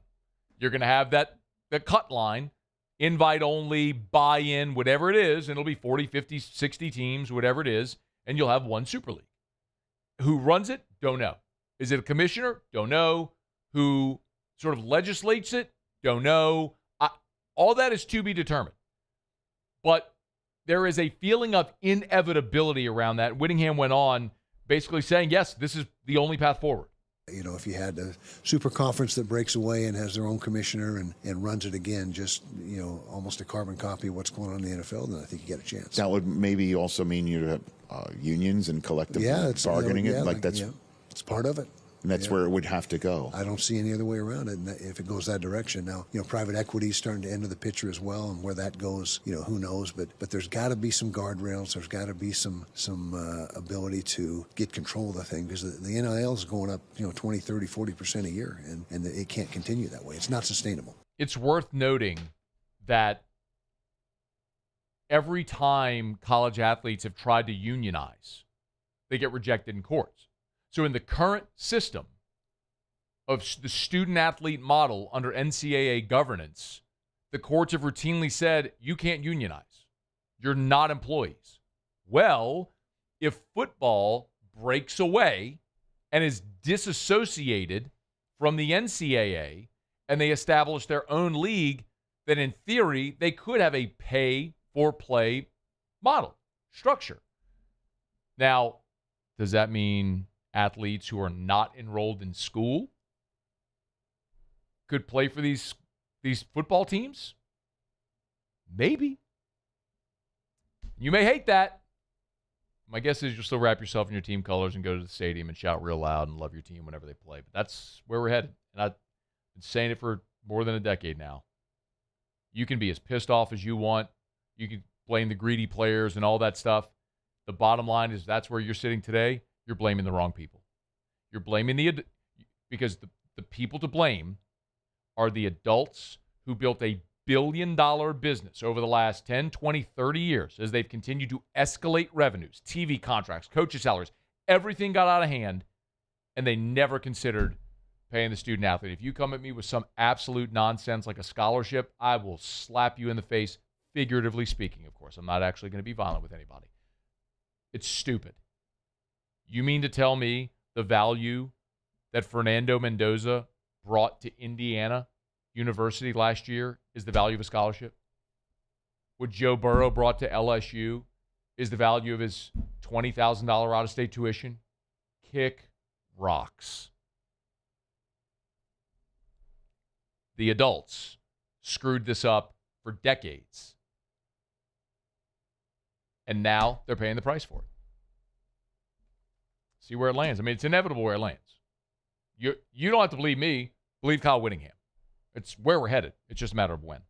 You're going to have the cut line, invite only, buy-in, whatever it is, and it'll be 40, 50, 60 teams, whatever it is, and you'll have one Super League. Who runs it? Don't know. Is it a commissioner? Don't know. Who sort of legislates it? Don't know. All that is to be determined. But there is a feeling of inevitability around that. Whittingham went on basically saying, yes, this is the only path forward. If you had a super conference that breaks away and has their own commissioner and runs it again, just, almost a carbon copy of what's going on in the NFL, then I think you get a chance. That would maybe also mean you have unions and collective bargaining. It's part of it. And that's where it would have to go. I don't see any other way around it. And if it goes that direction now, private equity is starting to enter the picture as well, and where that goes, who knows? But there's got to be some guardrails. There's got to be some ability to get control of the thing, because the NIL is going up, 20, 30, 40% a year, and it can't continue that way. It's not sustainable. It's worth noting that every time college athletes have tried to unionize, they get rejected in courts. So in the current system of the student-athlete model under NCAA governance, the courts have routinely said, you can't unionize. You're not employees. Well, if football breaks away and is disassociated from the NCAA and they establish their own league, then in theory, they could have a pay-for-play model, structure. Now, does that mean athletes who are not enrolled in school could play for these football teams? Maybe. You may hate that. My guess is you'll still wrap yourself in your team colors and go to the stadium and shout real loud and love your team whenever they play. But that's where we're headed. And I've been saying it for more than a decade now. You can be as pissed off as you want. You can blame the greedy players and all that stuff. The bottom line is that's where you're sitting today. You're blaming the wrong people. You're blaming because the people to blame are the adults who built a billion-dollar business over the last 10, 20, 30 years as they've continued to escalate revenues, TV contracts, coaches' salaries. Everything got out of hand, and they never considered paying the student athlete. If you come at me with some absolute nonsense like a scholarship, I will slap you in the face, figuratively speaking, of course. I'm not actually going to be violent with anybody. It's stupid. You mean to tell me the value that Fernando Mendoza brought to Indiana University last year is the value of a scholarship? What Joe Burrow brought to LSU is the value of his $20,000 out-of-state tuition? Kick rocks. the adults, screwed this up for decades. And now they're paying the price for it. See where it lands. I mean, it's inevitable where it lands. You don't have to believe me. Believe Kyle Whittingham. It's where we're headed. It's just a matter of when. All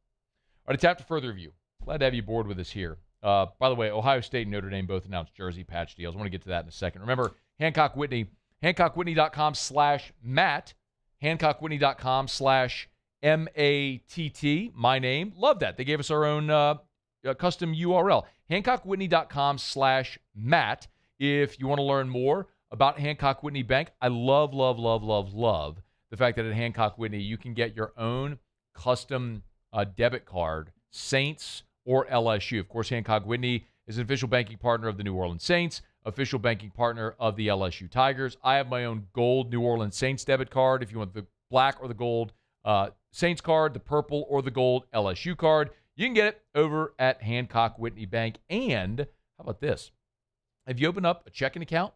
right, it's after further review. Glad to have you aboard with us here. By the way, Ohio State and Notre Dame both announced jersey patch deals. I want to get to that in a second. Remember, Hancock Whitney, HancockWhitney.com/Matt, HancockWhitney.com/MATT, my name. Love that. They gave us our own custom URL, HancockWhitney.com/Matt. If you want to learn more about Hancock Whitney Bank, I love the fact that at Hancock Whitney you can get your own custom debit card, Saints or LSU. Of course, Hancock Whitney is an official banking partner of the New Orleans Saints, official banking partner of the LSU Tigers. I have my own gold New Orleans Saints debit card. If you want the black or the gold Saints card, the purple or the gold LSU card, you can get it over at Hancock Whitney Bank. And how about this? If you open up a checking account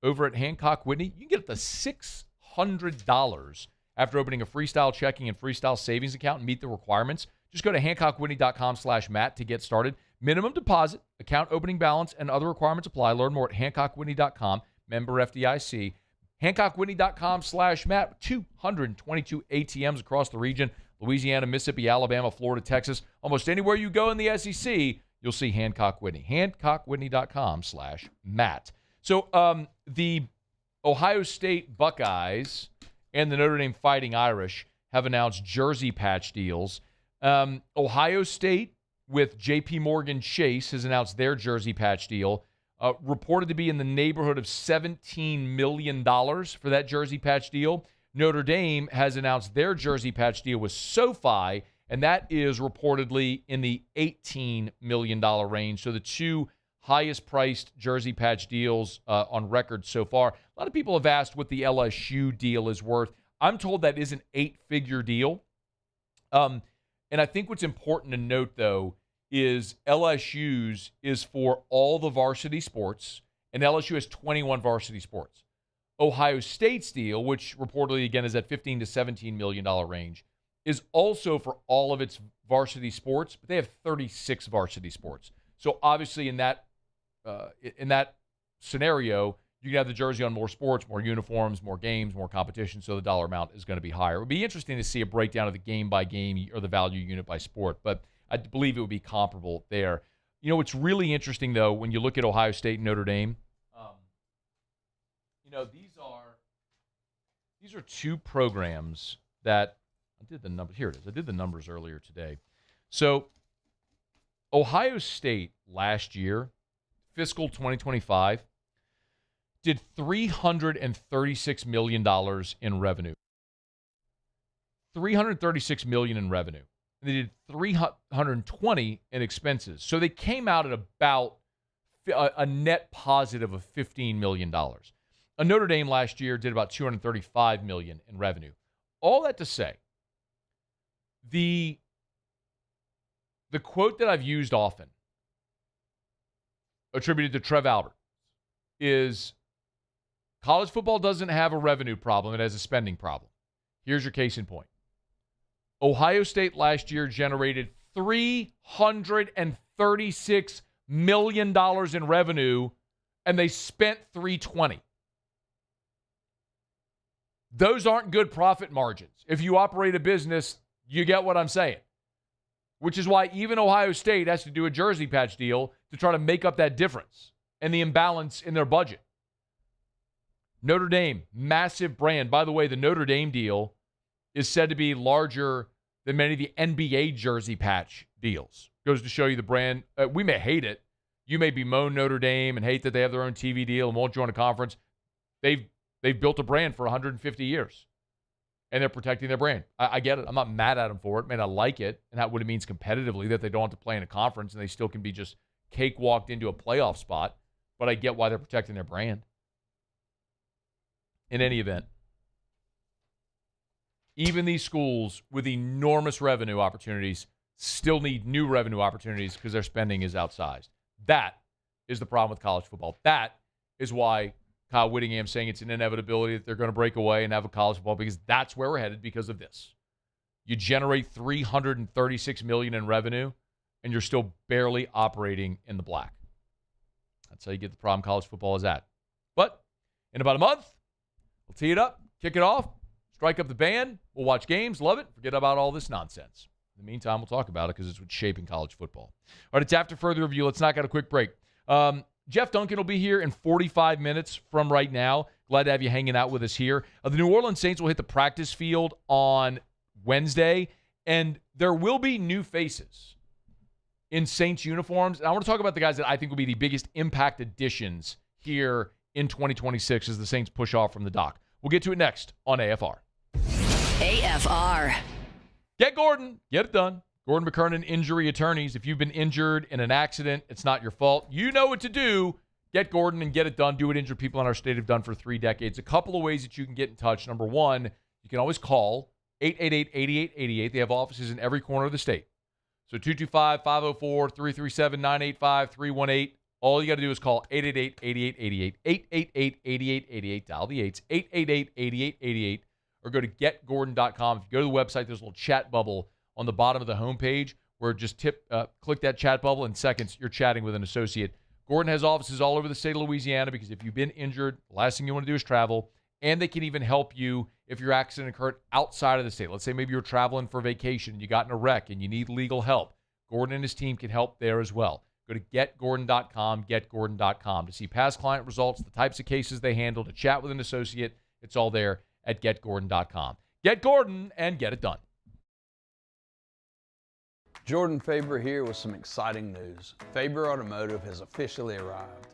over at Hancock Whitney, you can get up to $600 after opening a freestyle checking and freestyle savings account and meet the requirements. Just go to HancockWhitney.com/Matt to get started. Minimum deposit, account opening balance, and other requirements apply. Learn more at HancockWhitney.com, member FDIC. HancockWhitney.com/Matt. 222 ATMs across the region. Louisiana, Mississippi, Alabama, Florida, Texas. Almost anywhere you go in the SEC, you'll see Hancock Whitney. HancockWhitney.com/Matt. So the Ohio State Buckeyes and the Notre Dame Fighting Irish have announced jersey patch deals. Ohio State with J.P. Morgan Chase has announced their jersey patch deal, reported to be in the neighborhood of $17 million for that jersey patch deal. Notre Dame has announced their jersey patch deal with SoFi, and that is reportedly in the $18 million range. So the two highest priced jersey patch deals on record so far. A lot of people have asked what the LSU deal is worth. I'm told that is an 8-figure deal. And I think what's important to note, though, is LSU's is for all the varsity sports, and LSU has 21 varsity sports. Ohio State's deal, which reportedly, again, is at $15 to $17 million range, is also for all of its varsity sports, but they have 36 varsity sports. So obviously in that scenario, you can have the jersey on more sports, more uniforms, more games, more competition, so the dollar amount is going to be higher. It would be interesting to see a breakdown of the game by game or the value unit by sport, but I believe it would be comparable there. You know, what's really interesting, though, when you look at Ohio State and Notre Dame, these are two programs that I did the numbers. Here it is. I did the numbers earlier today. So Ohio State last year, fiscal 2025, did $336 million in revenue. $336 million in revenue. And they did $320 in expenses. So they came out at about a net positive of $15 million. Notre Dame last year did about $235 million in revenue. All that to say, the quote that I've used often, attributed to Trev Albert, is college football doesn't have a revenue problem. It has a spending problem. Here's your case in point. Ohio State last year generated $336 million in revenue, and they spent $320. Those aren't good profit margins. If you operate a business, you get what I'm saying. Which is why even Ohio State has to do a jersey patch deal to try to make up that difference and the imbalance in their budget. Notre Dame, massive brand. By the way, the Notre Dame deal is said to be larger than many of the NBA jersey patch deals. Goes to show you the brand. We may hate it. You may bemoan Notre Dame and hate that they have their own TV deal and won't join a conference. They've built a brand for 150 years, and they're protecting their brand. I get it. I'm not mad at them for it. I mean, I like it, and that what it means competitively, that they don't have to play in a conference and they still can be just cakewalked into a playoff spot, but I get why they're protecting their brand. In any event, even these schools with enormous revenue opportunities still need new revenue opportunities because their spending is outsized. That is the problem with college football. That is why Kyle Whittingham saying it's an inevitability that they're going to break away and have a college football, because that's where we're headed because of this. You generate $336 million in revenue, and you're still barely operating in the black. That's how you get the problem college football is at. But in about a month, we'll tee it up, kick it off, strike up the band. We'll watch games, love it, forget about all this nonsense. In the meantime, we'll talk about it because it's what's shaping college football. All right, it's after further review. Let's knock out a quick break. Jeff Duncan will be here in 45 minutes from right now. Glad to have you hanging out with us here. The New Orleans Saints will hit the practice field on Wednesday, and there will be new faces in Saints uniforms. And I want to talk about the guys that I think will be the biggest impact additions here in 2026 as the Saints push off from the dock. We'll get to it next on AFR. AFR. Get Gordon. Get it done. Gordon McKernan Injury Attorneys. If you've been injured in an accident, it's not your fault. You know what to do. Get Gordon and get it done. Do what injured people in our state have done for 3 decades. A couple of ways that you can get in touch. Number one, you can always call 888-8888. They have offices in every corner of the state. So 225-504-337-985-318. All you got to do is call 888-8888. 888-8888. Dial the 8s. 888-8888. Or go to getgordon.com. If you go to the website, there's a little chat bubble on the bottom of the homepage where just click that chat bubble. In seconds, you're chatting with an associate. Gordon has offices all over the state of Louisiana because if you've been injured, the last thing you want to do is travel. And they can even help you if your accident occurred outside of the state. Let's say maybe you're traveling for vacation, you got in a wreck, and you need legal help. Gordon and his team can help there as well. Go to getgordon.com, getgordon.com to see past client results, the types of cases they handle, to chat with an associate. It's all there at getgordon.com. Get Gordon and get it done. Jordan Faber here with some exciting news. Faber Automotive has officially arrived.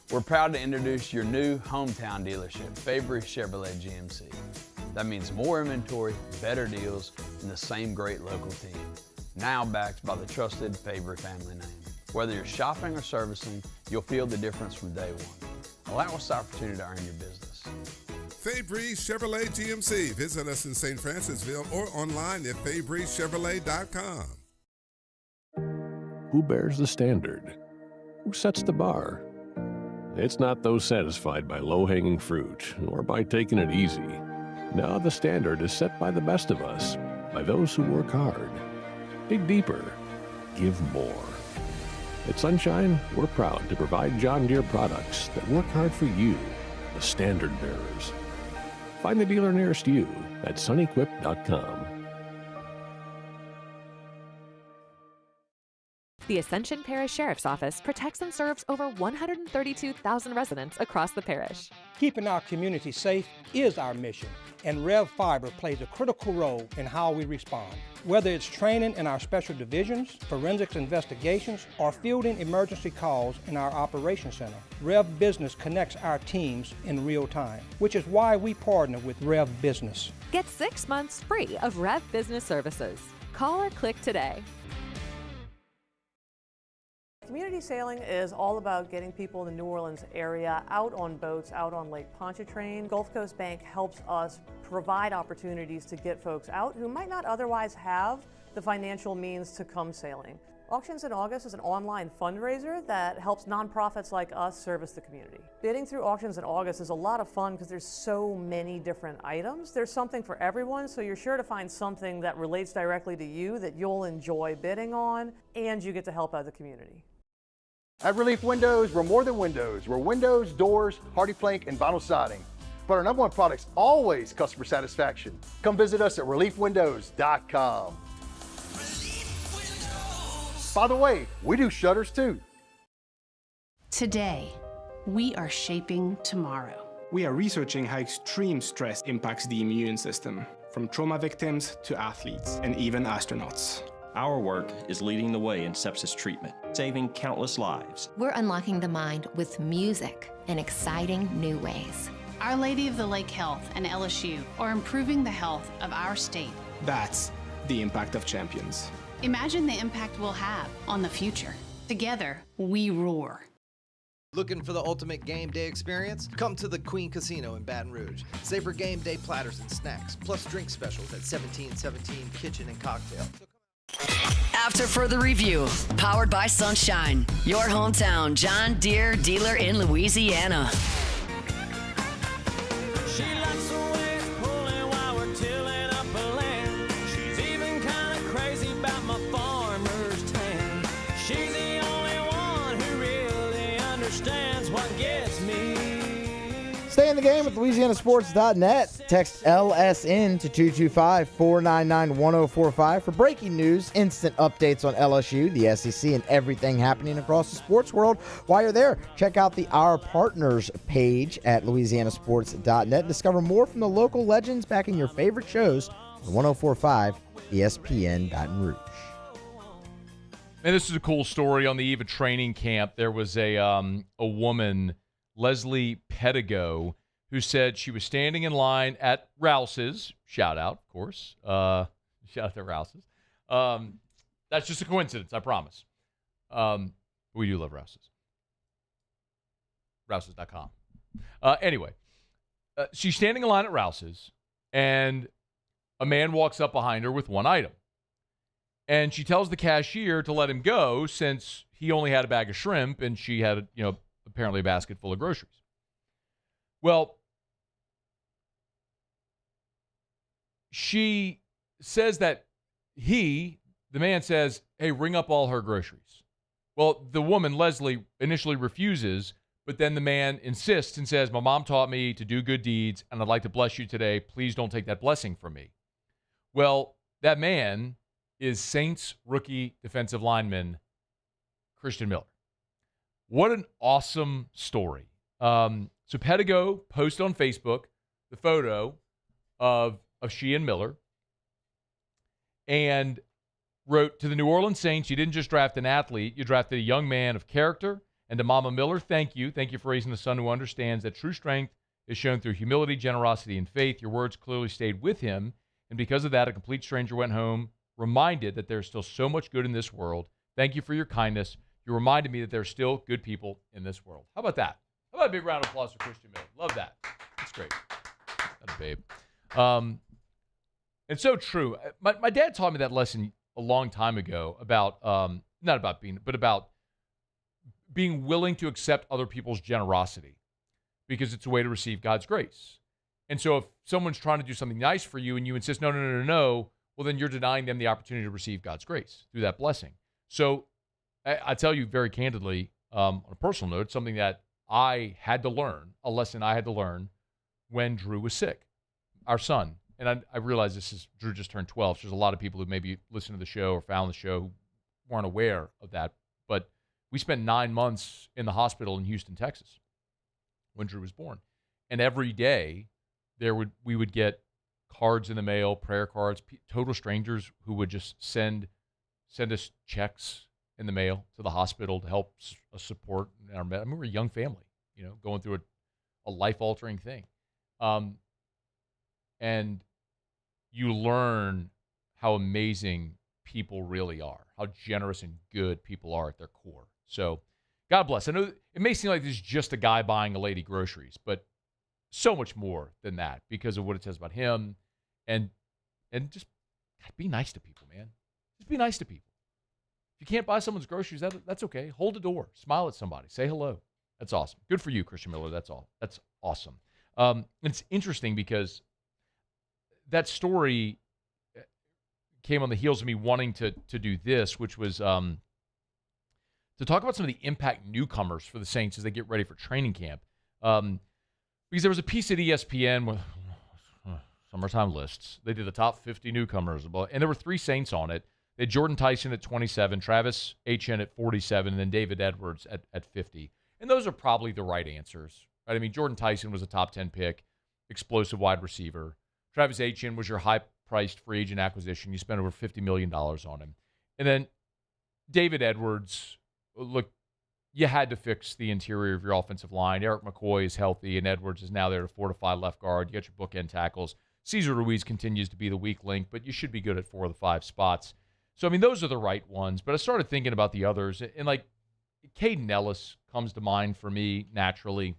We're proud to introduce your new hometown dealership, Faber Chevrolet GMC. That means more inventory, better deals, and the same great local team. Now backed by the trusted Faber family name. Whether you're shopping or servicing, you'll feel the difference from day one. Allow us the opportunity to earn your business. Fabry Chevrolet GMC. Visit us in St. Francisville or online at FabryChevrolet.com. Who bears the standard? Who sets the bar? It's not those satisfied by low-hanging fruit or by taking it easy. No, the standard is set by the best of us, by those who work hard. Dig deeper. Give more. At Sunshine, we're proud to provide John Deere products that work hard for you, the standard bearers. Find the dealer nearest you at sunequip.com. The Ascension Parish Sheriff's Office protects and serves over 132,000 residents across the parish. Keeping our community safe is our mission, and Rev Fiber plays a critical role in how we respond. Whether it's training in our special divisions, forensics investigations, or fielding emergency calls in our operations center, Rev Business connects our teams in real time, which is why we partner with Rev Business. Get 6 months free of Rev Business services. Call or click today. Community sailing is all about getting people in the New Orleans area out on boats, out on Lake Pontchartrain. Gulf Coast Bank helps us provide opportunities to get folks out who might not otherwise have the financial means to come sailing. Auctions in August is an online fundraiser that helps nonprofits like us service the community. Bidding through Auctions in August is a lot of fun because there's so many different items. There's something for everyone, so you're sure to find something that relates directly to you that you'll enjoy bidding on, and you get to help out the community. At Relief Windows, we're more than windows. We're windows, doors, hardy plank, and vinyl siding. But our number one product's always customer satisfaction. Come visit us at reliefwindows.com. By the way, we do shutters too. Today, we are shaping tomorrow. We are researching how extreme stress impacts the immune system, from trauma victims to athletes and even astronauts. Our work is leading the way in sepsis treatment, saving countless lives. We're unlocking the mind with music in exciting new ways. Our Lady of the Lake Health and LSU are improving the health of our state. That's the impact of champions. Imagine the impact we'll have on the future. Together, we roar. Looking for the ultimate game day experience? Come to the Queen Casino in Baton Rouge. Savor game day platters and snacks, plus drink specials at 1717 Kitchen and Cocktail. After further review, powered by Sunshine, your hometown John Deere dealer in Louisiana. She likes the way it's pulling while we're tilling up a land. She's even Stay in the game with LouisianaSports.net. Text LSN to 225-499-1045 for breaking news, instant updates on LSU, the SEC, and everything happening across the sports world. While you're there, check out the Our Partners page at LouisianaSports.net and discover more from the local legends backing your favorite shows on 1045 ESPN Baton Rouge. And this is a cool story. On the eve of training camp, there was a woman, Leslie Pedigo, who said she was standing in line at Rouse's. Shout out, of course. Shout out to Rouse's. That's just a coincidence, I promise. We do love Rouse's. Rouse's.com. Anyway, she's standing in line at Rouse's, and a man walks up behind her with one item. And she tells the cashier to let him go since he only had a bag of shrimp and she had, apparently a basket full of groceries. Well, she says that the man says, hey, ring up all her groceries. Well, the woman, Leslie, initially refuses, but then the man insists and says, my mom taught me to do good deeds, and I'd like to bless you today. Please don't take that blessing from me. Well, that man is Saints rookie defensive lineman Christian Miller. What an awesome story. So Pedigo posted on Facebook the photo of Shea and Miller and wrote, to the New Orleans Saints, you didn't just draft an athlete, you drafted a young man of character. And to Mama Miller, thank you. Thank you for raising a son who understands that true strength is shown through humility, generosity, and faith. Your words clearly stayed with him. And because of that, a complete stranger went home reminded that there's still so much good in this world. Thank you for your kindness. You reminded me that there's still good people in this world. How about that? How about a big round of applause for Christian Miller? Love that. That's great. That's a babe. And so true. My dad taught me that lesson a long time ago about, not about being, but about being willing to accept other people's generosity because it's a way to receive God's grace. And so if someone's trying to do something nice for you and you insist, no, well, then you're denying them the opportunity to receive God's grace through that blessing. So I tell you very candidly, on a personal note, something that I had to learn, a lesson I had to learn when Drew was sick, our son. And I realize Drew just turned 12. So there's a lot of people who maybe listen to the show or found the show who weren't aware of that. But we spent 9 months in the hospital in Houston, Texas when Drew was born. And every day we would get cards in the mail, prayer cards, total strangers who would just send us checks in the mail to the hospital to help us support our. I mean, we're a young family, going through a life-altering thing. And you learn how amazing people really are, how generous and good people are at their core. So God bless. I know it may seem like this is just a guy buying a lady groceries, but so much more than that because of what it says about him. And just be nice to people, man. Just be nice to people. If you can't buy someone's groceries, that's okay. Hold the door. Smile at somebody. Say hello. That's awesome. Good for you, Christian Miller. That's all. That's awesome. It's interesting because that story came on the heels of me wanting to do this, which was to talk about some of the impact newcomers for the Saints as they get ready for training camp. Because there was a piece at ESPN with summertime lists. They did the top 50 newcomers, and there were 3 Saints on it. They had Jordan Tyson at 27, Travis Etienne at 47, and then David Edwards at 50. And those are probably the right answers. Right? I mean, Jordan Tyson was a top 10 pick, explosive wide receiver. Travis Etienne was your high-priced free agent acquisition. You spent over $50 million on him. And then David Edwards, look, you had to fix the interior of your offensive line. Eric McCoy is healthy, and Edwards is now there to fortify left guard. You got your bookend tackles. Cesar Ruiz continues to be the weak link, but you should be good at 4 of the 5 spots. So, I mean, those are the right ones. But I started thinking about the others. And, like, Caden Ellis comes to mind for me naturally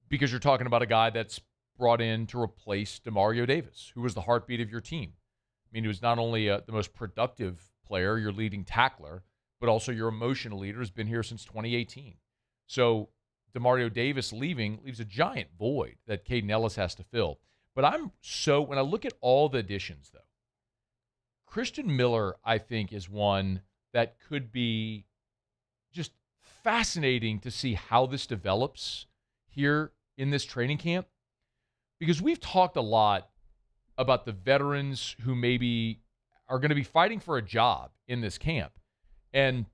because you're talking about a guy that's brought in to replace DeMario Davis, who was the heartbeat of your team. I mean, he was not only the most productive player, your leading tackler, but also your emotional leader, has been here since 2018. So DeMario Davis leaving leaves a giant void that Caden Ellis has to fill. But when I look at all the additions, though, Christian Miller, I think, is one that could be just fascinating to see how this develops. here in this training camp? Because we've talked a lot about the veterans who maybe are going to be fighting for a job in this camp. And,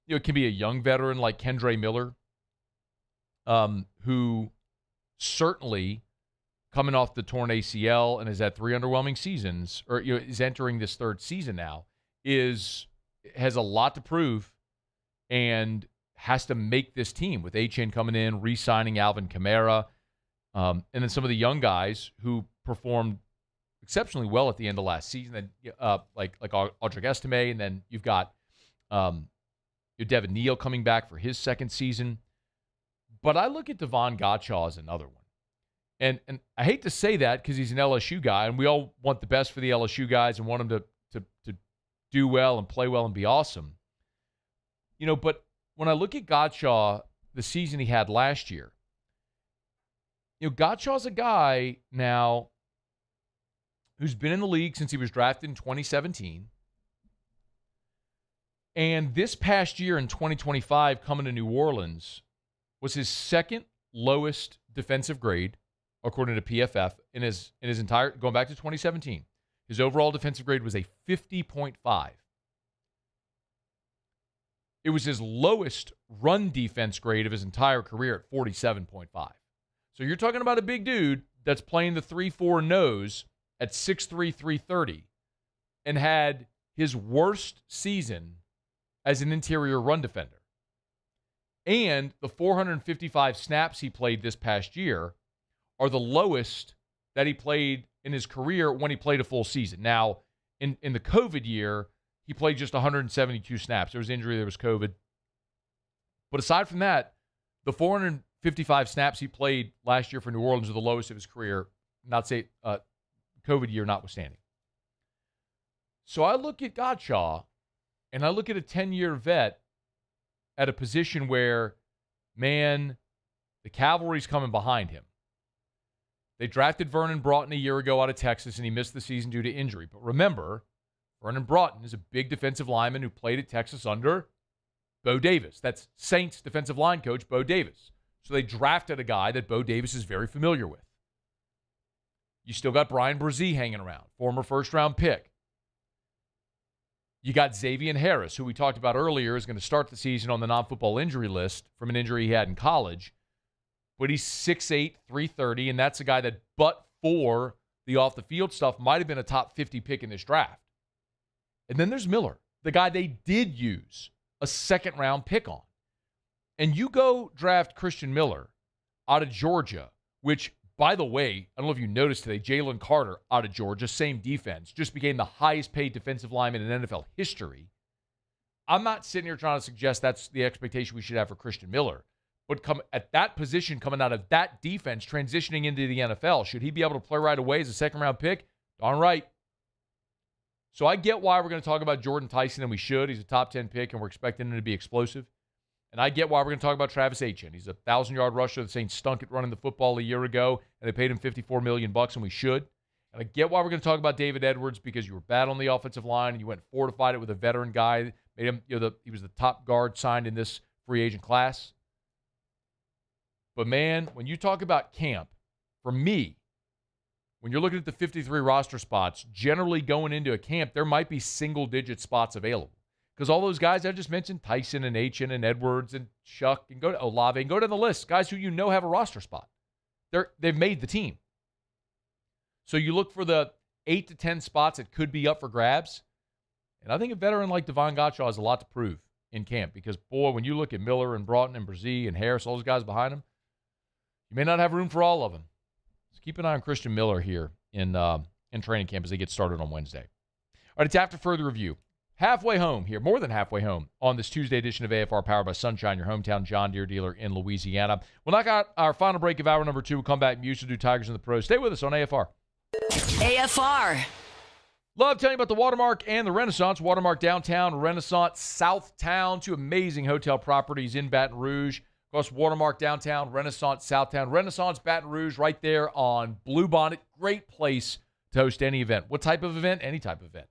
it can be a young veteran like Kendre Miller, who certainly, coming off the torn ACL and has had 3 underwhelming seasons, or is entering this 3rd season now, has a lot to prove and has to make this team with Achane coming in, re-signing Alvin Kamara, and then some of the young guys who performed exceptionally well at the end of last season, like Audric Estime, and then you've got Devin Neal coming back for his 2nd season. But I look at Devon Gottschall as another one. And I hate to say that because he's an LSU guy, and we all want the best for the LSU guys and want them to do well and play well and be awesome. But when I look at Gottschall, the season he had last year, Gottschall's a guy now who's been in the league since he was drafted in 2017. And this past year in 2025, coming to New Orleans, was his 2nd lowest defensive grade, according to PFF, in his entire, going back to 2017. His overall defensive grade was a 50.5. It was his lowest run defense grade of his entire career at 47.5. So you're talking about a big dude that's playing the 3-4 nose at 6'3", 330, and had his worst season as an interior run defender. And the 455 snaps he played this past year are the lowest that he played in his career when he played a full season. Now, in the COVID year, he played just 172 snaps. There was injury, there was COVID. But aside from that, the 455 snaps he played last year for New Orleans are the lowest of his career, COVID year notwithstanding. So I look at Gottschall, and I look at a 10-year vet at a position where, man, the cavalry's coming behind him. They drafted Vernon Broughton a year ago out of Texas, and he missed the season due to injury. But remember, Vernon Broughton is a big defensive lineman who played at Texas under Bo Davis. That's Saints defensive line coach Bo Davis. So they drafted a guy that Bo Davis is very familiar with. You still got Brian Brzee hanging around, former first-round pick. You got Xavier Harris, who we talked about earlier, is going to start the season on the non-football injury list from an injury he had in college. But he's 6'8", 330, and that's a guy that, but for the off-the-field stuff, might have been a top 50 pick in this draft. And then there's Miller, the guy they did use a 2nd-round pick on. And you go draft Christian Miller out of Georgia, which, by the way, I don't know if you noticed today, Jalen Carter out of Georgia, same defense, just became the highest-paid defensive lineman in NFL history. I'm not sitting here trying to suggest that's the expectation we should have for Christian Miller. But come at that position, coming out of that defense, transitioning into the NFL, should he be able to play right away as a 2nd-round pick? Darn right. So I get why we're going to talk about Jordan Tyson, and we should. He's a top 10 pick, and we're expecting him to be explosive. And I get why we're going to talk about Travis Etienne. He's a 1,000-yard rusher. The Saints stunk at running the football a year ago, and they paid him $54 million, and we should. And I get why we're going to talk about David Edwards, because you were bad on the offensive line, and you went and fortified it with a veteran guy. Made him, he was the top guard signed in this free agent class. But, man, when you talk about camp, for me, when you're looking at the 53 roster spots, generally going into a camp, there might be single-digit spots available. Because all those guys I just mentioned, Tyson and Achane and Edwards and Chuck and go to Olave and go down the list, guys who you know have a roster spot. They've made the team. So you look for the 8 to 10 spots that could be up for grabs. And I think a veteran like Devon Gottschall has a lot to prove in camp. Because, boy, when you look at Miller and Broughton and Brzee and Harris, all those guys behind him, you may not have room for all of them. So keep an eye on Christian Miller here in training camp as they get started on Wednesday. All right, it's after further review. Halfway home here, more than halfway home, on this Tuesday edition of AFR Powered by Sunshine, your hometown John Deere dealer in Louisiana. We'll knock out our final break of hour number 2. We'll come back and use to do Tigers and the Pros. Stay with us on AFR. AFR. Love telling you about the Watermark and the Renaissance. Watermark Downtown, Renaissance Southtown, 2 amazing hotel properties in Baton Rouge. Of course, Watermark Downtown, Renaissance Southtown. Renaissance Baton Rouge right there on Bluebonnet. Great place to host any event. What type of event? Any type of event.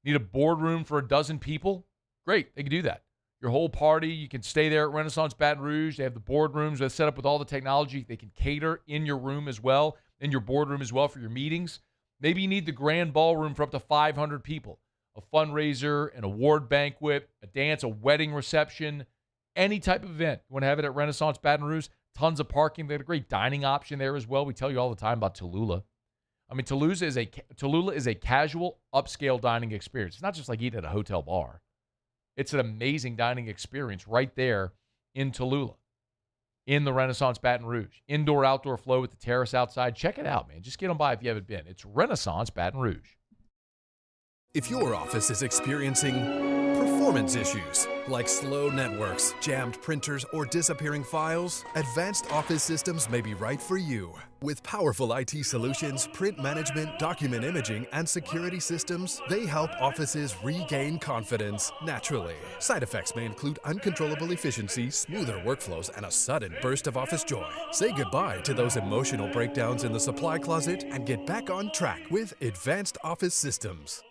Need a boardroom for a dozen people? Great, they can do that. your whole party. You can stay there at Renaissance Baton Rouge. They have the boardrooms that's set up with all the technology. They can cater in your room as well, in your boardroom as well for your meetings. Maybe you need the grand ballroom for up to 500 people, a fundraiser, an award banquet, a dance, a wedding reception, any type of event. You want to have it at Renaissance Baton Rouge? Tons of parking. They got a great dining option there as well. We tell you all the time about Tallulah. I mean, Tallulah is a casual, upscale dining experience. It's not just like eating at a hotel bar. It's an amazing dining experience right there in Tallulah, in the Renaissance Baton Rouge. Indoor, outdoor flow with the terrace outside. Check it out, man. Just get on by if you haven't been. It's Renaissance Baton Rouge. If your office is experiencing performance issues like slow networks, jammed printers, or disappearing files, Advanced Office Systems may be right for you. With powerful IT solutions, print management, document imaging, and security systems, they help offices regain confidence naturally. Side effects may include uncontrollable efficiency, smoother workflows, and a sudden burst of office joy. Say goodbye to those emotional breakdowns in the supply closet and get back on track with Advanced Office Systems.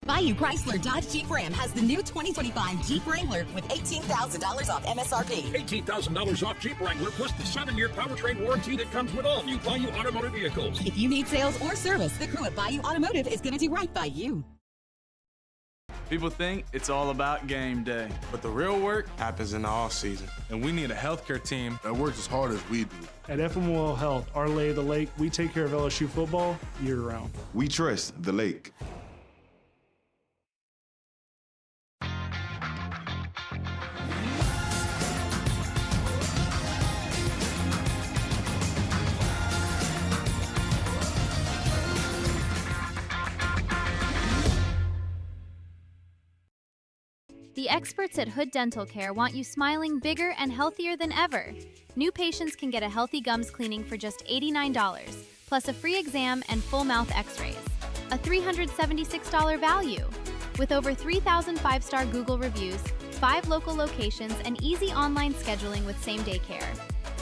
Bayou Chrysler Dodge Jeep Ram has the new 2025 Jeep Wrangler with $18,000 off MSRP. $18,000 off Jeep Wrangler plus the 7-year powertrain warranty that comes with all new Bayou Automotive vehicles. If you need sales or service, the crew at Bayou Automotive is going to do right by you. People think it's all about game day, but the real work happens in the off season, and we need a healthcare team that works as hard as we do. At FML Health, our Lay of the Lake, we take care of LSU football year-round. We trust the lake. The experts at Hood Dental Care want you smiling bigger and healthier than ever. New patients can get a healthy gums cleaning for just $89, plus a free exam and full mouth x-rays. A $376 value. With over 3,000 five-star Google reviews, 5 local locations, and easy online scheduling with same-day care.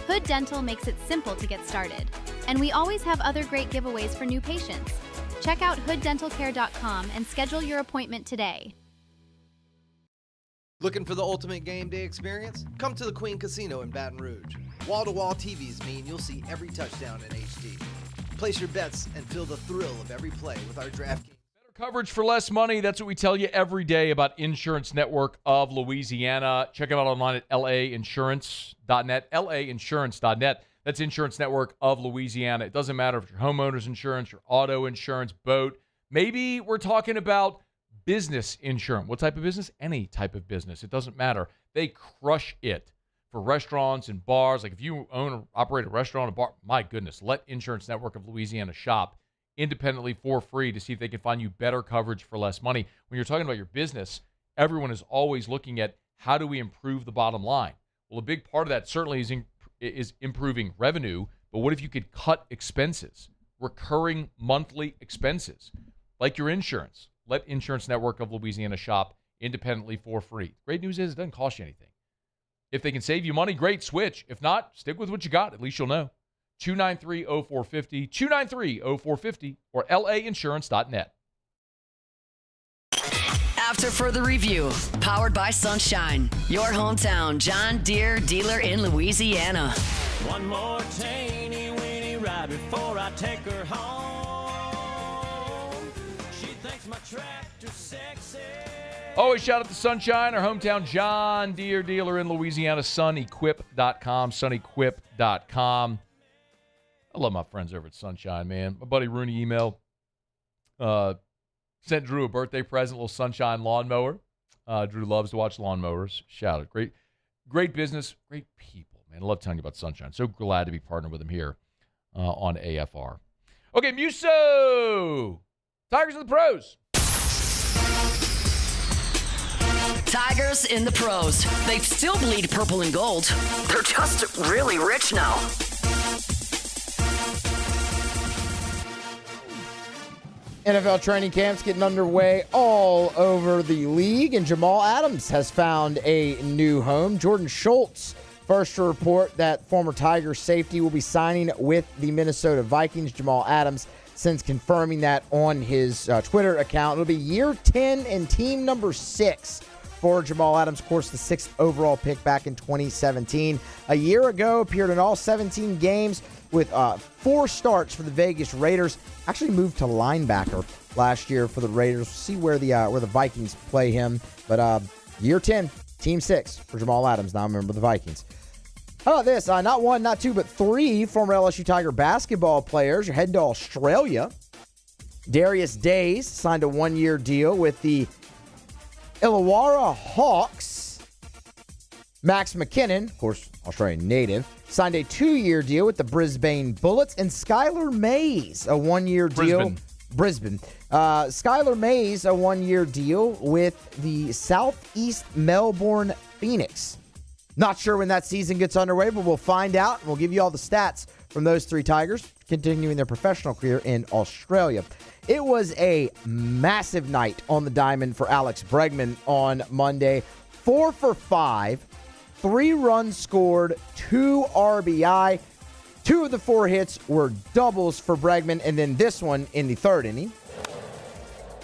Hood Dental makes it simple to get started. And we always have other great giveaways for new patients. Check out hooddentalcare.com and schedule your appointment today. Looking for the ultimate game day experience? Come to the Queen Casino in Baton Rouge. Wall-to-wall TVs mean you'll see every touchdown in HD. Place your bets and feel the thrill of every play with our DraftKings. Better coverage for less money. That's what we tell you every day about Insurance Network of Louisiana. Check them out online at lainsurance.net, lainsurance.net. That's Insurance Network of Louisiana. It doesn't matter if it's your homeowner's insurance, your auto insurance, boat. Maybe we're talking about business insurance. What type of business? Any type of business. It doesn't matter. They crush it for restaurants and bars. Like if you own or operate a restaurant or bar, my goodness, let Insurance Network of Louisiana shop independently for free to see if they can find you better coverage for less money. When you're talking about your business, everyone is always looking at how do we improve the bottom line? Well, a big part of that certainly is improving revenue, but what if you could cut expenses, recurring monthly expenses, like your insurance? Let Insurance Network of Louisiana shop independently for free. Great news is it doesn't cost you anything. If they can save you money, great, switch. If not, stick with what you got. At least you'll know. 293-0450, 293-0450, or lainsurance.net. After further review, powered by Sunshine, your hometown John Deere dealer in Louisiana. One more teeny-weeny ride before I take her home. She thinks my tractor's sexy. Always shout out to Sunshine, our hometown John Deere dealer in Louisiana, sunequip.com, sunequip.com. I love my friends over at Sunshine, man. My buddy Rooney email sent Drew a birthday present, a little Sunshine lawnmower. Drew loves to watch lawnmowers. Shout out. Great business, great people, man. I love telling you about Sunshine. So glad to be partnered with them here on AFR. Okay, Muso. Tigers in the pros. Tigers in the pros. They still bleed purple and gold. They're just really rich now. NFL training camps getting underway all over the league, and Jamal Adams has found a new home. Jordan Schultz, first to report that former Tigers safety will be signing with the Minnesota Vikings. Jamal Adams since confirming that on his Twitter account. It'll be year 10 and team number 6 for Jamal Adams, of course, the 6th overall pick back in 2017. A year ago, appeared in all 17 games with 4 starts for the Vegas Raiders. Actually moved to linebacker last year for the Raiders. We'll see where the Vikings play him. But year 10, team 6 for Jamal Adams. Now a member of the Vikings. How about this? Not 1, not 2, but 3 former LSU Tiger basketball players are heading to Australia. Darius Days signed a 1-year deal with the Illawarra Hawks. Max McKinnon, of course, Australian native, signed a 2-year deal with the Brisbane Bullets. And Skylar Mays, a 1-year deal. Brisbane. Skylar Mays, a 1-year deal with the Southeast Melbourne Phoenix. Not sure when that season gets underway, but we'll find out. And we'll give you all the stats from those 3 Tigers continuing their professional career in Australia. It was a massive night on the diamond for Alex Bregman on Monday. 4 for 5, 3 runs scored, 2 RBI. 2 of the 4 hits were doubles for Bregman, and then this one in the 3rd inning.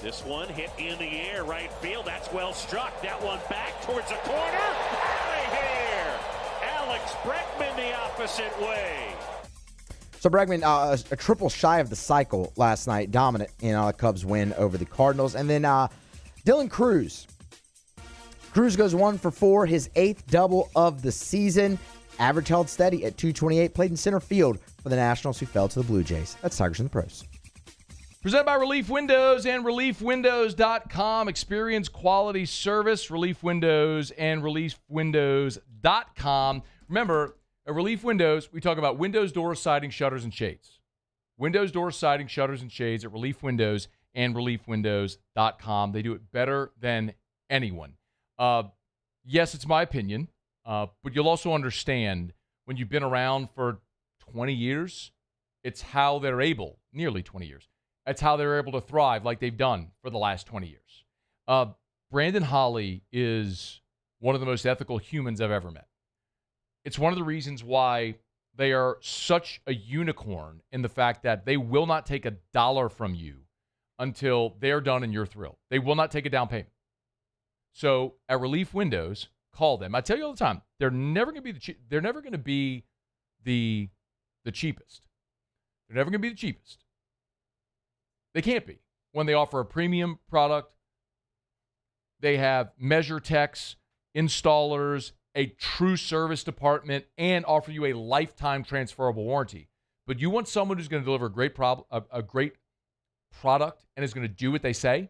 This one hit in the air, right field. That's well struck. That one back towards the corner. Out of here. Alex Bregman the opposite way. So Bregman, a triple shy of the cycle last night, dominant in the Cubs win over the Cardinals. And then Dylan Cruz. Cruz goes 1 for 4, his 8th double of the season. Average held steady at 228, played in center field for the Nationals, who fell to the Blue Jays. That's Tigers in the Pros. Presented by Relief Windows and ReliefWindows.com. Experience quality service, Relief Windows and ReliefWindows.com. Remember, at Relief Windows, we talk about windows, doors, siding, shutters, and shades. Windows, doors, siding, shutters, and shades at Relief Windows and ReliefWindows.com. They do it better than anyone. Yes, it's my opinion, but you'll also understand when you've been around for 20 years, it's how they're able, nearly 20 years, it's how they're able to thrive like they've done for the last 20 years. Brandon Holly is one of the most ethical humans I've ever met. It's one of the reasons why they are such a unicorn in the fact that they will not take $1 from you until they're done and you're thrilled. They will not take a down payment. So at Relief Windows, call them. I tell you all the time, they're never going to be they're never going to be the cheapest. They're never going to be the cheapest. They can't be. When they offer a premium product, they have measure techs, installers, a true service department, and offer you a lifetime transferable warranty. But you want someone who's going to deliver a great product and is going to do what they say?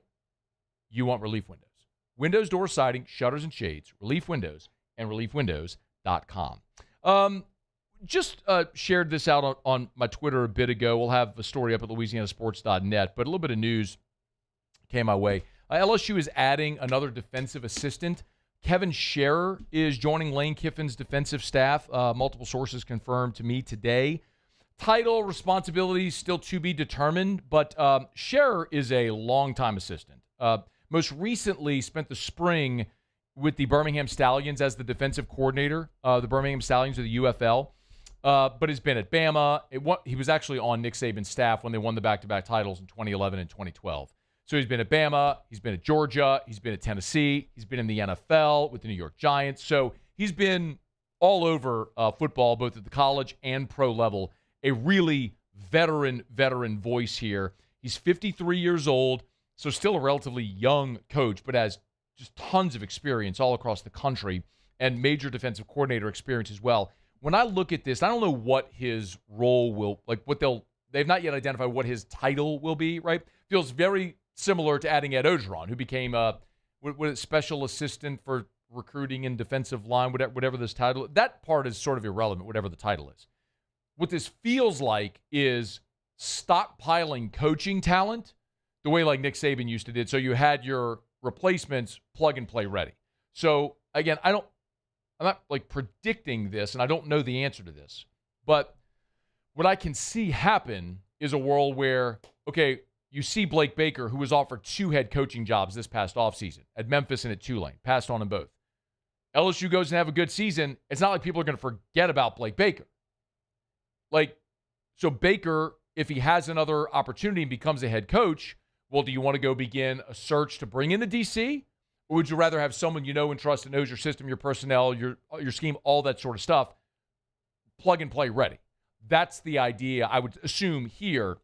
You want Relief Windows. Windows, door, siding, shutters, and shades. Relief Windows and ReliefWindows.com. Just shared this out on my Twitter a bit ago. We'll have a story up at LouisianaSports.net, but a little bit of news came my way. LSU is adding another defensive assistant. Kevin Scherer is joining Lane Kiffin's defensive staff. Multiple sources confirmed to me today. Title, responsibilities still to be determined, but Scherer is a longtime assistant. Most recently spent the spring with the Birmingham Stallions as the defensive coordinator. The Birmingham Stallions of the UFL. But has been at Bama. He was actually on Nick Saban's staff when they won the back-to-back titles in 2011 and 2012. So he's been at Bama, he's been at Georgia, he's been at Tennessee, he's been in the NFL with the New York Giants. So he's been all over football, both at the college and pro level. A really veteran voice here. He's 53 years old, so still a relatively young coach, but has just tons of experience all across the country and major defensive coordinator experience as well. When I look at this, I don't know what his role will, they've not yet identified what his title will be, right? Feels very similar to adding Ed Ogeron, who became a special assistant for recruiting and defensive line, whatever this title. That part is sort of irrelevant, whatever the title is. What this feels like is stockpiling coaching talent the way like Nick Saban used to do. So you had your replacements plug and play ready. So again, I'm not predicting this, and I don't know the answer to this, but what I can see happen is a world where, okay, you see Blake Baker, who was offered 2 head coaching jobs this past offseason at Memphis and at Tulane, passed on them both. LSU goes and have a good season. It's not like people are going to forget about Blake Baker. So Baker, if he has another opportunity and becomes a head coach, well, do you want to go begin a search to bring in the DC? Or would you rather have someone you know and trust that knows your system, your personnel, your scheme, all that sort of stuff, plug and play ready? That's the idea, I would assume, here.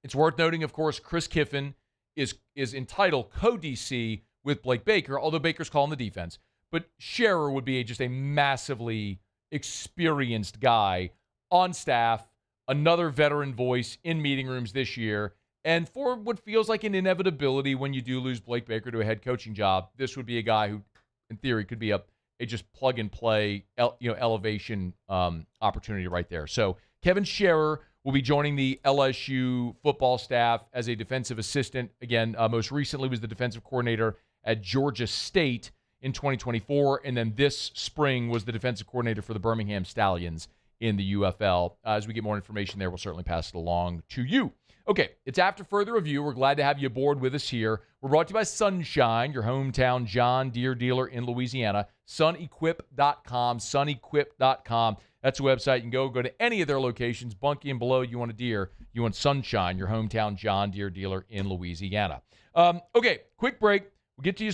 It's worth noting, of course, Chris Kiffin is entitled co-DC with Blake Baker, although Baker's calling the defense. But Scherer would be just a massively experienced guy on staff, another veteran voice in meeting rooms this year. And for what feels like an inevitability when you do lose Blake Baker to a head coaching job, this would be a guy who, in theory, could be a just plug-and-play elevation opportunity right there. So Kevin Scherer will be joining the LSU football staff as a defensive assistant. Again, most recently was the defensive coordinator at Georgia State in 2024, and then this spring was the defensive coordinator for the Birmingham Stallions in the UFL. As we get more information there, we'll certainly pass it along to you. Okay, it's after further review. We're glad to have you aboard with us here. We're brought to you by Sunshine, your hometown John Deere dealer in Louisiana. Sunequip.com, sunequip.com. That's a website. You can go to any of their locations. Bunkie and below, you want a Deere. You want Sunshine, your hometown John Deere dealer in Louisiana. Okay, quick break. We'll get to you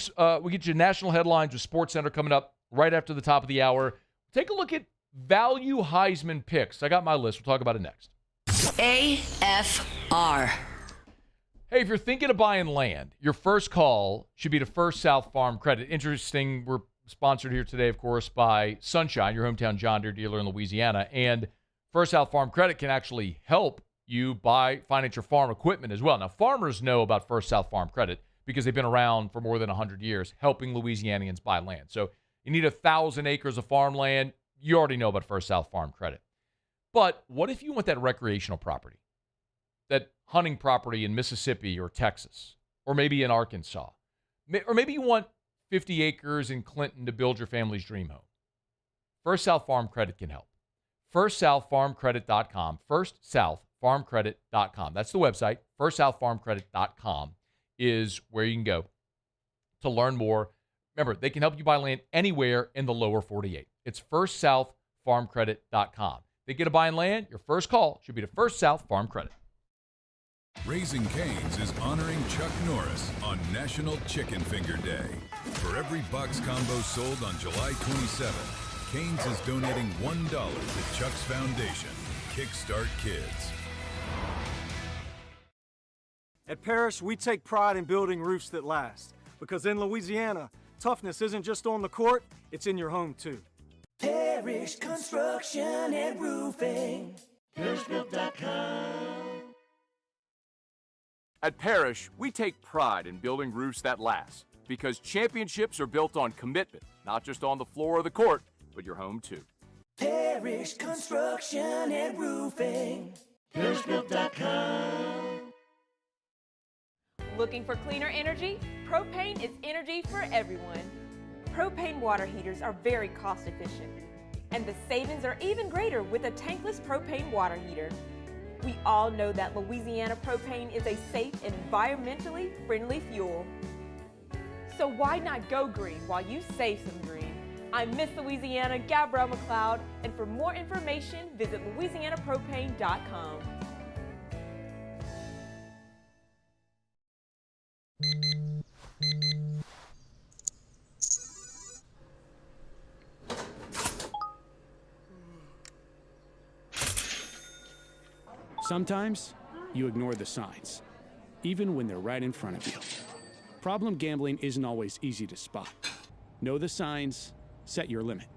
national headlines with SportsCenter coming up right after the top of the hour. Take a look at value Heisman picks. I got my list. We'll talk about it next. AFR. Hey, if you're thinking of buying land, your first call should be to First South Farm Credit. Interesting, we're sponsored here today, of course, by Sunshine, your hometown John Deere dealer in Louisiana. And First South Farm Credit can actually help you finance your farm equipment as well. Now, farmers know about First South Farm Credit because they've been around for more than 100 years helping Louisianians buy land. So you need 1,000 acres of farmland. You already know about First South Farm Credit. But what if you want that recreational property, that hunting property in Mississippi or Texas, or maybe in Arkansas? Or maybe you want 50 acres in Clinton to build your family's dream home. First South Farm Credit can help. FirstSouthFarmCredit.com. FirstSouthFarmCredit.com. That's the website. FirstSouthFarmCredit.com is where you can go to learn more. Remember, they can help you buy land anywhere in the lower 48. It's FirstSouthFarmCredit.com. Thinking of buying land? Your first call should be to First South Farm Credit. Raising Cane's is honoring Chuck Norris on National Chicken Finger Day. For every box combo sold on July 27th, Cane's is donating $1 to Chuck's Foundation, Kickstart Kids. At Parrish, we take pride in building roofs that last. Because in Louisiana, toughness isn't just on the court, it's in your home too. Parrish Construction and Roofing. ParrishBuilt.com. At Parrish, we take pride in building roofs that last because championships are built on commitment, not just on the floor of the court, but your home too. Parrish Construction and Roofing. ParrishBuilt.com. Looking for cleaner energy? Propane is energy for everyone. Propane water heaters are very cost efficient, and the savings are even greater with a tankless propane water heater. We all know that Louisiana propane is a safe and environmentally friendly fuel. So why not go green while you save some green? I'm Miss Louisiana, Gabrielle McLeod, and for more information, visit LouisianaPropane.com. Sometimes you ignore the signs, even when they're right in front of you. Problem gambling isn't always easy to spot. Know the signs, set your limit.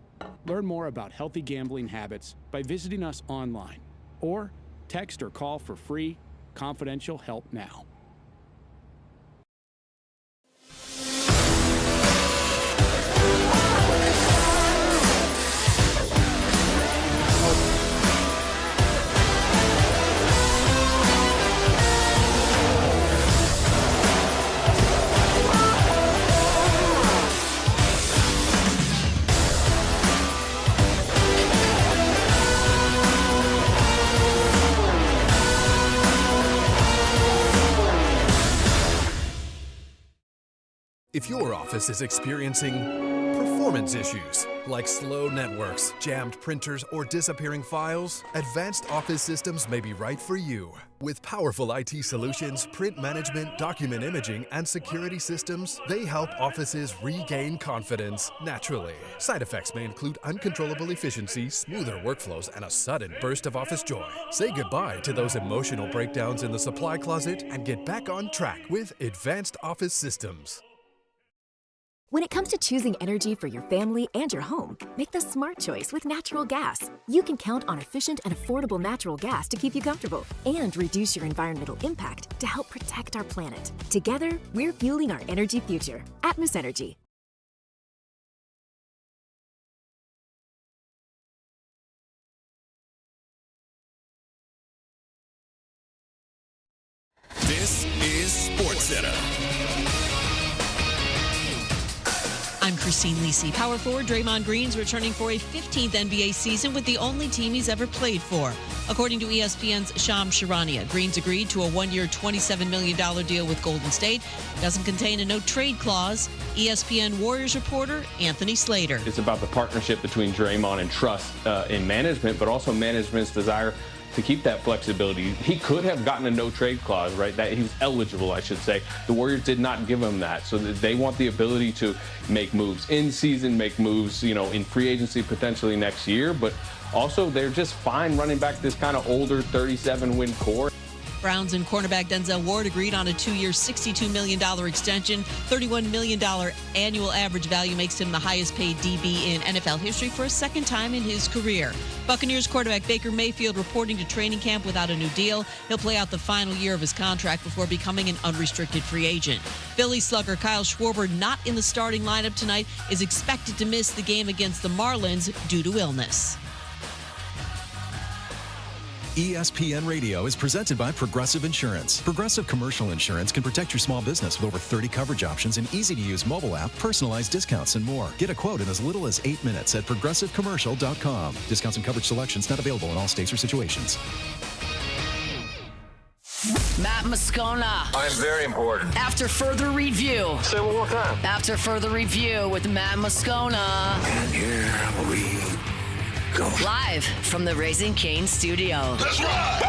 Learn more about healthy gambling habits by visiting us online or text or call for free, confidential help now. If your office is experiencing Performance issues like slow networks, jammed printers, or disappearing files? Advanced Office Systems may be right for you. With powerful IT solutions, print management, document imaging, and security systems, they help offices regain confidence naturally. Side effects may include uncontrollable efficiency, smoother workflows, and a sudden burst of office joy. Say goodbye to those emotional breakdowns in the supply closet and get back on track with Advanced Office Systems. When it comes to choosing energy for your family and your home, make the smart choice with natural gas. You can count on efficient and affordable natural gas to keep you comfortable and reduce your environmental impact to help protect our planet. Together, we're fueling our energy future. Atmos Energy. This is SportsCenter. I'm Christine Lisi. Power forward Draymond Green's returning for a 15th NBA season with the only team he's ever played for. According to ESPN's Shams Charania, Green's agreed to a one-year $27 million deal with Golden State. It doesn't contain a no-trade clause. ESPN Warriors reporter Anthony Slater. It's about the partnership between Draymond and trust in management, but also management's desire to keep that flexibility. He could have gotten a no-trade clause, right? That he was eligible, I should say. The Warriors did not give him that, so that they want the ability to make moves in season, make moves, in free agency potentially next year, but also they're just fine running back this kind of older 37-win core. Browns and cornerback Denzel Ward agreed on a 2-year, $62 million extension. $31 million annual average value makes him the highest paid DB in NFL history for a second time in his career. Buccaneers quarterback Baker Mayfield reporting to training camp without a new deal. He'll play out the final year of his contract before becoming an unrestricted free agent. Philly slugger Kyle Schwarber, not in the starting lineup tonight, is expected to miss the game against the Marlins due to illness. ESPN Radio is presented by Progressive Insurance. Progressive Commercial Insurance can protect your small business with over 30 coverage options, an easy-to-use mobile app, personalized discounts, and more. Get a quote in as little as 8 minutes at progressivecommercial.com. Discounts and coverage selections not available in all states or situations. Matt Moscona. I'm very important. After further review. Say it one more time. After further review with Matt Moscona. And here we go. Live from the Raising Cane studio. Let's ride!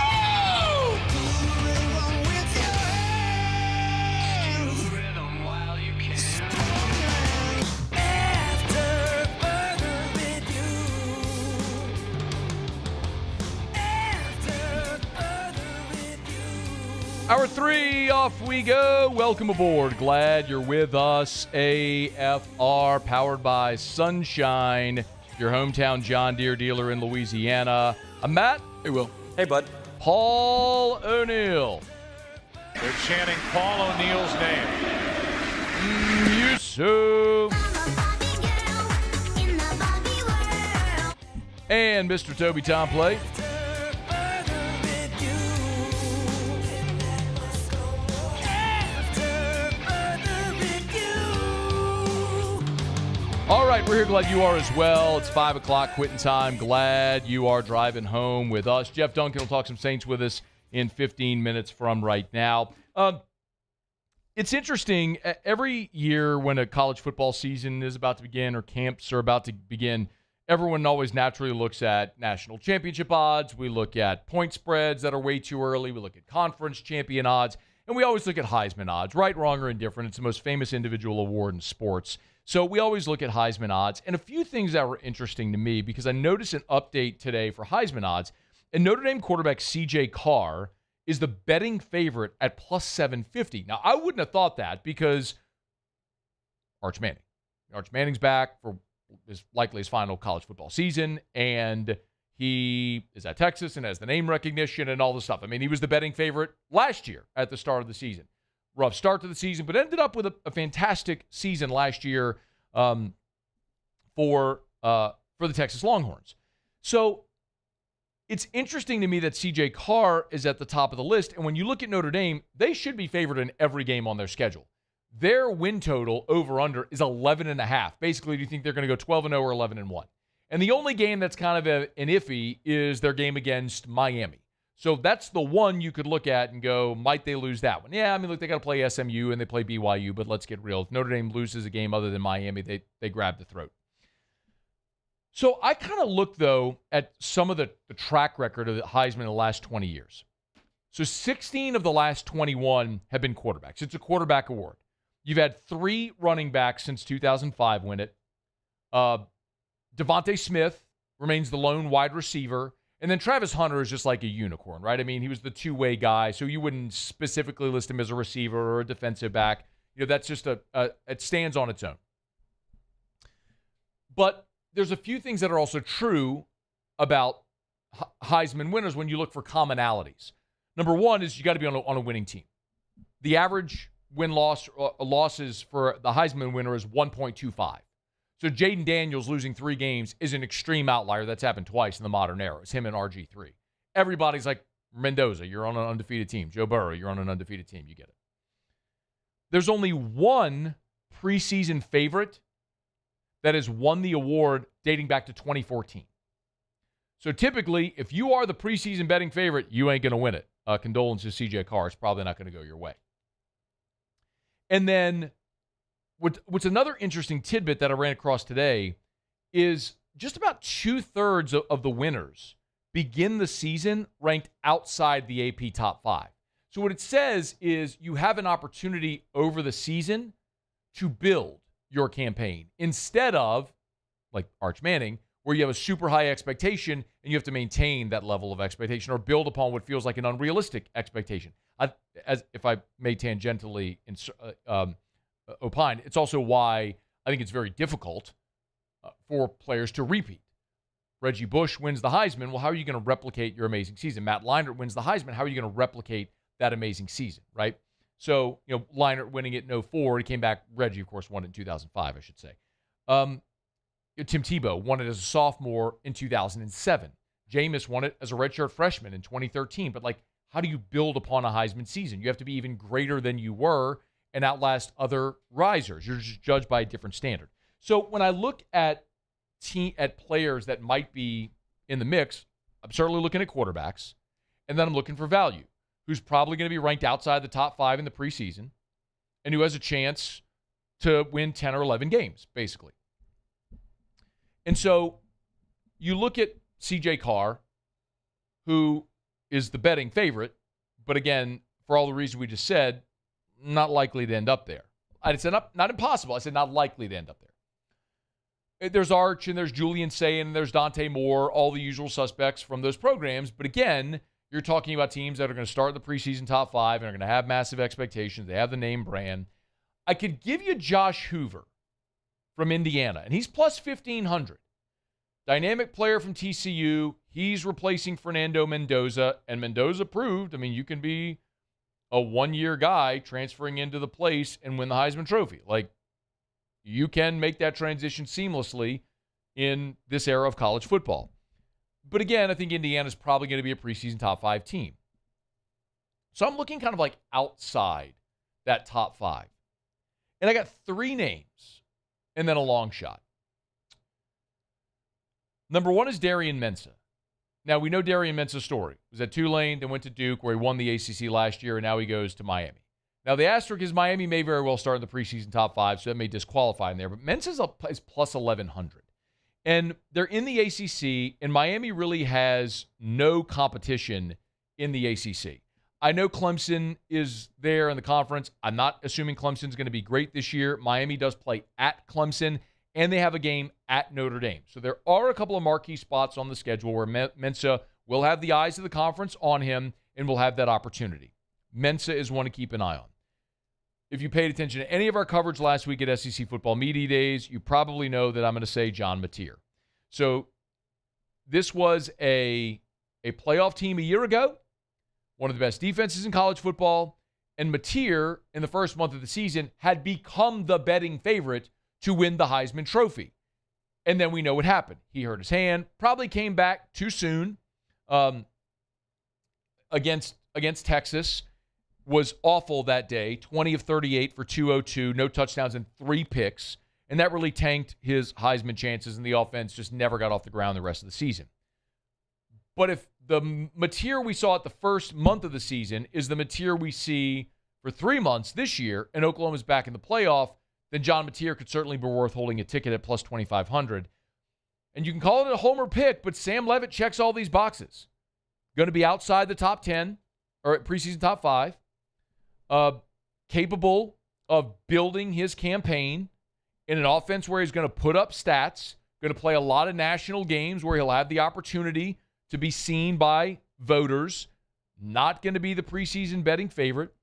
Hour 3, off we go. Welcome aboard. Glad you're with us. AFR, powered by Sunshine, your hometown John Deere dealer in Louisiana. I'm Matt. Hey, Will. Hey, bud. Paul O'Neill. They're chanting Paul O'Neill's name. Yusuf. And Mr. Toby Tomplay. All right, we're here. Glad you are as well. It's 5 o'clock quitting time. Glad you are driving home with us. Jeff Duncan will talk some Saints with us in 15 minutes from right now. It's interesting. Every year when a college football season is about to begin or camps are about to begin, everyone always naturally looks at national championship odds. We look at point spreads that are way too early. We look at conference champion odds. And we always look at Heisman odds. Right, wrong, or indifferent. It's the most famous individual award in sports. So we always look at Heisman odds. And a few things that were interesting to me, because I noticed an update today for Heisman odds. And Notre Dame quarterback C.J. Carr is the betting favorite at plus 750. Now, I wouldn't have thought that because Arch Manning's back for likely his final college football season. And he is at Texas and has the name recognition and all this stuff. I mean, he was the betting favorite last year at the start of the season. Rough start to the season, but ended up with a fantastic season last year for the Texas Longhorns. So it's interesting to me that C.J. Carr is at the top of the list. And when you look at Notre Dame, they should be favored in every game on their schedule. Their win total over-under is 11.5. Basically, do you think they're going to go 12-0 or 11-1? And the only game that's kind of an iffy is their game against Miami. So that's the one you could look at and go, might they lose that one? Yeah, I mean, look, they got to play SMU and they play BYU, but let's get real. If Notre Dame loses a game other than Miami, they grab the throat. So I kind of look, though, at some of the track record of the Heisman in the last 20 years. So 16 of the last 21 have been quarterbacks. It's a quarterback award. You've had 3 running backs since 2005 win it. Devontae Smith remains the lone wide receiver. And then Travis Hunter is just like a unicorn, right? I mean, he was the two-way guy, so you wouldn't specifically list him as a receiver or a defensive back. That's just it stands on its own. But there's a few things that are also true about Heisman winners when you look for commonalities. Number one is you got to be on a winning team. The average losses for the Heisman winner is 1.25. So Jaden Daniels losing 3 games is an extreme outlier. That's happened twice in the modern era. It's him and RG3. Everybody's like, Mendoza, you're on an undefeated team. Joe Burrow, you're on an undefeated team. You get it. There's only one preseason favorite that has won the award dating back to 2014. So typically, if you are the preseason betting favorite, you ain't going to win it. Condolences, CJ Carr. It's probably not going to go your way. And then what's another interesting tidbit that I ran across today is just about 2/3 of the winners begin the season ranked outside the AP top 5. So what it says is you have an opportunity over the season to build your campaign instead of, like Arch Manning, where you have a super high expectation and you have to maintain that level of expectation or build upon what feels like an unrealistic expectation. As if I may tangentially opine, it's also why I think it's very difficult for players to repeat. Reggie Bush wins the Heisman. Well, how are you going to replicate your amazing season? Matt Leinart wins the Heisman. How are you going to replicate that amazing season, right? So, Leinart winning it in 2004, he came back. Reggie, of course, won it in 2005, I should say. Tim Tebow won it as a sophomore in 2007. Jameis won it as a redshirt freshman in 2013. But, how do you build upon a Heisman season? You have to be even greater than you were and outlast other risers. You're just judged by a different standard. So when I look at players that might be in the mix, I'm certainly looking at quarterbacks, and then I'm looking for value, who's probably going to be ranked outside the top 5 in the preseason and who has a chance to win 10 or 11 games, basically. And so you look at CJ Carr, who is the betting favorite, but again, for all the reasons we just said, not likely to end up there. I said not impossible. I said not likely to end up there. There's Arch, and there's Julian Sayin, and there's Dante Moore, all the usual suspects from those programs. But again, you're talking about teams that are going to start the preseason top 5 and are going to have massive expectations. They have the name brand. I could give you Josh Hoover from Indiana, and he's plus 1,500. Dynamic player from TCU. He's replacing Fernando Mendoza, and Mendoza proved, you can be a one-year guy transferring into the place and win the Heisman Trophy. You can make that transition seamlessly in this era of college football. But again, I think Indiana's probably going to be a preseason top 5 team. So I'm looking kind of outside that top 5. And I got 3 names and then a long shot. Number 1 is Darian Mensah. Now, we know Darian Mensah's story. He was at Tulane, then went to Duke, where he won the ACC last year, and now he goes to Miami. Now, the asterisk is Miami may very well start in the preseason top 5, so that may disqualify him there. But Mensah is plus 1,100. And they're in the ACC, and Miami really has no competition in the ACC. I know Clemson is there in the conference. I'm not assuming Clemson's going to be great this year. Miami does play at Clemson, and they have a game at Notre Dame. So there are a couple of marquee spots on the schedule where Mensah will have the eyes of the conference on him and will have that opportunity. Mensah is one to keep an eye on. If you paid attention to any of our coverage last week at SEC Football Media Days, you probably know that I'm going to say John Mateer. So this was a playoff team a year ago, one of the best defenses in college football, and Mateer, in the first month of the season, had become the betting favorite to win the Heisman Trophy. And then we know what happened. He hurt his hand, probably came back too soon against Texas, was awful that day, 20 of 38 for 202, no touchdowns and 3 picks, and that really tanked his Heisman chances, and the offense just never got off the ground the rest of the season. But if the Mateer we saw at the first month of the season is the Mateer we see for 3 months this year, and Oklahoma's back in the playoff, then John Mateer could certainly be worth holding a ticket at plus 2,500. And you can call it a homer pick, but Sam Levitt checks all these boxes. Going to be outside the top 10 or preseason top 5. Capable of building his campaign in an offense where he's going to put up stats, going to play a lot of national games where he'll have the opportunity to be seen by voters. Not going to be the preseason betting favorite.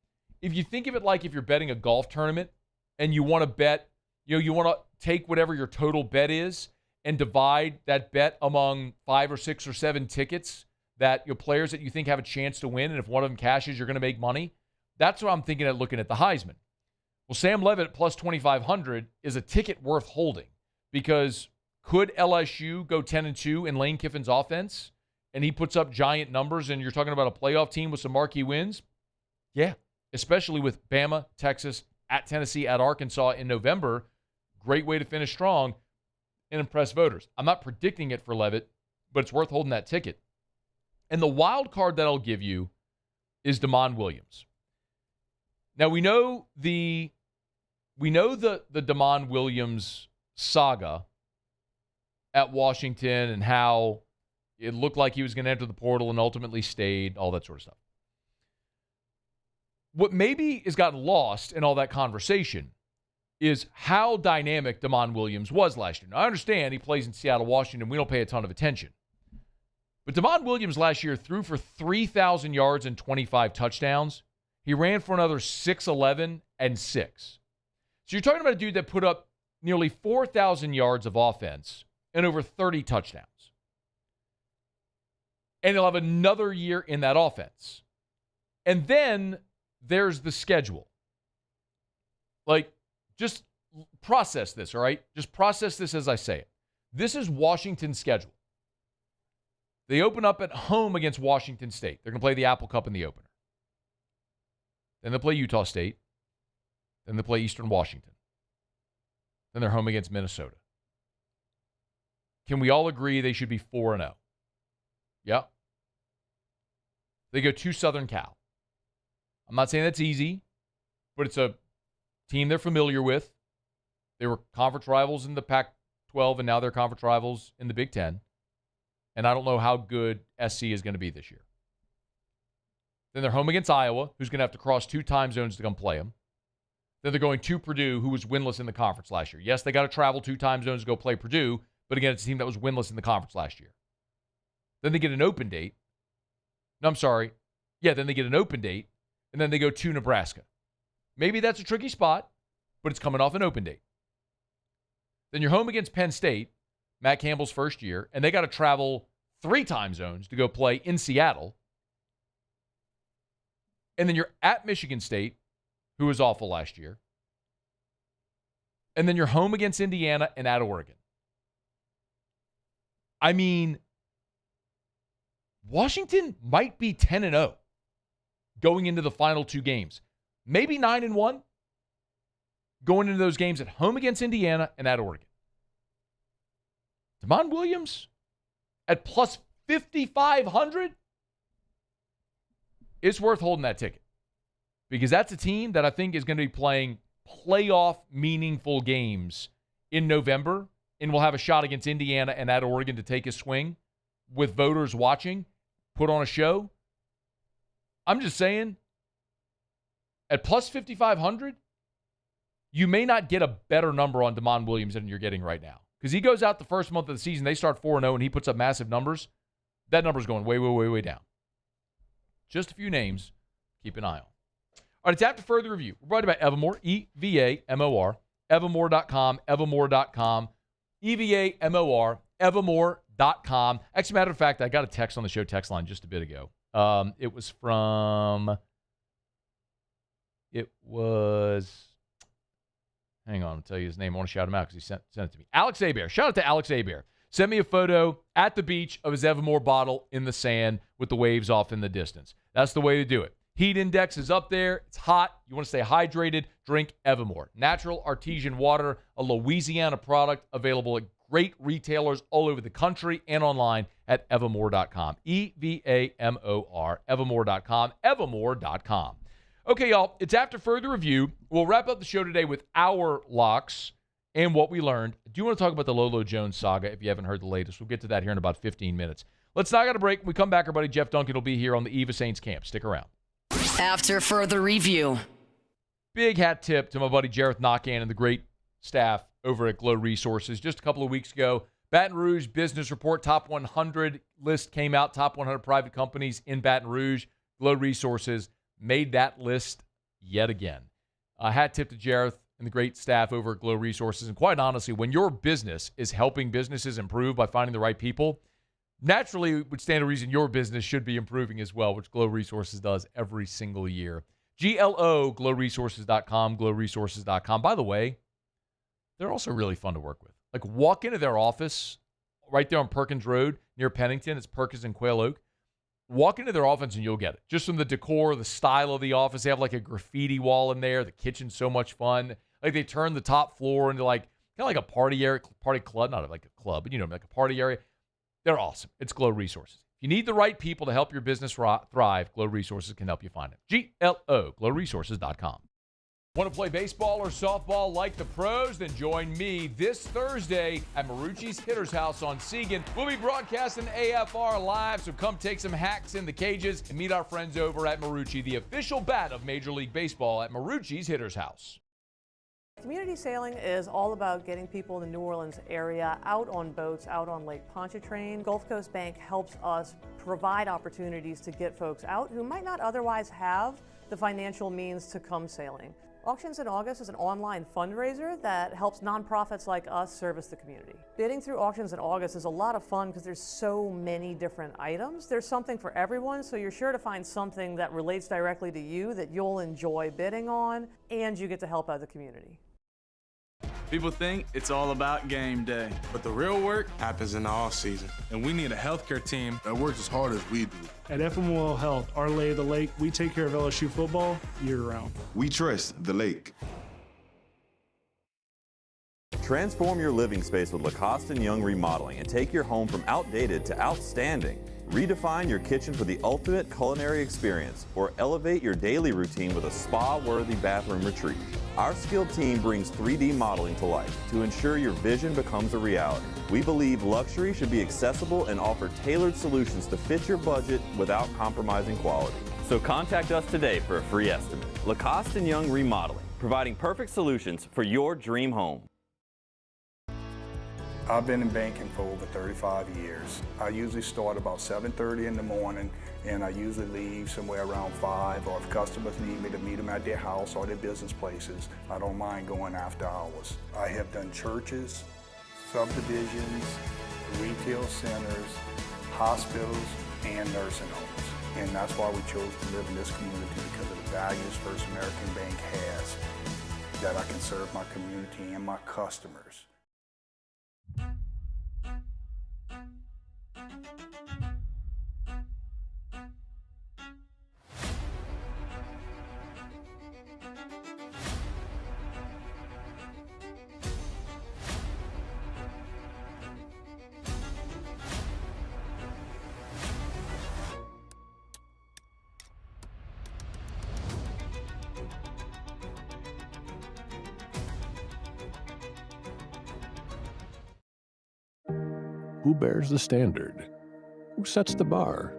If you think of it like if you're betting a golf tournament and you want to bet, you want to take whatever your total bet is and divide that bet among 5 or 6 or 7 tickets that your players that you think have a chance to win, and if one of them cashes, you're going to make money. That's what I'm thinking at looking at the Heisman. Well, Sam Levitt at plus 2,500 is a ticket worth holding because could LSU go 10-2 in Lane Kiffin's offense and he puts up giant numbers and you're talking about a playoff team with some marquee wins? Yeah, especially with Bama, Texas, at Tennessee, at Arkansas in November. Great way to finish strong and impress voters. I'm not predicting it for Levitt, but it's worth holding that ticket. And the wild card that I'll give you is Damon Williams. Now, we know the Damon Williams saga at Washington and how it looked like he was going to enter the portal and ultimately stayed, all that sort of stuff. What maybe has gotten lost in all that conversation is how dynamic Damon Williams was last year. Now, I understand he plays in Seattle, Washington. We don't pay a ton of attention. But Damon Williams last year threw for 3,000 yards and 25 touchdowns. He ran for another 6'11 and 6. So you're talking about a dude that put up nearly 4,000 yards of offense and over 30 touchdowns. And he'll have another year in that offense. And then there's the schedule. Like, just process this, all right? Just process this as I say it. This is Washington's schedule. They open up at home against Washington State. They're going to play the Apple Cup in the opener. Then they'll play Utah State. Then they'll play Eastern Washington. Then they're home against Minnesota. Can we all agree they should be 4-0? Yeah. They go to Southern Cal. I'm not saying that's easy, but it's a team they're familiar with. They were conference rivals in the Pac-12, and now they're conference rivals in the Big Ten. And I don't know how good SC is going to be this year. Then they're home against Iowa, who's going to have to cross 2 time zones to come play them. Then they're going to Purdue, who was winless in the conference last year. Yes, they got to travel 2 time zones to go play Purdue, but again, it's a team that was winless in the conference last year. Then they get an open date. No, I'm sorry. Yeah, then they get an open date, and then they go to Nebraska. Maybe that's a tricky spot, but it's coming off an open date. Then you're home against Penn State, Matt Campbell's first year, and they got to travel 3 time zones to go play in Seattle. And then you're at Michigan State, who was awful last year. And then you're home against Indiana and at Oregon. I mean, Washington might be 10-0 going into the final 2 games. Maybe 9-1 going into those games at home against Indiana and at Oregon. Damon Williams at plus 5,500, it's worth holding that ticket because that's a team that I think is going to be playing playoff meaningful games in November and will have a shot against Indiana and at Oregon to take a swing with voters watching, put on a show. I'm just saying, at plus 5,500, you may not get a better number on Damon Williams than you're getting right now. Because he goes out the first month of the season, they start 4-0, and he puts up massive numbers. That number's going way, way, way, way down. Just a few names. Keep an eye on. All right, it's after further review. We're brought to you by Evamore, E-V-A-M-O-R, Evamore.com, Evamore.com, E-V-A-M-O-R, Evamore.com. Actually, matter of fact, I got a text on the show text line just a bit ago. It was, hang on, I'll tell you his name. I want to shout him out because he sent it to me. Alex Hebert. Shout out to Alex Hebert. Sent me a photo at the beach of his Evamore bottle in the sand with the waves off in the distance. That's the way to do it. Heat index is up there. It's hot. You want to stay hydrated, drink Evamore. Natural artesian water, a Louisiana product available at great retailers all over the country and online at Evamore.com. E-V-A-M-O-R, Evamore.com, Evamore.com. Okay, y'all, it's after further review. We'll wrap up the show today with our locks and what we learned. I do want to talk about the Lolo Jones saga if you haven't heard the latest. We'll get to that here in about 15 minutes. Let's knock out a break. When we come back, our buddy Jeff Duncan will be here on the eve of Saints camp. Stick around. After further review. Big hat tip to my buddy Jareth Knockan and the great staff over at Glow Resources. Just a couple of weeks ago, Baton Rouge Business Report Top 100 list came out, top 100 private companies in Baton Rouge. Glow Resources made that list yet again. Hat tip to Jareth and the great staff over at Glow Resources. And quite honestly, when your business is helping businesses improve by finding the right people, naturally it would stand to reason your business should be improving as well, which Glow Resources does every single year. GLO, glowresources.com, glowresources.com. By the way, they're also really fun to work with. Like, walk into their office right there on Perkins Road near Pennington. It's Perkins and Quail Oak. Walk into their office and you'll get it. Just from the decor, the style of the office. They have like a graffiti wall in there. The kitchen's so much fun. Like, they turn the top floor into like kind of like a party area, party club, not like a club, but like a party area. They're awesome. It's Glow Resources. If you need the right people to help your business thrive, Glow Resources can help you find it. GLO, glowresources.com. Want to play baseball or softball like the pros? Then join me this Thursday at Marucci's Hitter's House on Seagan. We'll be broadcasting AFR live, so come take some hacks in the cages and meet our friends over at Marucci, the official bat of Major League Baseball at Marucci's Hitter's House. Community sailing is all about getting people in the New Orleans area out on boats, out on Lake Pontchartrain. Gulf Coast Bank helps us provide opportunities to get folks out who might not otherwise have the financial means to come sailing. Auctions in August is an online fundraiser that helps nonprofits like us service the community. Bidding through Auctions in August is a lot of fun because there's so many different items. There's something for everyone, so you're sure to find something that relates directly to you that you'll enjoy bidding on, and you get to help out the community. People think it's all about game day, but the real work happens in the off season, and we need a healthcare team that works as hard as we do. At FML Health, our lay of the lake, we take care of LSU football year-round. We trust the lake. Transform your living space with Lacoste & Young Remodeling and take your home from outdated to outstanding. Redefine your kitchen for the ultimate culinary experience, or elevate your daily routine with a spa-worthy bathroom retreat. Our skilled team brings 3D modeling to life to ensure your vision becomes a reality. We believe luxury should be accessible and offer tailored solutions to fit your budget without compromising quality. So contact us today for a free estimate. Lacoste & Young Remodeling, providing perfect solutions for your dream home. I've been in banking for over 35 years. I usually start about 7:30 in the morning, and I usually leave somewhere around 5, or if customers need me to meet them at their house or their business places, I don't mind going after hours. I have done churches, subdivisions, retail centers, hospitals, and nursing homes. And that's why we chose to live in this community, because of the values First American Bank has, that I can serve my community and my customers. Who bears the standard? Who sets the bar?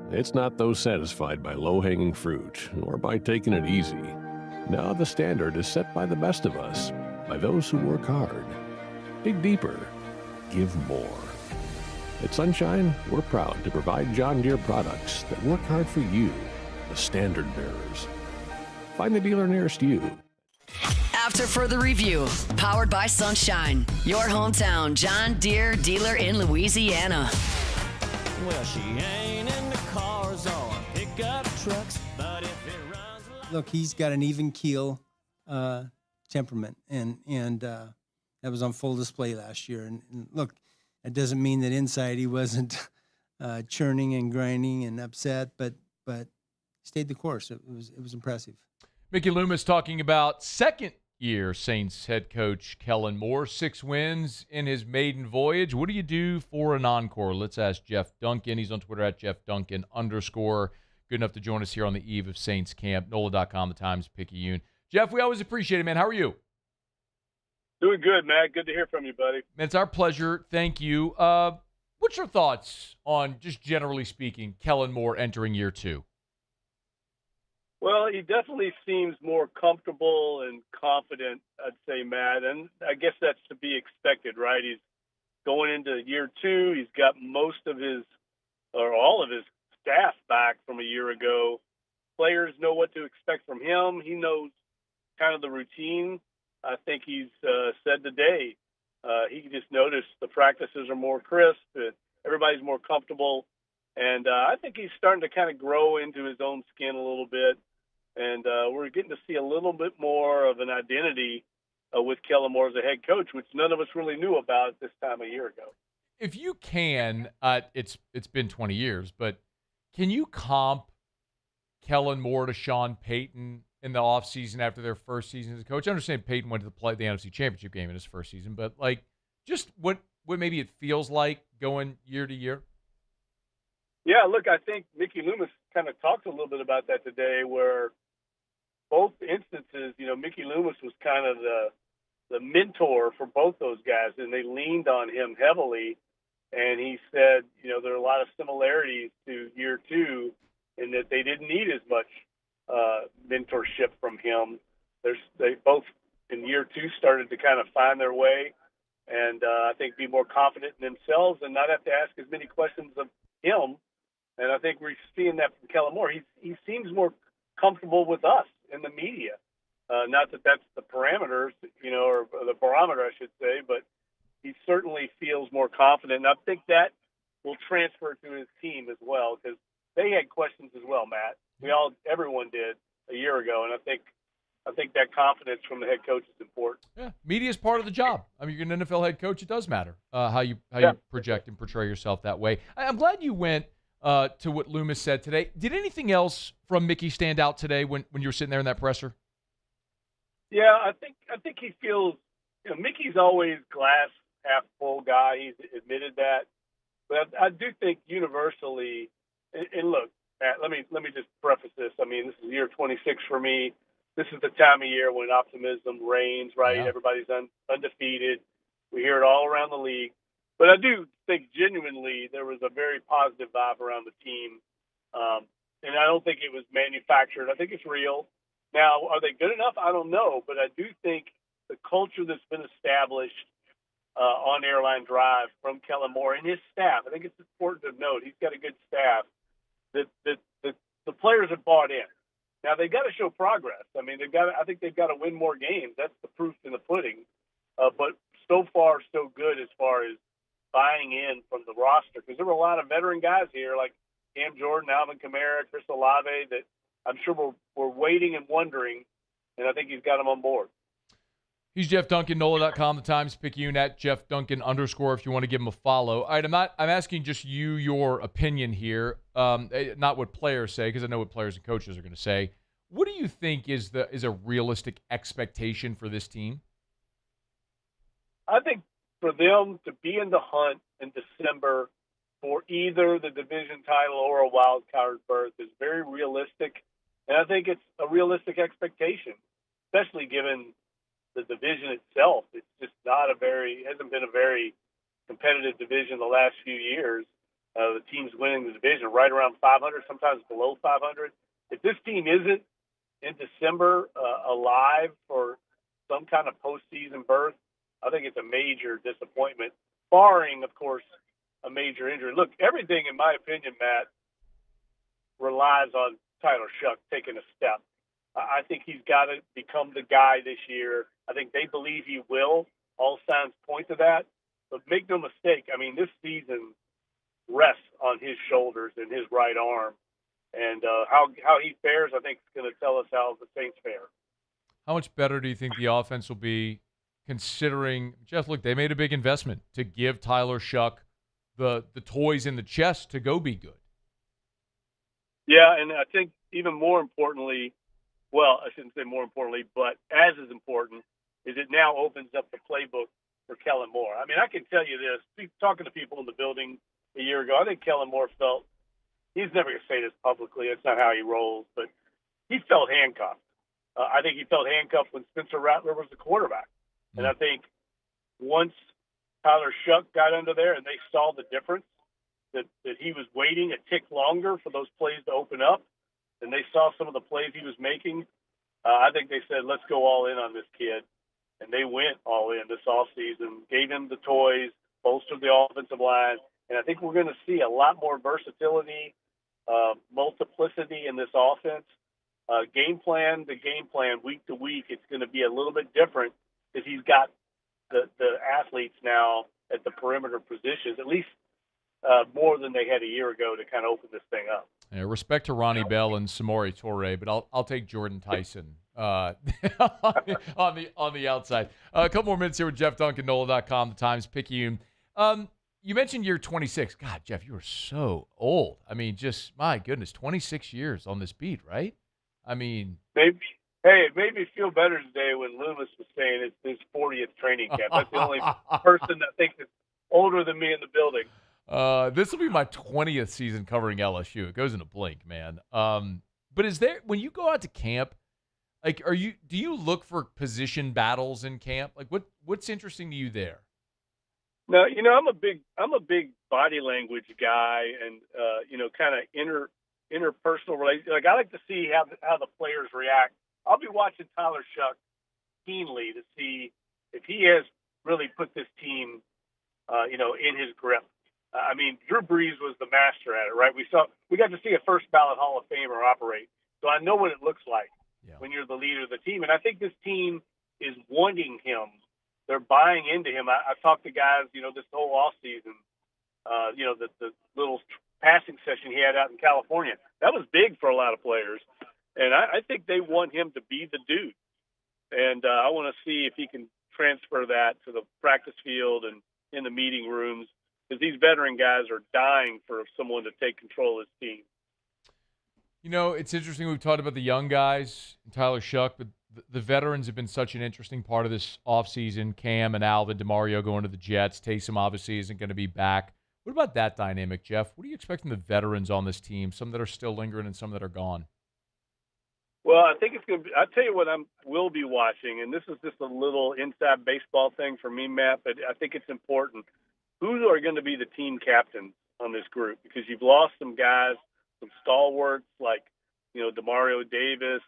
It's not those satisfied by low-hanging fruit or by taking it easy. Now the standard is set by the best of us, by those who work hard. Dig deeper. Give more. At Sunshine, we're proud to provide John Deere products that work hard for you, the standard bearers. Find the dealer nearest you. After further review, powered by Sunshine, your hometown John Deere dealer in Louisiana. Well, she ain't in the cars or pickup trucks, but if it runs... Look, he's got an even keel temperament, and that was on full display last year. And look, that doesn't mean that inside he wasn't churning and grinding and upset, but stayed the course. It was impressive. Mickey Loomis talking about second-year Saints head coach Kellen Moore. 6 wins in his maiden voyage. What do you do for an encore? Let's ask Jeff Duncan. He's on Twitter at JeffDuncan_. Good enough to join us here on the eve of Saints camp. NOLA.com, the Times Picayune. Jeff, we always appreciate it, man. How are you? Doing good, Matt. Good to hear from you, buddy. It's our pleasure. Thank you. What's your thoughts on, just generally speaking, Kellen Moore entering year 2? Well, he definitely seems more comfortable and confident, I'd say, Matt. And I guess that's to be expected, right? He's going into year 2. He's got most of his, or all of his staff back from a year ago. Players know what to expect from him. He knows kind of the routine. I think he's said today, he just noticed the practices are more crisp. Everybody's more comfortable. And I think he's starting to kind of grow into his own skin a little bit. And we're getting to see a little bit more of an identity with Kellen Moore as a head coach, which none of us really knew about at this time a year ago. If you can, it's been 20 years, but can you comp Kellen Moore to Sean Payton in the offseason after their first season as a coach? I understand Payton went to the NFC Championship game in his first season, but like just what maybe it feels like going year to year? Yeah, look, I think Mickey Loomis kind of talked a little bit about that today, where both instances, Mickey Loomis was kind of the mentor for both those guys, and they leaned on him heavily. And he said, there are a lot of similarities to year 2 in that they didn't need as much mentorship from him. They both in year 2 started to kind of find their way and I think be more confident in themselves and not have to ask as many questions of him. And I think we're seeing that from Kellen Moore. He seems more comfortable with us in the media. Not that that's the parameters, or the barometer, I should say, but he certainly feels more confident. And I think that will transfer to his team as well, because they had questions as well, Matt. Everyone did a year ago, and I think that confidence from the head coach is important. Yeah, media is part of the job. I mean, you're an NFL head coach. It does matter how you project and portray yourself that way. I'm glad you went to what Loomis said today. Did anything else from Mickey stand out today when you were sitting there in that presser? Yeah, I think he feels, Mickey's always glass half full guy. He's admitted that. But I do think universally, and look, Matt, let me just preface this. I mean, this is year 26 for me. This is the time of year when optimism reigns, right? Yeah. Everybody's undefeated. We hear it all around the league. But I do think genuinely there was a very positive vibe around the team. And I don't think it was manufactured. I think it's real. Now, are they good enough? I don't know. But I do think the culture that's been established on Airline Drive from Kellen Moore and his staff, I think it's important to note he's got a good staff, that the players have bought in. Now, they've got to show progress. I mean, I think they've got to win more games. That's the proof in the pudding. But so far, so good as far as buying in from the roster, because there were a lot of veteran guys here like Cam Jordan, Alvin Kamara, Chris Olave that I'm sure we're waiting and wondering, and I think he's got them on board. He's Jeff Duncan, NOLA.com, the Times Picayune at Jeff Duncan _ if you want to give him a follow. All right, I'm asking just your opinion here, not what players say, because I know what players and coaches are going to say. What do you think is a realistic expectation for this team? I think for them to be in the hunt in December for either the division title or a wild card berth is very realistic, and I think it's a realistic expectation, especially given the division itself. It's just hasn't been a very competitive division the last few years. The teams winning the division right around 500, sometimes below 500. If this team isn't in December alive for some kind of postseason berth, I think it's a major disappointment, barring, of course, a major injury. Look, everything, in my opinion, Matt, relies on Tyler Shuck taking a step. I think he's got to become the guy this year. I think they believe he will. All signs point to that. But make no mistake, I mean, this season rests on his shoulders and his right arm. And how he fares, I think, is going to tell us how the Saints fare. How much better do you think the offense will be, considering, Jeff, look, they made a big investment to give Tyler Shuck the toys in the chest to go be good? Yeah, and I think even more importantly, well, I shouldn't say more importantly, but as is important, is it now opens up the playbook for Kellen Moore. I mean, I can tell you this, talking to people in the building a year ago, I think Kellen Moore felt, he's never going to say this publicly, it's not how he rolls, but he felt handcuffed. I think he felt handcuffed when Spencer Rattler was the quarterback. And I think once Tyler Shuck got under there and they saw the difference, that he was waiting a tick longer for those plays to open up, and they saw some of the plays he was making, I think they said, let's go all in on this kid. And they went all in this offseason, gave him the toys, bolstered the offensive line. And I think we're going to see a lot more versatility, multiplicity in this offense. Game plan to game plan, week to week, it's going to be a little bit different because he's got the athletes now at the perimeter positions, at least more than they had a year ago to kind of open this thing up. Yeah, respect to Ronnie Bell and Samori Toure, but I'll take Jordan Tyson on the outside. A couple more minutes here with Jeff Duncan, NOLA.com, the Times-Picayune. You mentioned you're 26. God, Jeff, you are so old. I mean, just, my goodness, 26 years on this beat, right? I mean. Maybe. Hey, it made me feel better today when Loomis was saying it's his 40th training camp. That's the only person that thinks it's older than me in the building. This will be my 20th season covering LSU. It goes in a blink, man. But is there, when you go out to camp, like, do you look for position battles in camp? Like, what's interesting to you there? No, I'm a big body language guy, and kind of interpersonal relations. Like, I like to see how the players react. I'll be watching Tyler Shuck keenly to see if he has really put this team, in his grip. I mean, Drew Brees was the master at it, right? We got to see a first ballot Hall of Famer operate, so I know what it looks like when you're the leader of the team. And I think this team is wanting him. They're buying into him. I've talked to guys, this whole offseason, the little passing session he had out in California. That was big for a lot of players. And I think they want him to be the dude. And I want to see if he can transfer that to the practice field and in the meeting rooms, because these veteran guys are dying for someone to take control of his team. It's interesting. We've talked about the young guys, Tyler Shuck, but the veterans have been such an interesting part of this offseason. Cam and Alvin, DeMario going to the Jets. Taysom obviously isn't going to be back. What about that dynamic, Jeff? What are you expecting the veterans on this team, some that are still lingering and some that are gone? Well, I think it's going to be – I'll tell you what will be watching, and this is just a little inside baseball thing for me, Matt, but I think it's important. Who are going to be the team captains on this group? Because you've lost some guys, some stalwarts like, DeMario Davis.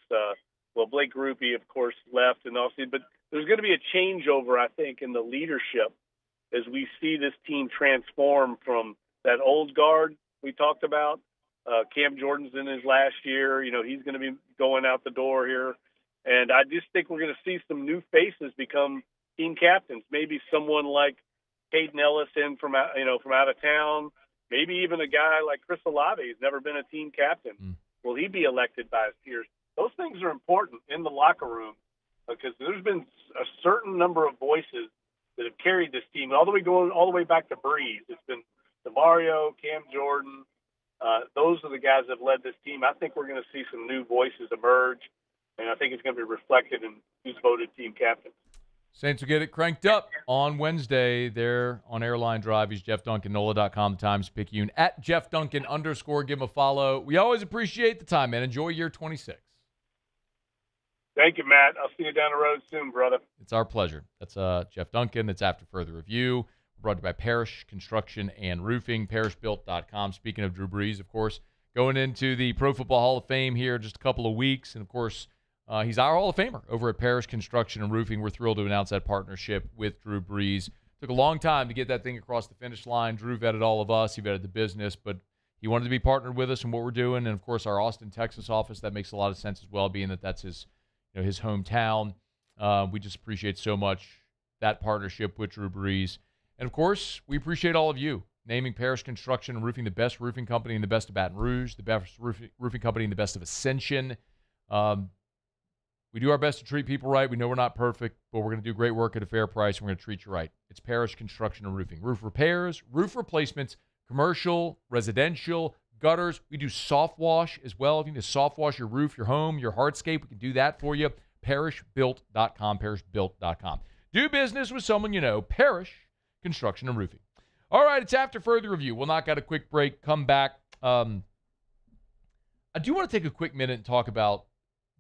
Blake Grupe, of course, left and all. But there's going to be a changeover, I think, in the leadership as we see this team transform from that old guard we talked about. Cam Jordan's in his last year. He's going to be going out the door here. And I just think we're going to see some new faces become team captains. Maybe someone like Caden Ellis in from out of town. Maybe even a guy like Chris Olave who's never been a team captain. Will he be elected by his peers? Those things are important in the locker room because there's been a certain number of voices that have carried this team all the way back to Breeze. It's been DeMario, Cam Jordan. Those are the guys that have led this team. I think we're going to see some new voices emerge, and I think it's going to be reflected in who's voted team captain. Saints will get it cranked up on Wednesday there on Airline Drive. He's Jeff Duncan, NOLA.com, the Times-Picayune, at Jeff Duncan _ give him a follow. We always appreciate the time, man. Enjoy year 26. Thank you, Matt. I'll see you down the road soon, brother. It's our pleasure. That's Jeff Duncan. That's After Further Review. Brought to you by Parrish Construction and Roofing, parrishbuilt.com. Speaking of Drew Brees, of course, going into the Pro Football Hall of Fame here in just a couple of weeks. And, of course, he's our Hall of Famer over at Parrish Construction and Roofing. We're thrilled to announce that partnership with Drew Brees. Took a long time to get that thing across the finish line. Drew vetted all of us. He vetted the business, but he wanted to be partnered with us in what we're doing. And, of course, our Austin, Texas office, that makes a lot of sense as well, being that that's his hometown. We just appreciate so much that partnership with Drew Brees. And, of course, we appreciate all of you naming Parrish Construction and Roofing the best roofing company in the best of Baton Rouge, the best roofing company in the best of Ascension. We do our best to treat people right. We know we're not perfect, but we're going to do great work at a fair price, and we're going to treat you right. It's Parrish Construction and Roofing. Roof repairs, roof replacements, commercial, residential, gutters. We do soft wash as well. If you need to soft wash your roof, your home, your hardscape, we can do that for you. Parrishbuilt.com, parrishbuilt.com. Do business with someone you know. Parrish Construction and Roofing. All right, it's After Further Review. We'll knock out a quick break, come back. I do want to take a quick minute and talk about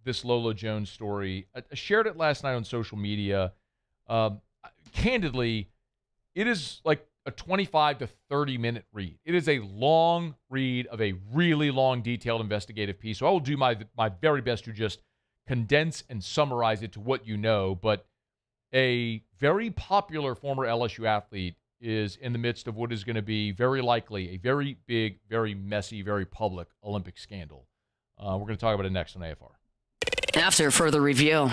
this Lolo Jones story. I shared it last night on social media. candidly, it is like a 25 to 30-minute read. It is a long read of a really long, detailed investigative piece. So I will do my very best to just condense and summarize it to what you know. But a very popular former LSU athlete is in the midst of what is going to be very likely a very big, very messy, very public Olympic scandal. We're going to talk about it next on AFR. After further review.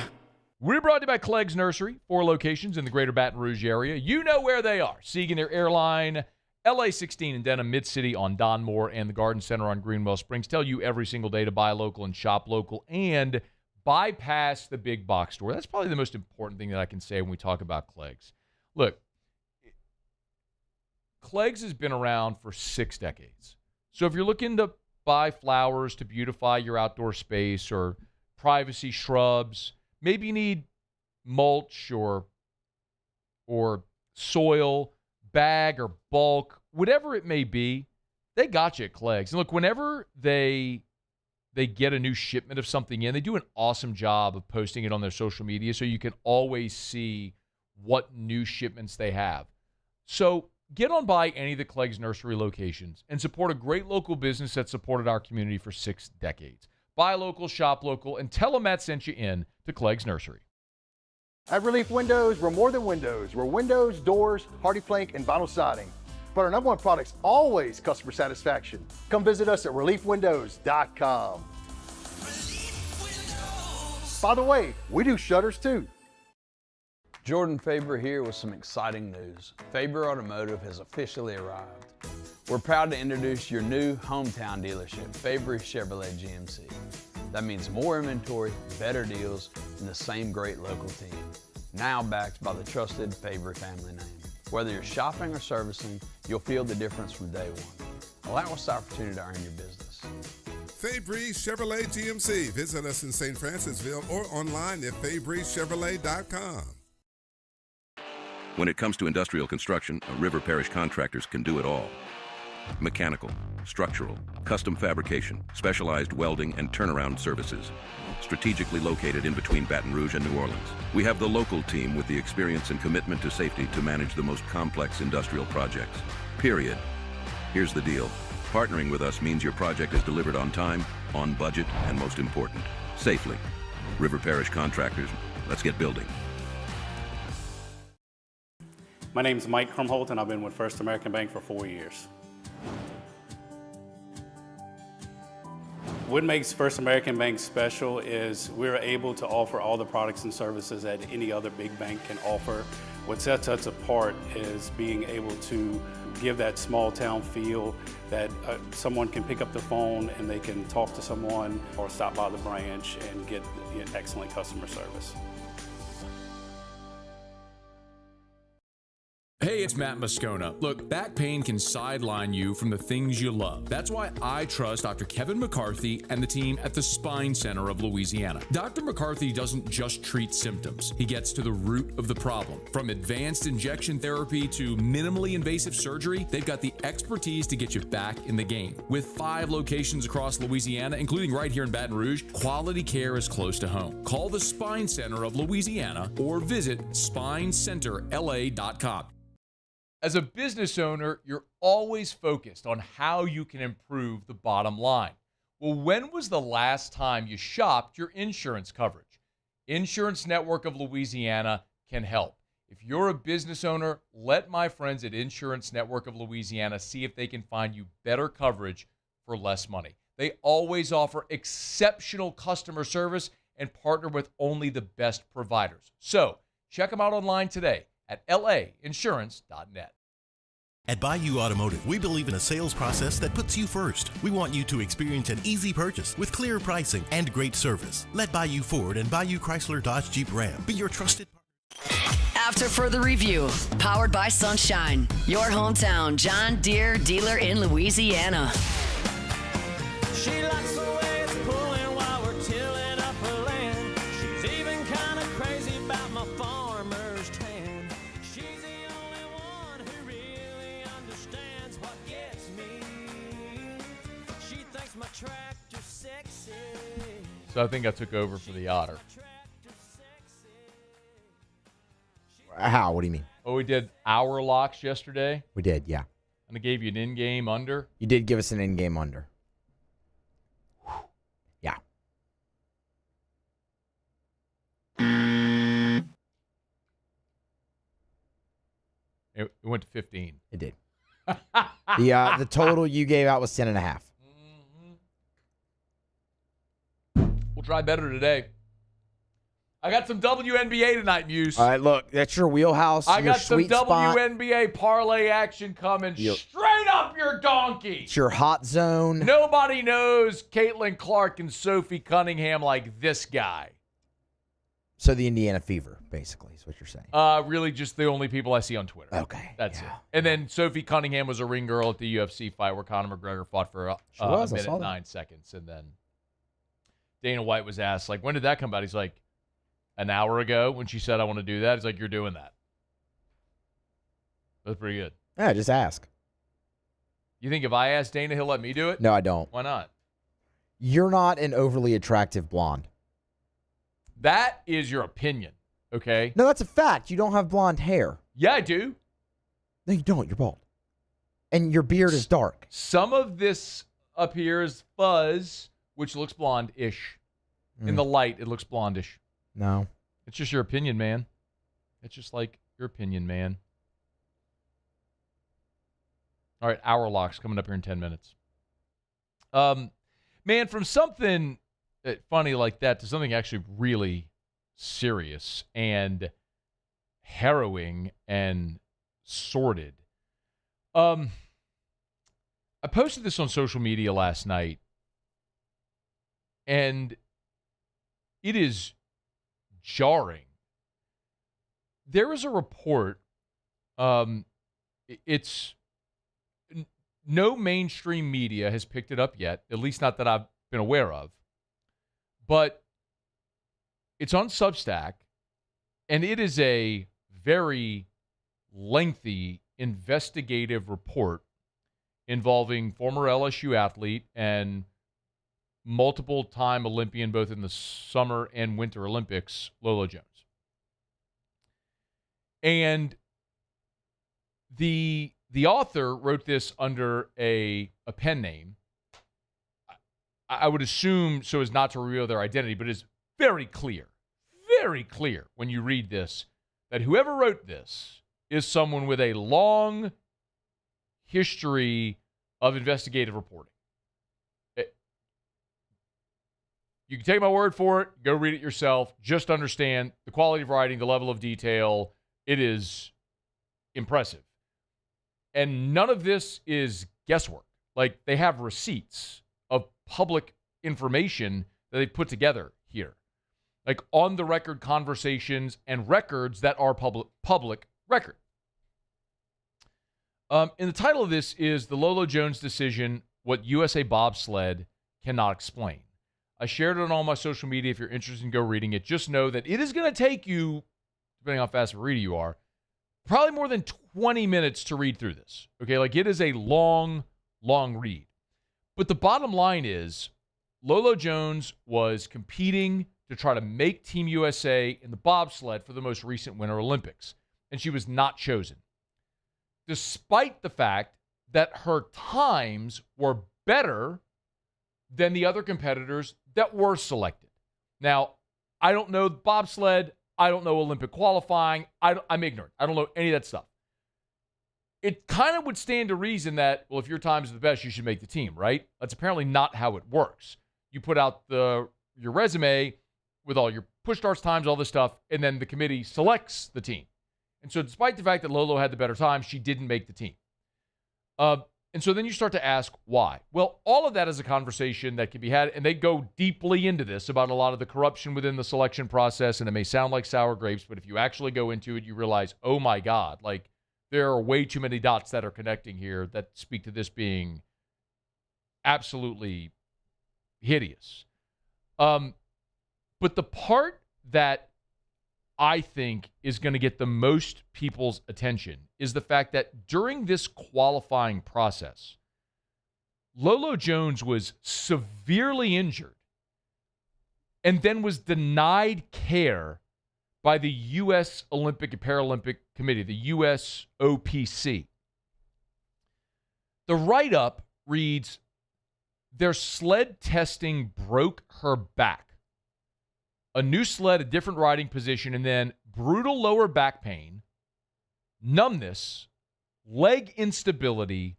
We're brought to you by Clegg's Nursery, 4 locations in the greater Baton Rouge area. You know where they are. Siegen Air Airline, LA16 in Denham, Mid-City on Don Moore, and the Garden Center on Greenwell Springs. Tell you every single day to buy local and shop local and bypass the big box store. That's probably the most important thing that I can say when we talk about Clegg's. Look, Clegg's has been around for 6 decades. So if you're looking to buy flowers to beautify your outdoor space or privacy shrubs, maybe you need mulch or soil, bag or bulk, whatever it may be, they got you at Clegg's. And look, whenever they get a new shipment of something in, they do an awesome job of posting it on their social media so you can always see what new shipments they have. So get on by any of the Clegg's Nursery locations and support a great local business that supported our community for 6 decades. Buy local, shop local, and tell them Matt sent you in to Clegg's Nursery. At Relief Windows, we're more than windows. We're windows, doors, hardy plank, and vinyl siding. But our number one product's always customer satisfaction. Come visit us at reliefwindows.com. By the way, we do shutters too. Jordan Faber here with some exciting news. Faber Automotive has officially arrived. We're proud to introduce your new hometown dealership, Faber Chevrolet GMC. That means more inventory, better deals, and the same great local team. Now backed by the trusted Faber family name. Whether you're shopping or servicing, you'll feel the difference from day one. Allow us the opportunity to earn your business. Fabry Chevrolet GMC. Visit us in St. Francisville or online at FabryChevrolet.com. When it comes to industrial construction, River Parish Contractors can do it all. Mechanical, structural, custom fabrication, specialized welding, and turnaround services. Strategically located in between Baton Rouge and New Orleans, we have the local team with the experience and commitment to safety to manage the most complex industrial projects. Period. Here's the deal. Partnering with us means your project is delivered on time, on budget, and most important, safely. River Parish Contractors, let's get building. My name is Mike Krumholt, and I've been with First American Bank for 4 years. What makes First American Bank special is we're able to offer all the products and services that any other big bank can offer. What sets us apart is being able to give that small town feel that someone can pick up the phone and they can talk to someone or stop by the branch and get excellent customer service. Hey, it's Matt Moscona. Look, back pain can sideline you from the things you love. That's why I trust Dr. Kevin McCarthy and the team at the Spine Center of Louisiana. Dr. McCarthy doesn't just treat symptoms. He gets to the root of the problem. From advanced injection therapy to minimally invasive surgery, they've got the expertise to get you back in the game. With 5 locations across Louisiana, including right here in Baton Rouge, quality care is close to home. Call the Spine Center of Louisiana or visit spinecenterla.com. As a business owner, you're always focused on how you can improve the bottom line. Well, when was the last time you shopped your insurance coverage? Insurance Network of Louisiana can help. If you're a business owner, let my friends at Insurance Network of Louisiana see if they can find you better coverage for less money. They always offer exceptional customer service and partner with only the best providers. So check them out online today at lainsurance.net. At Bayou Automotive, we believe in a sales process that puts you first. We want you to experience an easy purchase with clear pricing and great service. Let Bayou Ford and Bayou Chrysler Dodge Jeep Ram be your trusted partner. After further review, powered by Sunshine, your hometown John Deere dealer in Louisiana. She likes the way it's pulling while we're tilling up her land. She's even kind of crazy about my farmer's tan. She's the only one who really understands what gets me. She thinks my tractor's sexy. So I think I took over for the otter. How? What do you mean? Oh, we did our locks yesterday? We did, yeah. And I gave you an in-game under? You did give us an in-game under. Yeah. It went to 15. It did. The total you gave out was 10.5. We'll try better today. I got some WNBA tonight, Muse. All right, look, that's your wheelhouse. I your got some sweet spot. WNBA parlay action coming straight up your donkey. It's your hot zone. Nobody knows Caitlin Clark and Sophie Cunningham like this guy. So the Indiana Fever, basically, is what you're saying. Really just the only people I see on Twitter. Okay. That's it. And then Sophie Cunningham was a ring girl at the UFC fight where Conor McGregor fought for a minute and 9 seconds. And then Dana White was asked, like, when did that come about? He's like, an hour ago when she said, I want to do that. He's like, you're doing that. That's pretty good. Yeah, just ask. You think if I ask Dana, he'll let me do it? No, I don't. Why not? You're not an overly attractive blonde. That is your opinion, okay? No, that's a fact. You don't have blonde hair. Yeah, I do. No, you don't. You're bald. And your beard is dark. Some of this up here is fuzz, which looks blonde-ish. In the light, it looks blondish. No. It's just your opinion, man. It's just like your opinion, man. All right, hour locks coming up here in 10 minutes. Man, from something funny like that to something actually really serious and harrowing and sordid. I posted this on social media last night, and it is jarring. There is a report. It's no mainstream media has picked it up yet, at least not that I've been aware of. But it's on Substack, and it is a very lengthy investigative report involving former LSU athlete and multiple-time Olympian, both in the Summer and Winter Olympics, Lolo Jones. And the author wrote this under a pen name. I would assume so as not to reveal their identity, but it's very clear when you read this that whoever wrote this is someone with a long history of investigative reporting. You can take my word for it. Go read it yourself. Just understand the quality of writing, the level of detail. It is impressive. And none of this is guesswork. Like, they have receipts of public information that they put together here. Like, on-the-record conversations and records that are public record. And the title of this is The Lolo Jones Decision, What USA Bobsled Cannot Explain. I shared it on all my social media. If you're interested in go reading it, just know that it is going to take you, depending on how fast of a reader you are, probably more than 20 minutes to read through this. Okay, like it is a long, long read. But the bottom line is Lolo Jones was competing to try to make Team USA in the bobsled for the most recent Winter Olympics, and she was not chosen. Despite the fact that her times were better than the other competitors that were selected. Now, I don't know bobsled. I don't know Olympic qualifying. I'm ignorant. I don't know any of that stuff. It kind of would stand to reason that, well, if your time is the best, you should make the team, right? That's apparently not how it works. You put out your resume with all your push starts times, all this stuff, and then the committee selects the team. And so despite the fact that Lolo had the better time, she didn't make the team. And so then you start to ask why. Well, all of that is a conversation that can be had, and they go deeply into this about a lot of the corruption within the selection process, and it may sound like sour grapes, but if you actually go into it, you realize, oh my God, like there are way too many dots that are connecting here that speak to this being absolutely hideous. But the part that I think is going to get the most people's attention is the fact that during this qualifying process, Lolo Jones was severely injured and then was denied care by the U.S. Olympic and Paralympic Committee, the USOPC. The write-up reads, their sled testing broke her back. A new sled, a different riding position, and then brutal lower back pain, numbness, leg instability,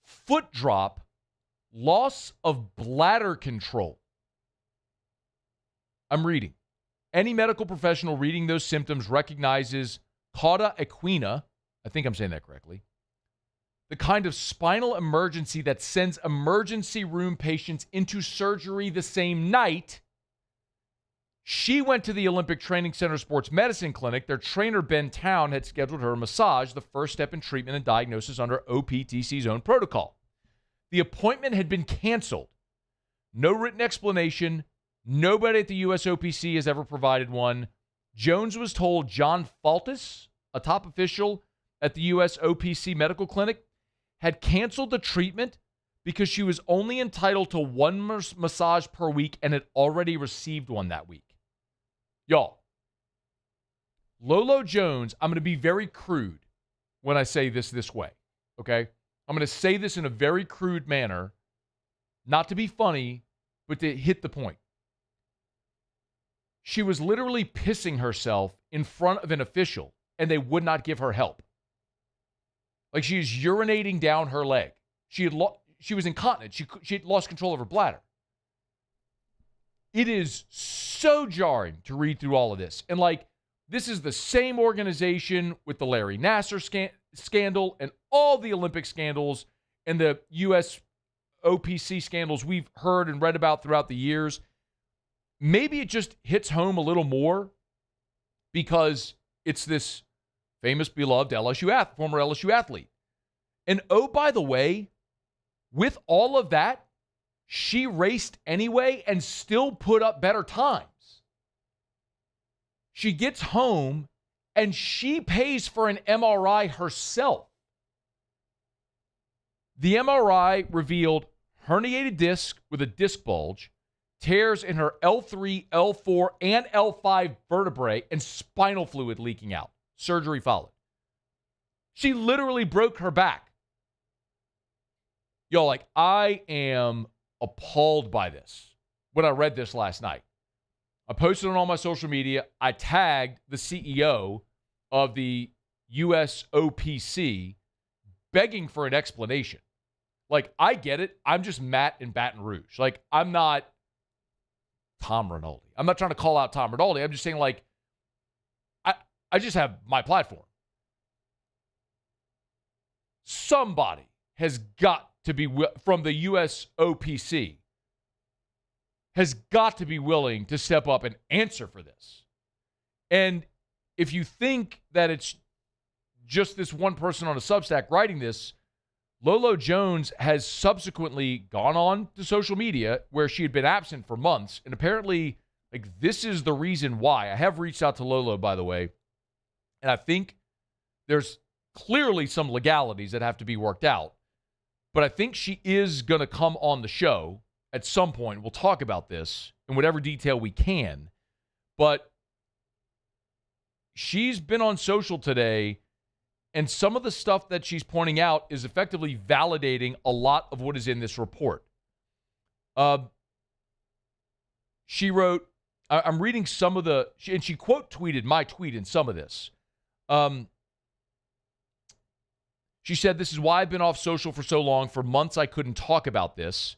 foot drop, loss of bladder control. I'm reading. Any medical professional reading those symptoms recognizes cauda equina, I think I'm saying that correctly, the kind of spinal emergency that sends emergency room patients into surgery the same night. She went to the Olympic Training Center Sports Medicine Clinic. Their trainer, Ben Town, had scheduled her a massage, the first step in treatment and diagnosis under OPTC's own protocol. The appointment had been canceled. No written explanation. Nobody at the USOPC has ever provided one. Jones was told John Faltis, a top official at the USOPC medical clinic, had canceled the treatment because she was only entitled to one massage per week and had already received one that week. Y'all, Lolo Jones, I'm going to be very crude when I say this way, okay? I'm going to say this in a very crude manner, not to be funny, but to hit the point. She was literally pissing herself in front of an official, and they would not give her help. Like, she is urinating down her leg. She was incontinent. She had lost control of her bladder. It is so jarring to read through all of this. And, like, this is the same organization with the Larry Nassar scandal and all the Olympic scandals and the U.S. OPC scandals we've heard and read about throughout the years. Maybe it just hits home a little more because it's this famous, beloved former LSU athlete. And oh, by the way, with all of that, she raced anyway and still put up better times. She gets home and she pays for an MRI herself. The MRI revealed herniated disc with a disc bulge, tears in her L3, L4, and L5 vertebrae, and spinal fluid leaking out. Surgery followed. She literally broke her back. Y'all, like, I am appalled by this when I read this last night. I posted on all my social media. I tagged the CEO of the USOPC begging for an explanation. Like, I get it. I'm just Matt in Baton Rouge. Like, I'm not Tom Rinaldi. I'm not trying to call out Tom Rinaldi. I'm just saying, like, I just have my platform. Somebody has got to be, from the USOPC, has got to be willing to step up and answer for this. And if you think that it's just this one person on a Substack writing this, Lolo Jones has subsequently gone on to social media where she had been absent for months. And apparently, like, this is the reason why. I have reached out to Lolo, by the way. And I think there's clearly some legalities that have to be worked out. But I think she is going to come on the show at some point. We'll talk about this in whatever detail we can. But she's been on social today, and some of the stuff that she's pointing out is effectively validating a lot of what is in this report. She wrote, I'm reading some of the, and she quote tweeted my tweet in some of this. She said, "This is why I've been off social for so long. For months, I couldn't talk about this.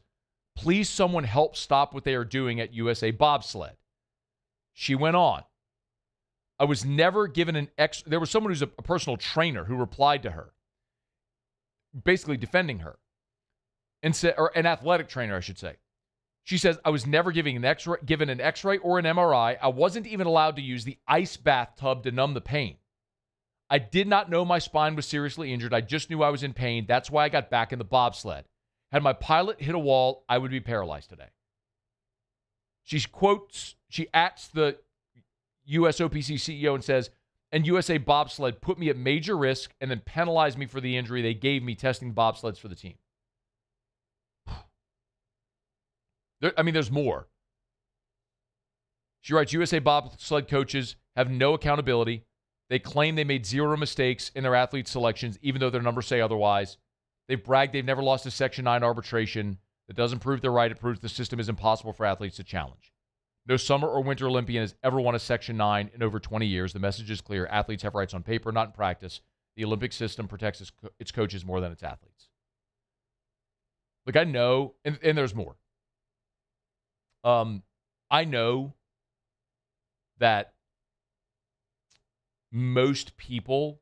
Please, someone help stop what they are doing at USA Bobsled." She went on. I was never given there was someone who's a personal trainer who replied to her, basically defending her, and said, or an athletic trainer, I should say. She says, "I was never given an X-ray or an MRI. I wasn't even allowed to use the ice bathtub to numb the pain. I did not know my spine was seriously injured. I just knew I was in pain. That's why I got back in the bobsled. Had my pilot hit a wall, I would be paralyzed today." She ats the USOPC CEO and says, "And USA Bobsled put me at major risk and then penalized me for the injury they gave me testing bobsleds for the team." There's more. She writes, USA Bobsled coaches have no accountability. They claim they made 0 mistakes in their athlete selections, even though their numbers say otherwise. They've bragged they've never lost a Section 9 arbitration. That doesn't prove they're right. It proves the system is impossible for athletes to challenge. No summer or winter Olympian has ever won a Section 9 in over 20 years. The message is clear. Athletes have rights on paper, not in practice. The Olympic system protects its coaches more than its athletes. Look, I know, and there's more. I know that most people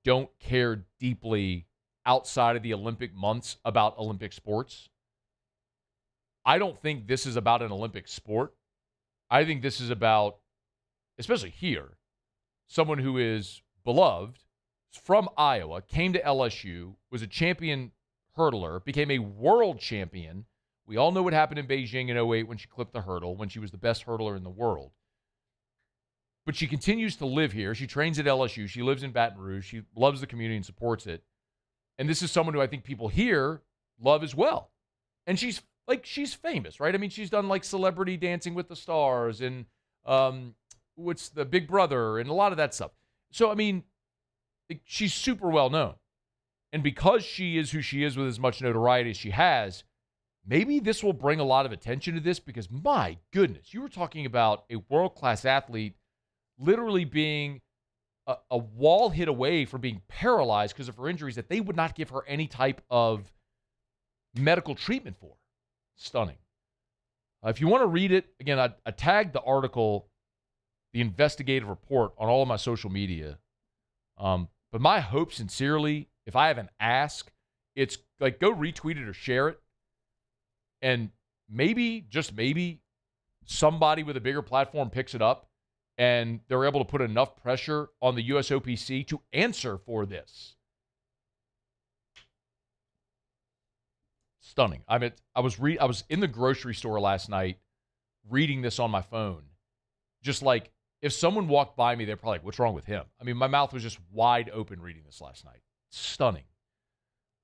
don't care deeply outside of the Olympic months about Olympic sports. I don't think this is about an Olympic sport. I think this is about, especially here, someone who is beloved, from Iowa, came to LSU, was a champion hurdler, became a world champion. We all know what happened in Beijing in 2008 when she clipped the hurdle, when she was the best hurdler in the world. But she continues to live here. She trains at LSU. She lives in Baton Rouge. She loves the community and supports it. And this is someone who I think people here love as well. And she's famous, right? I mean, she's done like Celebrity Dancing with the Stars and what's the Big Brother and a lot of that stuff. So, I mean, she's super well known. And because she is who she is with as much notoriety as she has, maybe this will bring a lot of attention to this because, my goodness, you were talking about a world-class athlete literally being a wall hit away from being paralyzed because of her injuries that they would not give her any type of medical treatment for. Stunning. If you want to read it, again, I tagged the article, the investigative report, on all of my social media. But my hope, sincerely, if I have an ask, it's like go retweet it or share it. And maybe, just maybe, somebody with a bigger platform picks it up and they're able to put enough pressure on the USOPC to answer for this. Stunning. I mean, I was in the grocery store last night reading this on my phone. Just like, if someone walked by me, they're probably like, what's wrong with him? I mean, my mouth was just wide open reading this last night. Stunning.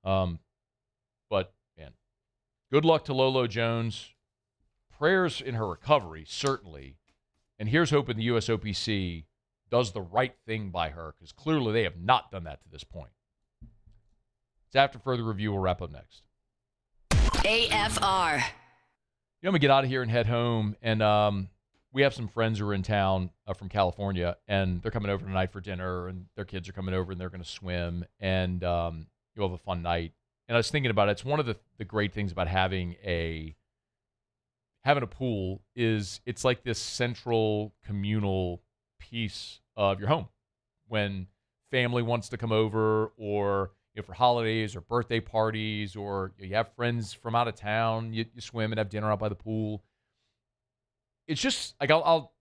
But, man, good luck to Lolo Jones. Prayers in her recovery, certainly. And here's hoping the USOPC does the right thing by her, because clearly they have not done that to this point. It's after further review. We'll wrap up next. AFR. I'm going to get out of here and head home. And we have some friends who are in town from California, and they're coming over tonight for dinner, and their kids are coming over, and they're going to swim. And you'll have a fun night. And I was thinking about it. It's one of the great things about having a pool is it's like this central communal piece of your home. When family wants to come over, or for holidays or birthday parties, or you have friends from out of town, you swim and have dinner out by the pool. It's just like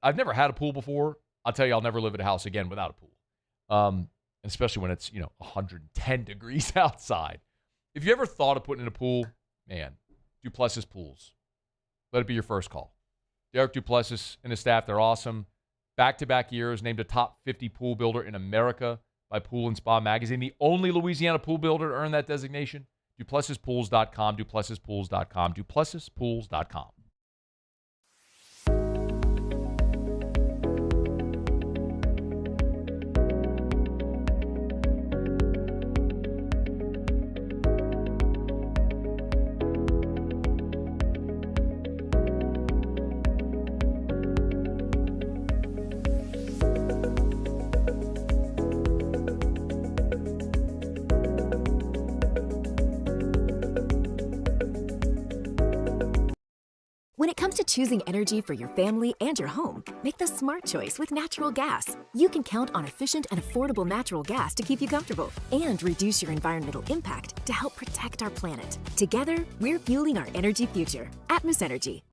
I've never had a pool before. I'll tell you, I'll never live at a house again without a pool. Especially when it's 110 degrees outside. If you ever thought of putting in a pool, man, Duplessis Pools. Let it be your first call. Derek Duplessis and his staff, they're awesome. Back-to-back years, named a top 50 pool builder in America by Pool & Spa Magazine. The only Louisiana pool builder to earn that designation. DuplessisPools.com, DuplessisPools.com, DuplessisPools.com. When it comes to choosing energy for your family and your home, make the smart choice with natural gas. You can count on efficient and affordable natural gas to keep you comfortable and reduce your environmental impact to help protect our planet. Together, we're fueling our energy future. Atmos Energy.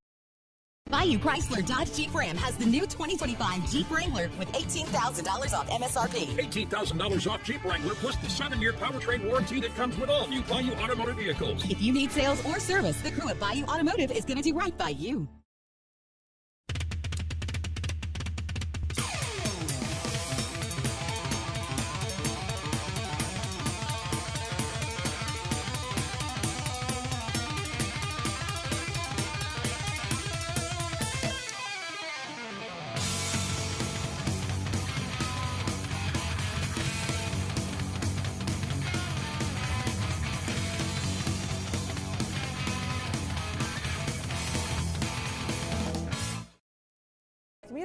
Bayou Chrysler Dodge Jeep Ram has the new 2025 Jeep Wrangler with $18,000 off MSRP. $18,000 off Jeep Wrangler plus the 7-year powertrain warranty that comes with all new Bayou Automotive vehicles. If you need sales or service, the crew at Bayou Automotive is going to do right by you.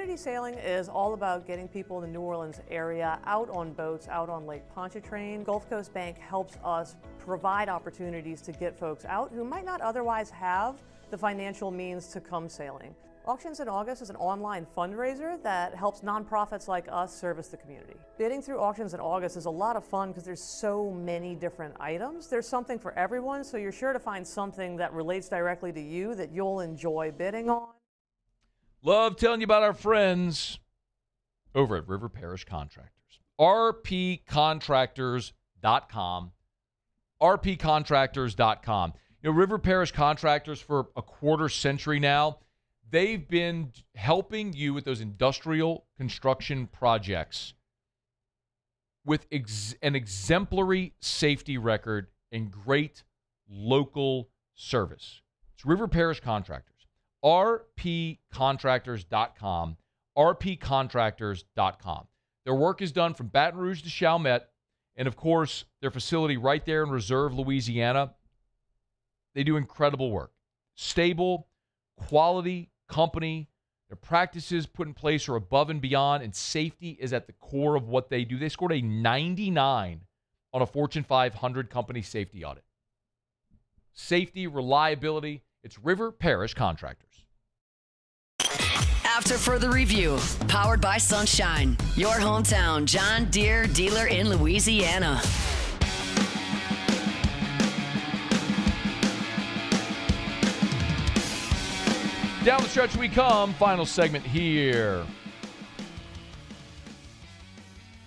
Community sailing is all about getting people in the New Orleans area out on boats, out on Lake Pontchartrain. Gulf Coast Bank helps us provide opportunities to get folks out who might not otherwise have the financial means to come sailing. Auctions in August is an online fundraiser that helps nonprofits like us service the community. Bidding through Auctions in August is a lot of fun because there's so many different items. There's something for everyone, so you're sure to find something that relates directly to you that you'll enjoy bidding on. Love telling you about our friends over at River Parish Contractors. rpcontractors.com. rpcontractors.com. You know, River Parish Contractors for a quarter century now, they've been helping you with those industrial construction projects with an exemplary safety record and great local service. It's River Parish Contractors. rpcontractors.com. rpcontractors.com. Their work is done from Baton Rouge to Chalmette, and, of course, their facility right there in Reserve, Louisiana. They do incredible work. Stable, quality company. Their practices put in place are above and beyond, and safety is at the core of what they do. They scored a 99 on a Fortune 500 company safety audit. Safety, reliability, it's River Parish Contractors. After further review, powered by Sunshine, your hometown John Deere dealer in Louisiana. Down the stretch we come. Final segment here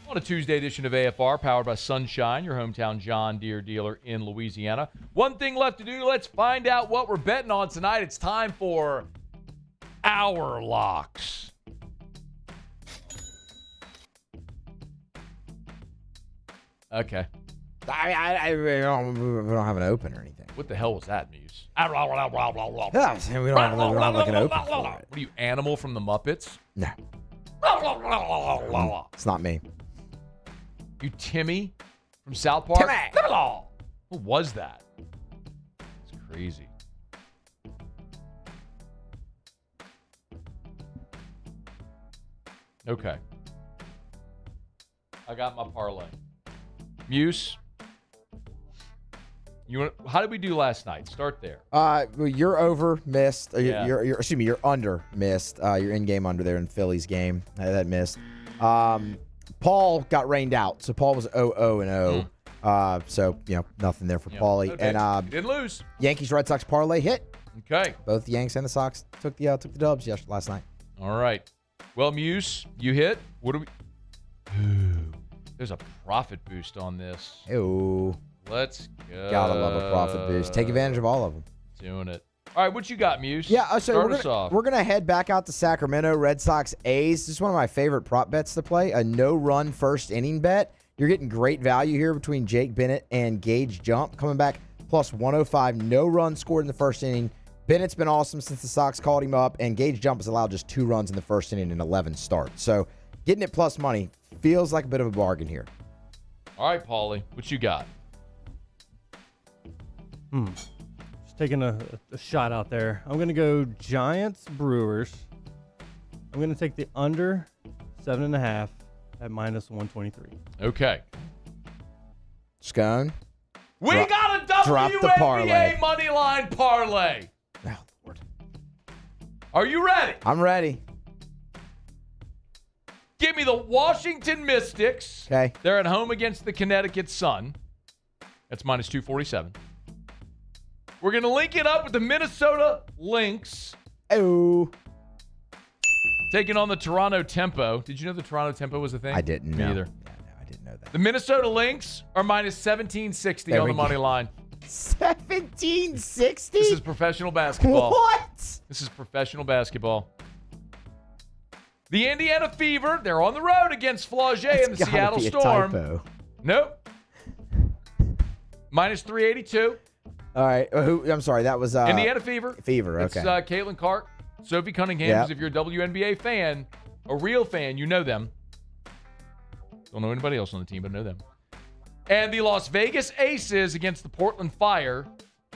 on a Tuesday edition of AFR, powered by Sunshine, your hometown John Deere dealer in Louisiana. One thing left to do. Let's find out what we're betting on tonight. It's time for Our Locks. Okay. I don't have an open or anything. What the hell was that, Muse? Yeah, we don't have like an open for it. What are you, Animal from the Muppets? No. It's not me. You Timmy from South Park? Timmy! Who was that? It's crazy. Okay. I got my parlay. Muse? How did we do last night? Start there. Well, you're over missed. Yeah. You're under missed. You're in game under there in Philly's game. That missed. Paul got rained out, so Paul was 0-0-0. So nothing there for Paulie. Okay. And didn't lose. Yankees Red Sox parlay hit. Okay. Both the Yanks and the Sox took the dubs last night. All right. Well, Muse, you hit. What do we? Ooh, there's a profit boost on this. Ooh. Let's go. Gotta love a profit boost. Take advantage of all of them. Doing it. All right, what you got, Muse? Yeah, so Start us off. we're gonna head back out to Sacramento. Red Sox A's. This is one of my favorite prop bets to play. A no-run first inning bet. You're getting great value here between Jake Bennett and Gage Jump, coming back plus 105. No run scored in the first inning. Bennett's been awesome since the Sox called him up, and Gage Jump has allowed just 2 runs in the first inning and 11 starts. So getting it plus money feels like a bit of a bargain here. All right, Paulie, what you got? Just taking a shot out there. I'm going to go Giants Brewers. I'm going to take the under 7.5 at minus 123. Okay. Scone. We got a drop the WNBA parlay. money line parlay. Oh, Lord. Are you ready? I'm ready. Give me the Washington Mystics. Okay. They're at home against the Connecticut Sun. That's minus 247. We're going to link it up with the Minnesota Lynx. Oh. Taking on the Toronto Tempo. Did you know the Toronto Tempo was a thing? I didn't know. Me either. Yeah, no, I didn't know that. The Minnesota Lynx are minus 1760 on the money line. 1760? This is professional basketball. What? This is professional basketball. The Indiana Fever, they're on the road against Flaugier and the Seattle Storm. Typo. Nope. Minus 382. All right. I'm sorry. That was Indiana Fever. Fever. Okay. It's Caitlin Clark, Sophie Cunningham. Yep. Because if you're a WNBA fan, a real fan, you know them. Don't know anybody else on the team, but know them. And the Las Vegas Aces against the Portland Fire,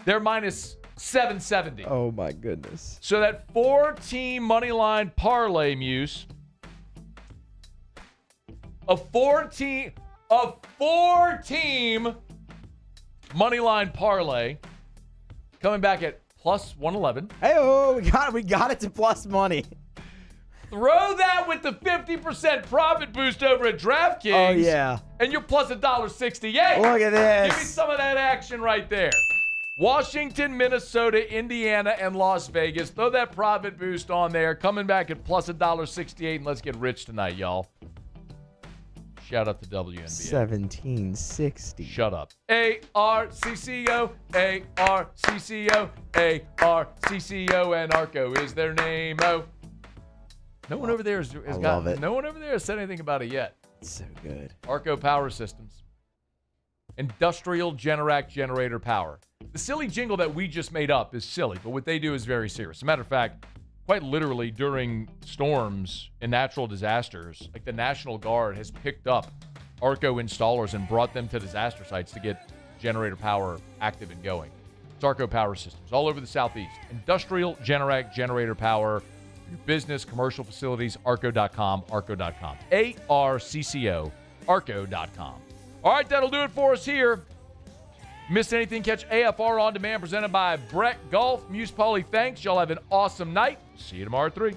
they're minus 770. Oh my goodness. So that 4-team money line parlay, Muse, A four-team money line parlay coming back at plus 111. Hey, we got it to plus money. Throw that with the 50% profit boost over at DraftKings. Oh, yeah. And you're plus $1.68. Look at this. Give me some of that action right there. Washington, Minnesota, Indiana, and Las Vegas. Throw that profit boost on there. Coming back at plus $1.68, and let's get rich tonight, y'all. Shout out to WNBA. 1760. Shut up. ARCCO, ARCCO, ARCCO, and Arco is their name. Oh. No one over there has love it. No one over there has said anything about it yet. It's so good. Arco Power Systems. Industrial Generac generator power. The silly jingle that we just made up is silly, but what they do is very serious. As a matter of fact, quite literally during storms and natural disasters, like the National Guard has picked up Arco installers and brought them to disaster sites to get generator power active and going. It's Arco Power Systems all over the Southeast. Industrial Generac generator power. Your business, commercial facilities, arco.com, arco.com. ARCCO, arco.com. All right, that'll do it for us here. Missed anything? Catch AFR On Demand presented by Brett Golf. Muse Pauly, thanks. Y'all have an awesome night. See you tomorrow at 3.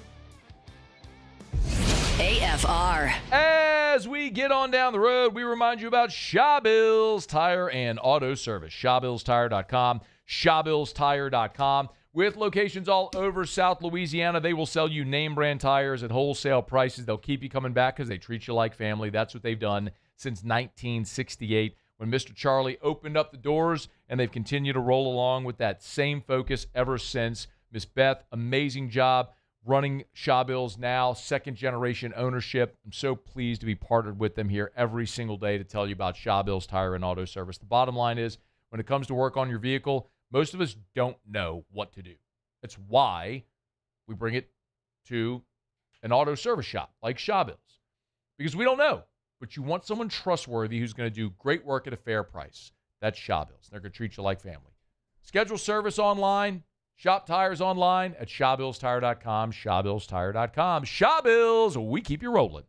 AFR. As we get on down the road, we remind you about Shawbills Tire and Auto Service. ShawbillsTire.com. ShawbillsTire.com. With locations all over South Louisiana, they will sell you name brand tires at wholesale prices. They'll keep you coming back because they treat you like family. That's what they've done since 1968 when Mr. Charlie opened up the doors, and they've continued to roll along with that same focus ever since. Miss Beth, amazing job running Shawbills now, second-generation ownership. I'm so pleased to be partnered with them here every single day to tell you about Shawbills Tire and Auto Service. The bottom line is, when it comes to work on your vehicle, most of us don't know what to do. That's why we bring it to an auto service shop like Shawbills, because we don't know. But you want someone trustworthy who's going to do great work at a fair price. That's Shawbills. They're going to treat you like family. Schedule service online. Shop tires online at ShawbillsTire.com. ShawbillsTire.com. Shawbills, we keep you rolling.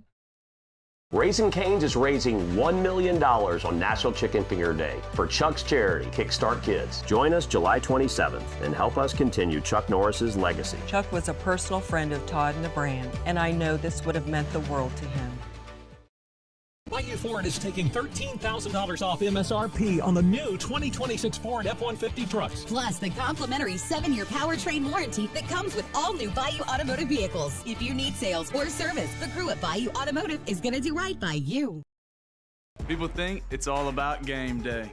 Raising Cane's is raising $1 million on National Chicken Finger Day for Chuck's charity, Kickstart Kids. Join us July 27th and help us continue Chuck Norris's legacy. Chuck was a personal friend of Todd and the brand, and I know this would have meant the world to him. Bayou Ford is taking $13,000 off MSRP on the new 2026 Ford F-150 trucks. Plus the complimentary 7-year powertrain warranty that comes with all new Bayou Automotive vehicles. If you need sales or service, the crew at Bayou Automotive is going to do right by you. People think it's all about game day.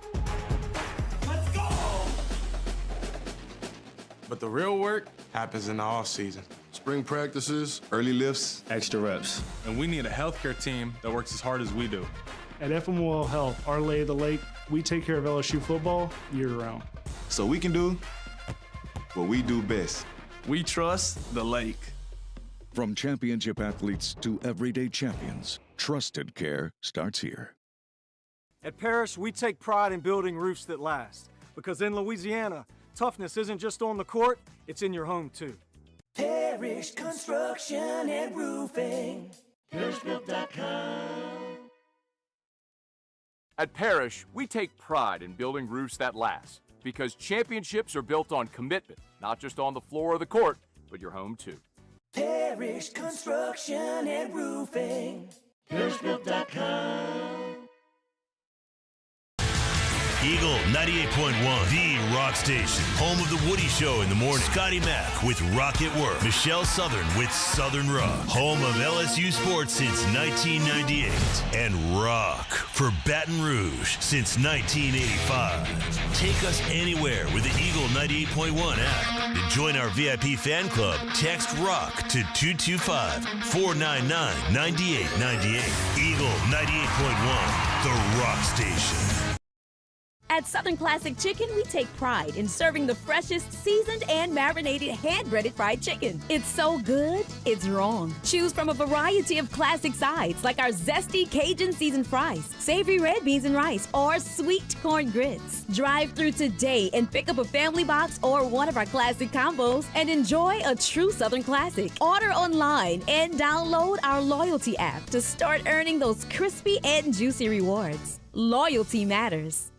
Let's go! But the real work happens in the off season. Spring practices, early lifts, Extra reps. And we need a healthcare team that works as hard as we do. At FMOL Health, our lay of the lake, we take care of LSU football year-round. so we can do what we do best. We trust the lake. From championship athletes to everyday champions, trusted care starts here. At Parrish, we take pride in building roofs that last. Because in Louisiana, toughness isn't just on the court, it's in your home too. Parrish Construction and Roofing. ParrishBuilt.com. At Parrish, we take pride in building roofs that last. Because championships are built on commitment, not just on the floor of the court, but your home too. Parrish Construction and Roofing. ParrishBuilt.com. Eagle 98.1, the rock station. Home of the Woody Show in the morning. Scotty Mack with Rock at Work. Michelle Southern with Southern Rock. Home of LSU sports since 1998. And rock for Baton Rouge since 1985. Take us anywhere with the Eagle 98.1 app. To join our VIP fan club, text ROCK to 225-499-9898. Eagle 98.1, the rock station. At Southern Classic Chicken, we take pride in serving the freshest, seasoned, and marinated hand-breaded fried chicken. It's so good, it's wrong. Choose from a variety of classic sides like our zesty Cajun seasoned fries, savory red beans and rice, or sweet corn grits. Drive through today and pick up a family box or one of our classic combos and enjoy a true Southern classic. Order online and download our loyalty app to start earning those crispy and juicy rewards. Loyalty matters.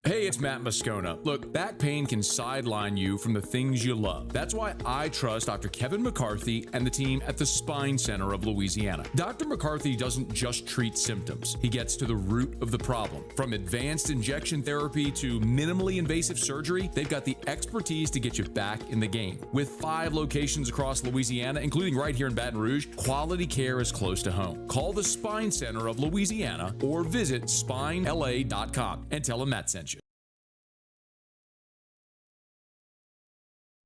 Hey, it's Matt Moscona. Look, back pain can sideline you from the things you love. That's why I trust Dr. Kevin McCarthy and the team at the Spine Center of Louisiana. Dr. McCarthy doesn't just treat symptoms. He gets to the root of the problem. From advanced injection therapy to minimally invasive surgery, they've got the expertise to get you back in the game. With 5 locations across Louisiana, including right here in Baton Rouge, quality care is close to home. Call the Spine Center of Louisiana or visit spinela.com and tell them Matt sent you.